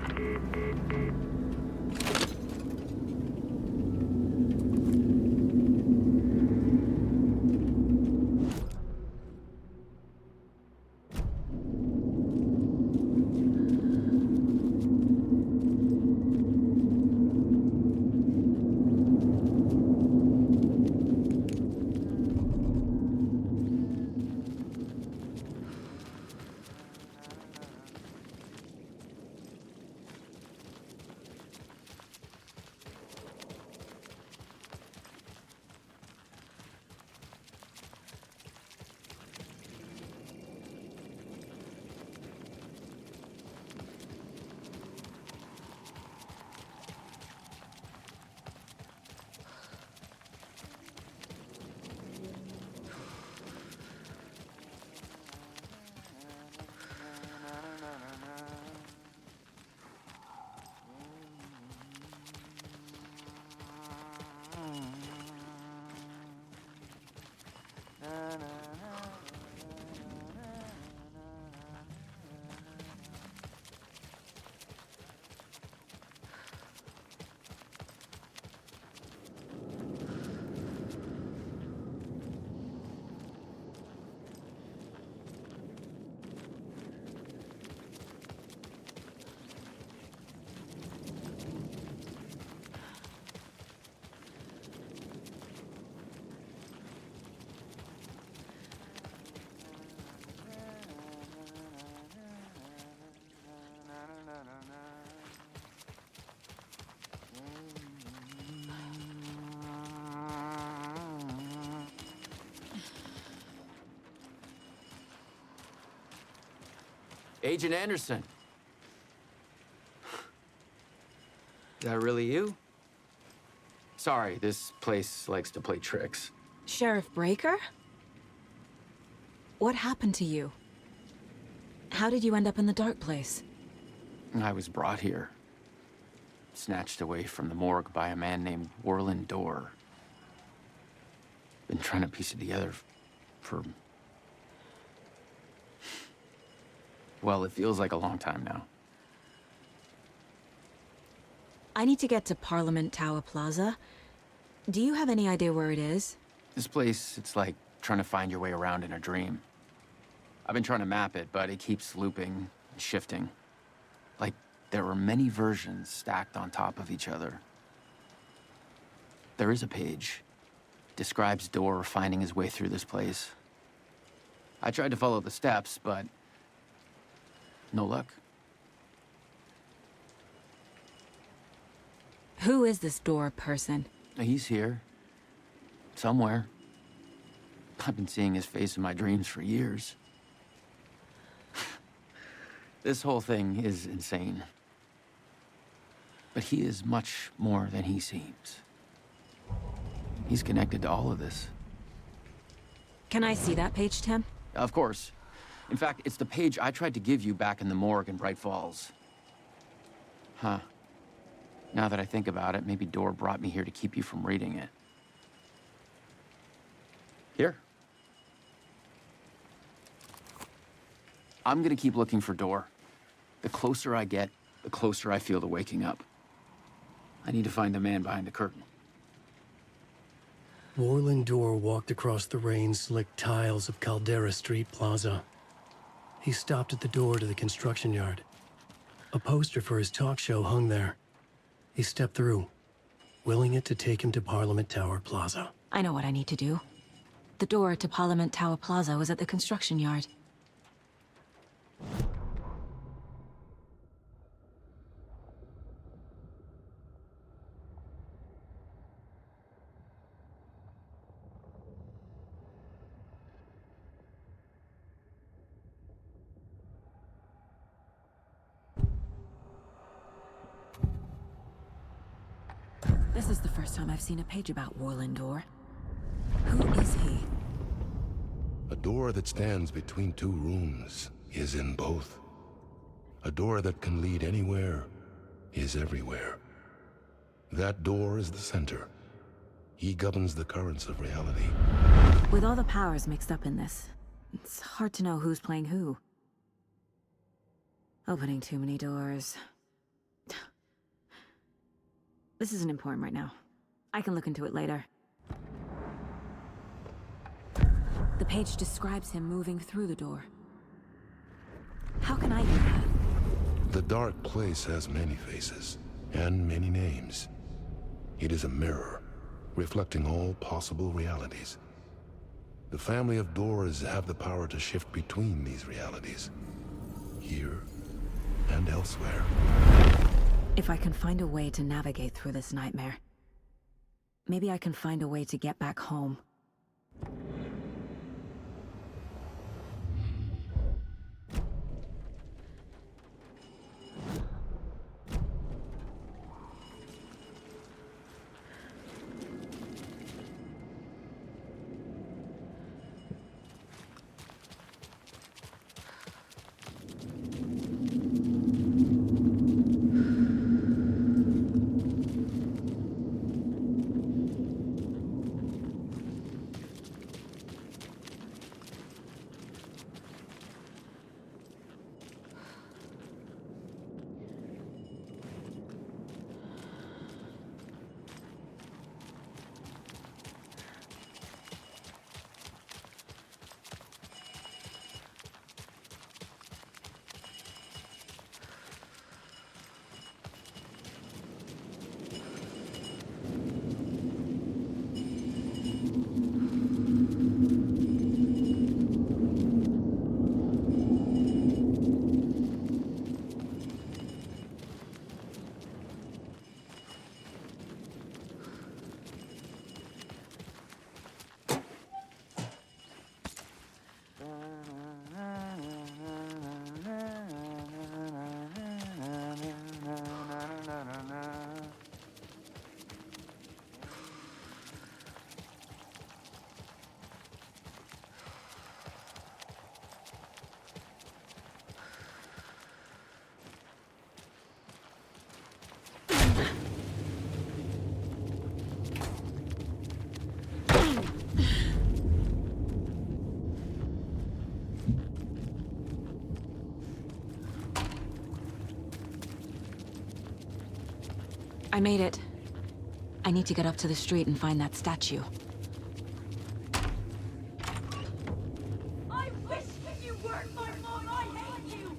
Agent Anderson. Is that really you? Sorry, this place likes to play tricks. Sheriff Breaker? What happened to you? How did you end up in the dark place? I was brought here. Snatched away from the morgue by a man named Warland Dorr. Been trying to piece it together for... well, it feels like a long time now. I need to get to Parliament Tower Plaza. Do you have any idea where it is? This place, it's like trying to find your way around in a dream. I've been trying to map it, but it keeps looping and shifting. Like there are many versions stacked on top of each other. There is a page. Describes Dorr finding his way through this place. I tried to follow the steps, but no luck. Who is this Dorr person? He's here. Somewhere. I've been seeing his face in my dreams for years. This whole thing is insane. But he is much more than he seems. He's connected to all of this. Can I see that page, Tim? Of course. In fact, it's the page I tried to give you back in the morgue in Bright Falls. Huh. Now that I think about it, maybe Dorr brought me here to keep you from reading it. Here. I'm gonna keep looking for Dorr. The closer I get, the closer I feel to waking up. I need to find the man behind the curtain. Warland Dorr walked across the rain-slicked tiles of Caldera Street Plaza. He stopped at the door to the construction yard. A poster for his talk show hung there. He stepped through, willing it to take him to Parliament Tower Plaza. I know what I need to do. The door to Parliament Tower Plaza was at the construction yard. This is the first time I've seen a page about Warland Dorr. Who is he? A door that stands between two rooms is in both. A door that can lead anywhere is everywhere. That door is the center. He governs the currents of reality. With all the powers mixed up in this, it's hard to know who's playing who. Opening too many doors. This isn't important right now. I can look into it later. The page describes him moving through the door. How can I do that? The dark place has many faces and many names. It is a mirror, reflecting all possible realities. The family of Dorrs have the power to shift between these realities, here and elsewhere. If I can find a way to navigate through this nightmare, maybe I can find a way to get back home. I made it. I need to get up to the street and find that statue. I wish that you weren't my mom. I hate you.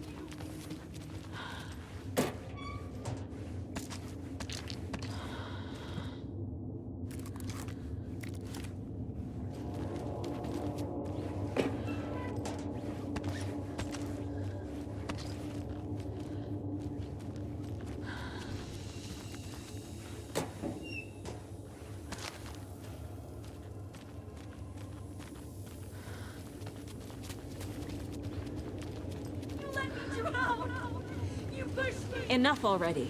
Enough already.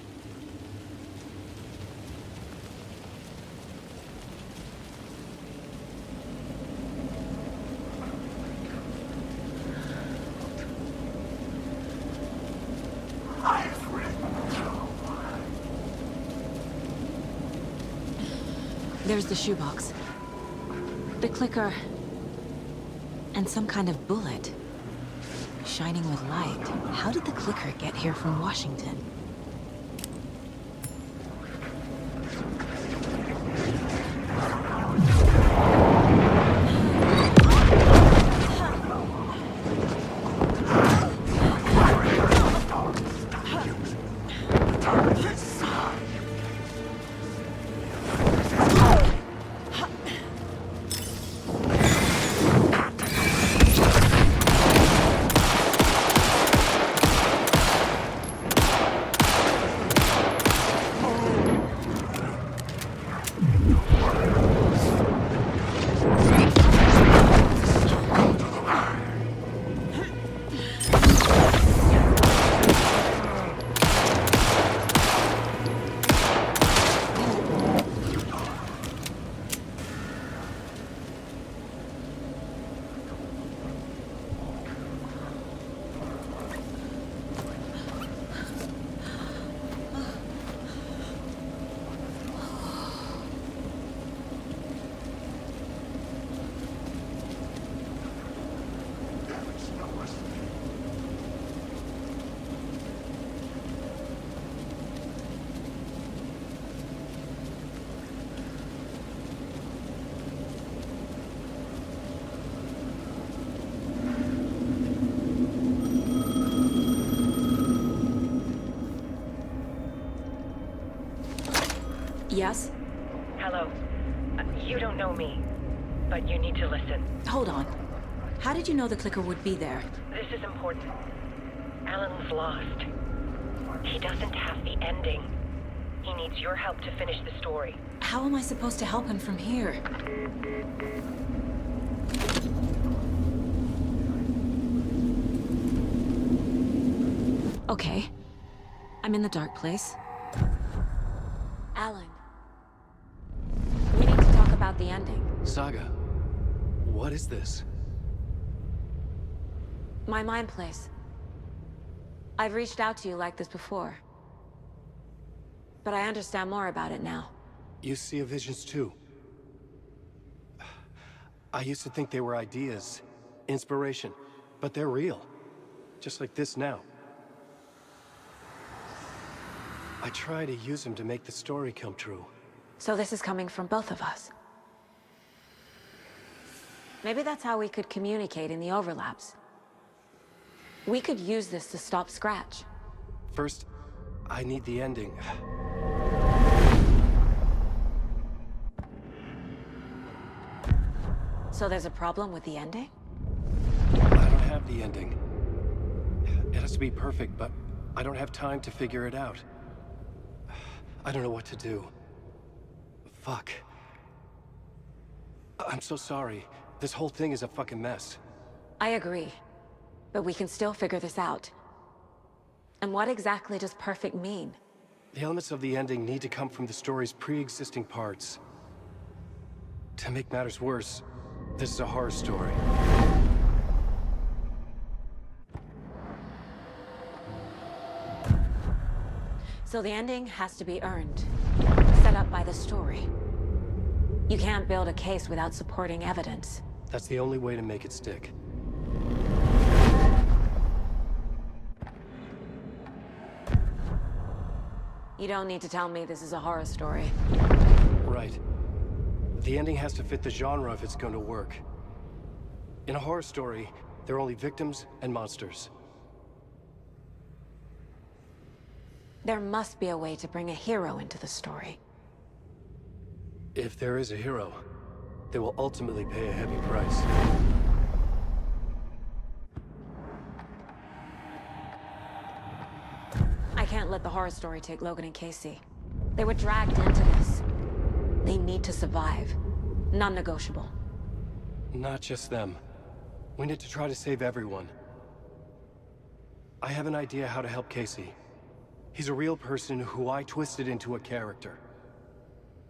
There's the shoebox. The clicker. And some kind of bullet. Shining with light. How did the clicker get here from Washington? Yes? Hello. You don't know me, but you need to listen. Hold on. How did you know the clicker would be there? This is important. Alan's lost. He doesn't have the ending. He needs your help to finish the story. How am I supposed to help him from here? Okay. I'm in the dark place. Alan. We need to talk about the ending. Saga, what is this? My mind place. I've reached out to you like this before. But I understand more about it now. You see visions too. I used to think they were ideas, inspiration, but they're real. Just like this now. I try to use them to make the story come true. So this is coming from both of us. Maybe that's how we could communicate in the overlaps. We could use this to stop Scratch. First, I need the ending. So there's a problem with the ending? I don't have the ending. It has to be perfect, but I don't have time to figure it out. I don't know what to do. Fuck. I'm so sorry. This whole thing is a fucking mess. I agree. But we can still figure this out. And what exactly does perfect mean? The elements of the ending need to come from the story's pre-existing parts. To make matters worse, this is a horror story. So the ending has to be earned, set up by the story. You can't build a case without supporting evidence. That's the only way to make it stick. You don't need to tell me this is a horror story. Right. The ending has to fit the genre if it's going to work. In a horror story, there are only victims and monsters. There must be a way to bring a hero into the story. If there is a hero, they will ultimately pay a heavy price. I can't let the horror story take Logan and Casey. They were dragged into this. They need to survive. Non-negotiable. Not just them. We need to try to save everyone. I have an idea how to help Casey. He's a real person who I twisted into a character.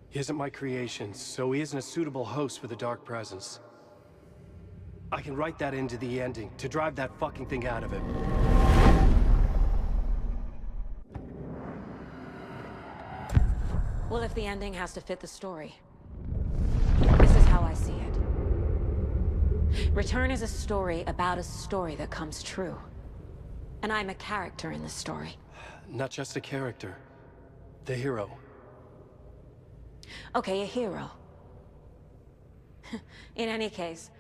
He isn't my creation, so he isn't a suitable host for the Dark Presence. I can write that into the ending to drive that fucking thing out of him. Well, if the ending has to fit the story, this is how I see it. Return is a story about a story that comes true. And I'm a character in this story. Not just a character. The hero. Okay, a hero. In any case,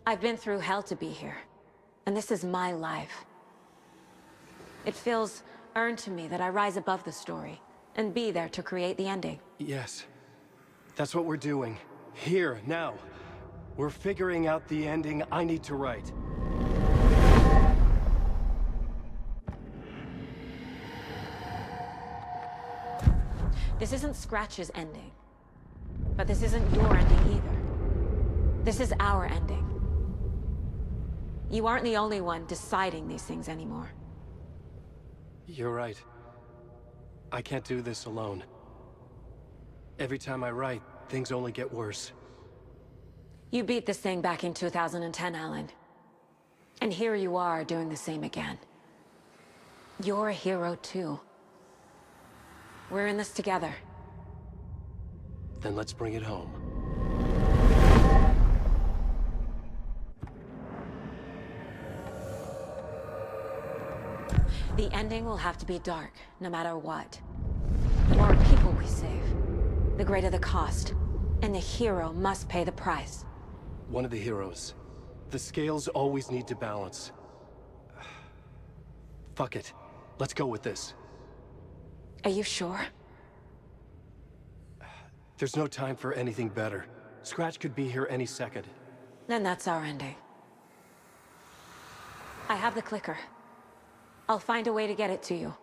I've been through hell to be here. And this is my life. It feels earned to me that I rise above the story and be there to create the ending. Yes. That's what we're doing. Here, now. We're figuring out the ending I need to write. This isn't Scratch's ending. But this isn't your ending either. This is our ending. You aren't the only one deciding these things anymore. You're right. I can't do this alone. Every time I write, things only get worse. You beat this thing back in 2010, Alan. And here you are doing the same again. You're a hero too. We're in this together. Then let's bring it home. The ending will have to be dark, no matter what. The more people we save, the greater the cost. And the hero must pay the price. One of the heroes. The scales always need to balance. Fuck it. Let's go with this. Are you sure? There's no time for anything better. Scratch could be here any second. Then that's our ending. I have the clicker. I'll find a way to get it to you.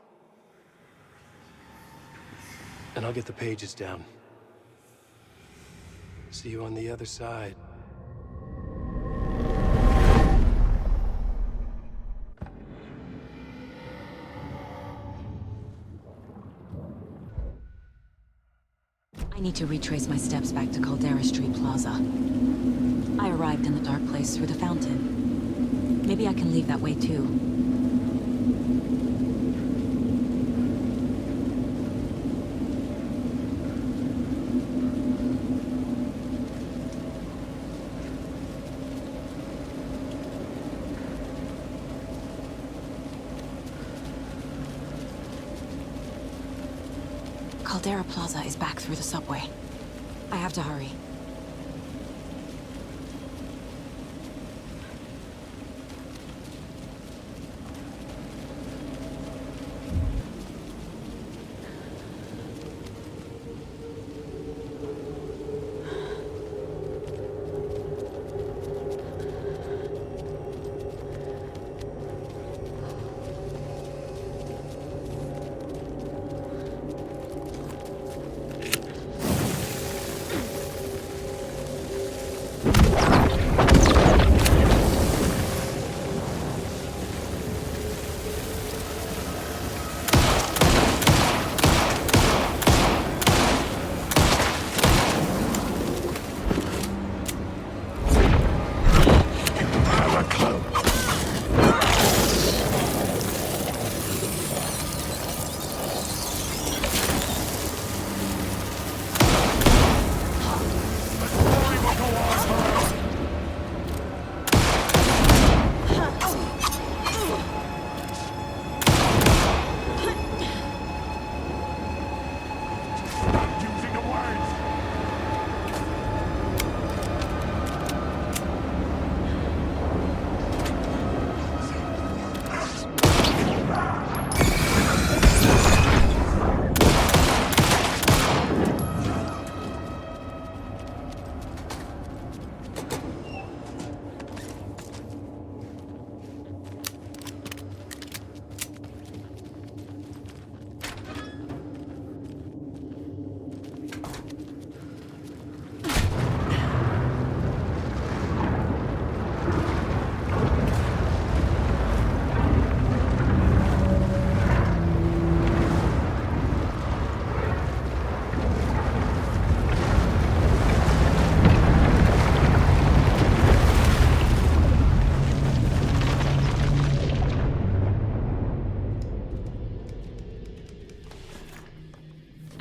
And I'll get the pages down. See you on the other side. I need to retrace my steps back to Caldera Street Plaza. I arrived in the dark place through the fountain. Maybe I can leave that way too. Caldera Plaza is back through the subway. I have to hurry.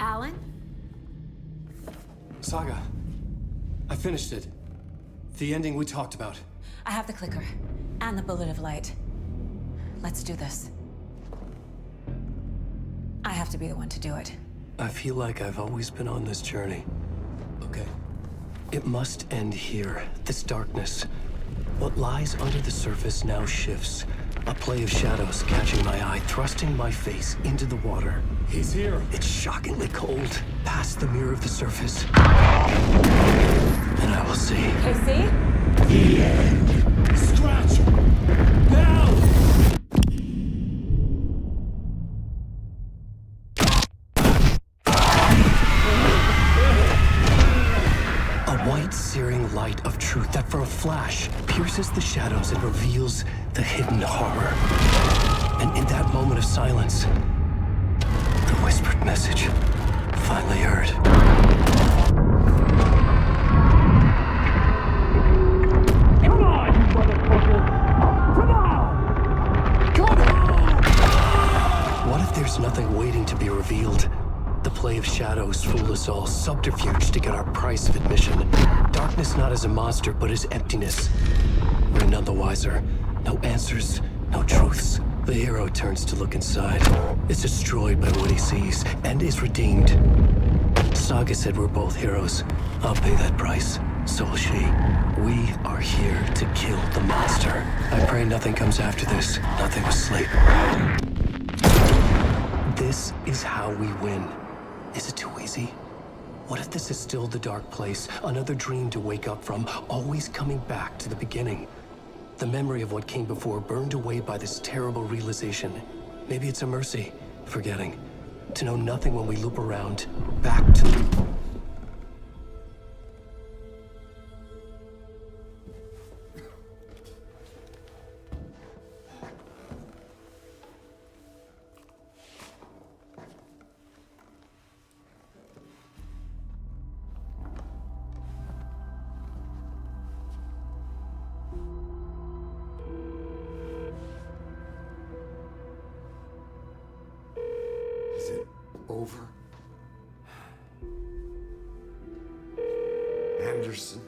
Alan? Saga, I finished it. The ending we talked about. I have the clicker and the bullet of light. Let's do this. I have to be the one to do it. I feel like I've always been on this journey. Okay. It must end here, this darkness. What lies under the surface now shifts. A play of shadows catching my eye, thrusting my face into the water. He's here. It's shockingly cold, past the mirror of the surface. And I will see. KC? The end. Scratch! Now! A white, searing light of truth that for a flash pierces the shadows and reveals the hidden horror. And in that moment of silence, the whispered message finally heard. Come on, you motherfucker! Come on! Come on! What if there's nothing waiting to be revealed? The play of shadows fool us all, subterfuge to get our price of admission. Darkness not as a monster, but as emptiness. We're none the wiser. No answers, no truths. The hero turns to look inside. Is destroyed by what he sees, and is redeemed. Saga said we're both heroes. I'll pay that price. So will she. We are here to kill the monster. I pray nothing comes after this. Nothing will sleep. This is how we win. Is it too easy? What if this is still the dark place? Another dream to wake up from, always coming back to the beginning. The memory of what came before burned away by this terrible realization. Maybe it's a mercy, forgetting. To know nothing when we loop around, back to... Is it over? Anderson?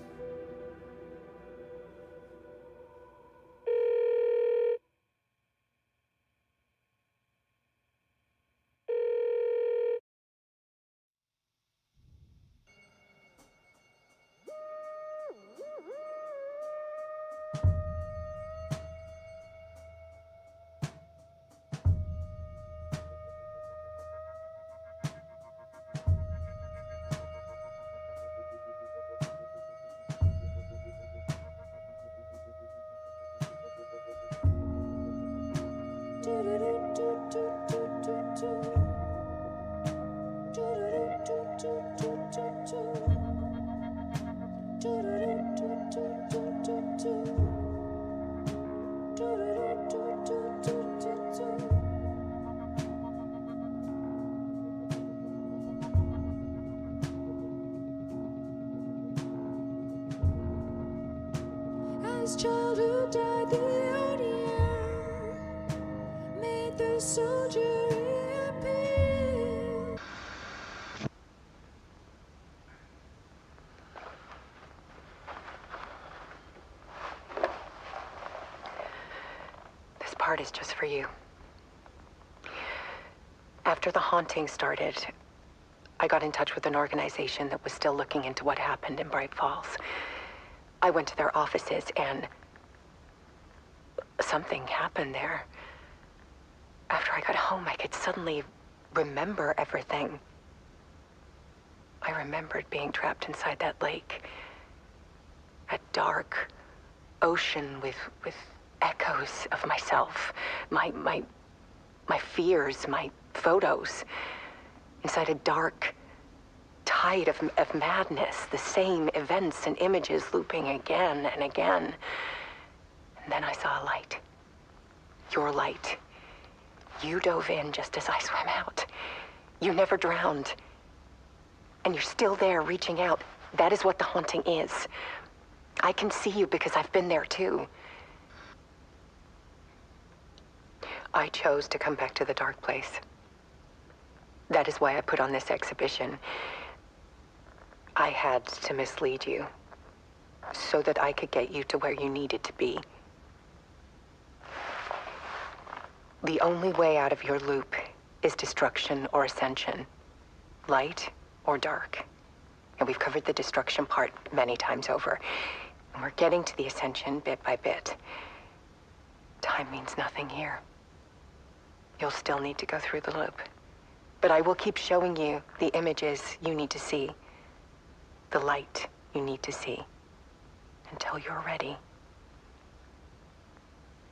As childhood died, the odium made the soldier reappear. This part is just for you. After the haunting started, I got in touch with an organization that was still looking into what happened in Bright Falls. I went to their offices and something happened there. After I got home, I could suddenly remember everything. I remembered being trapped inside that lake. A dark ocean with echoes of myself, my fears, my photos. Inside a dark tide of madness, the same events and images looping again and again. And then I saw a light. Your light. You dove in just as I swam out. You never drowned. And you're still there reaching out. That is what the haunting is. I can see you because I've been there too. I chose to come back to the dark place. That is why I put on this exhibition. I had to mislead you, so that I could get you to where you needed to be. The only way out of your loop is destruction or ascension, light or dark. And we've covered the destruction part many times over, and we're getting to the ascension bit by bit. Time means nothing here. You'll still need to go through the loop. But I will keep showing you the images you need to see, the light you need to see, until you're ready.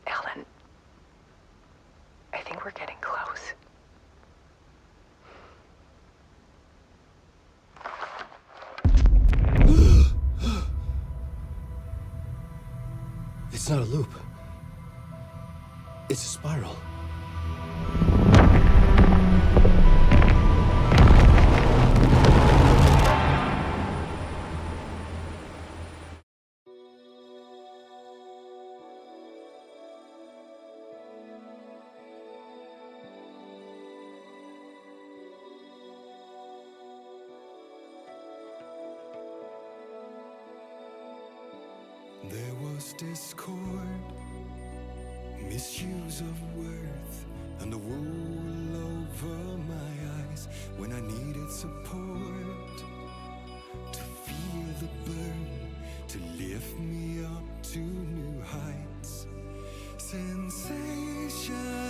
Ellen, I think we're getting close. It's not a loop. It's a spiral. There was discord, misuse of worth, and a wool over my eyes when I needed support. To feel the burn, to lift me up to new heights. Sensation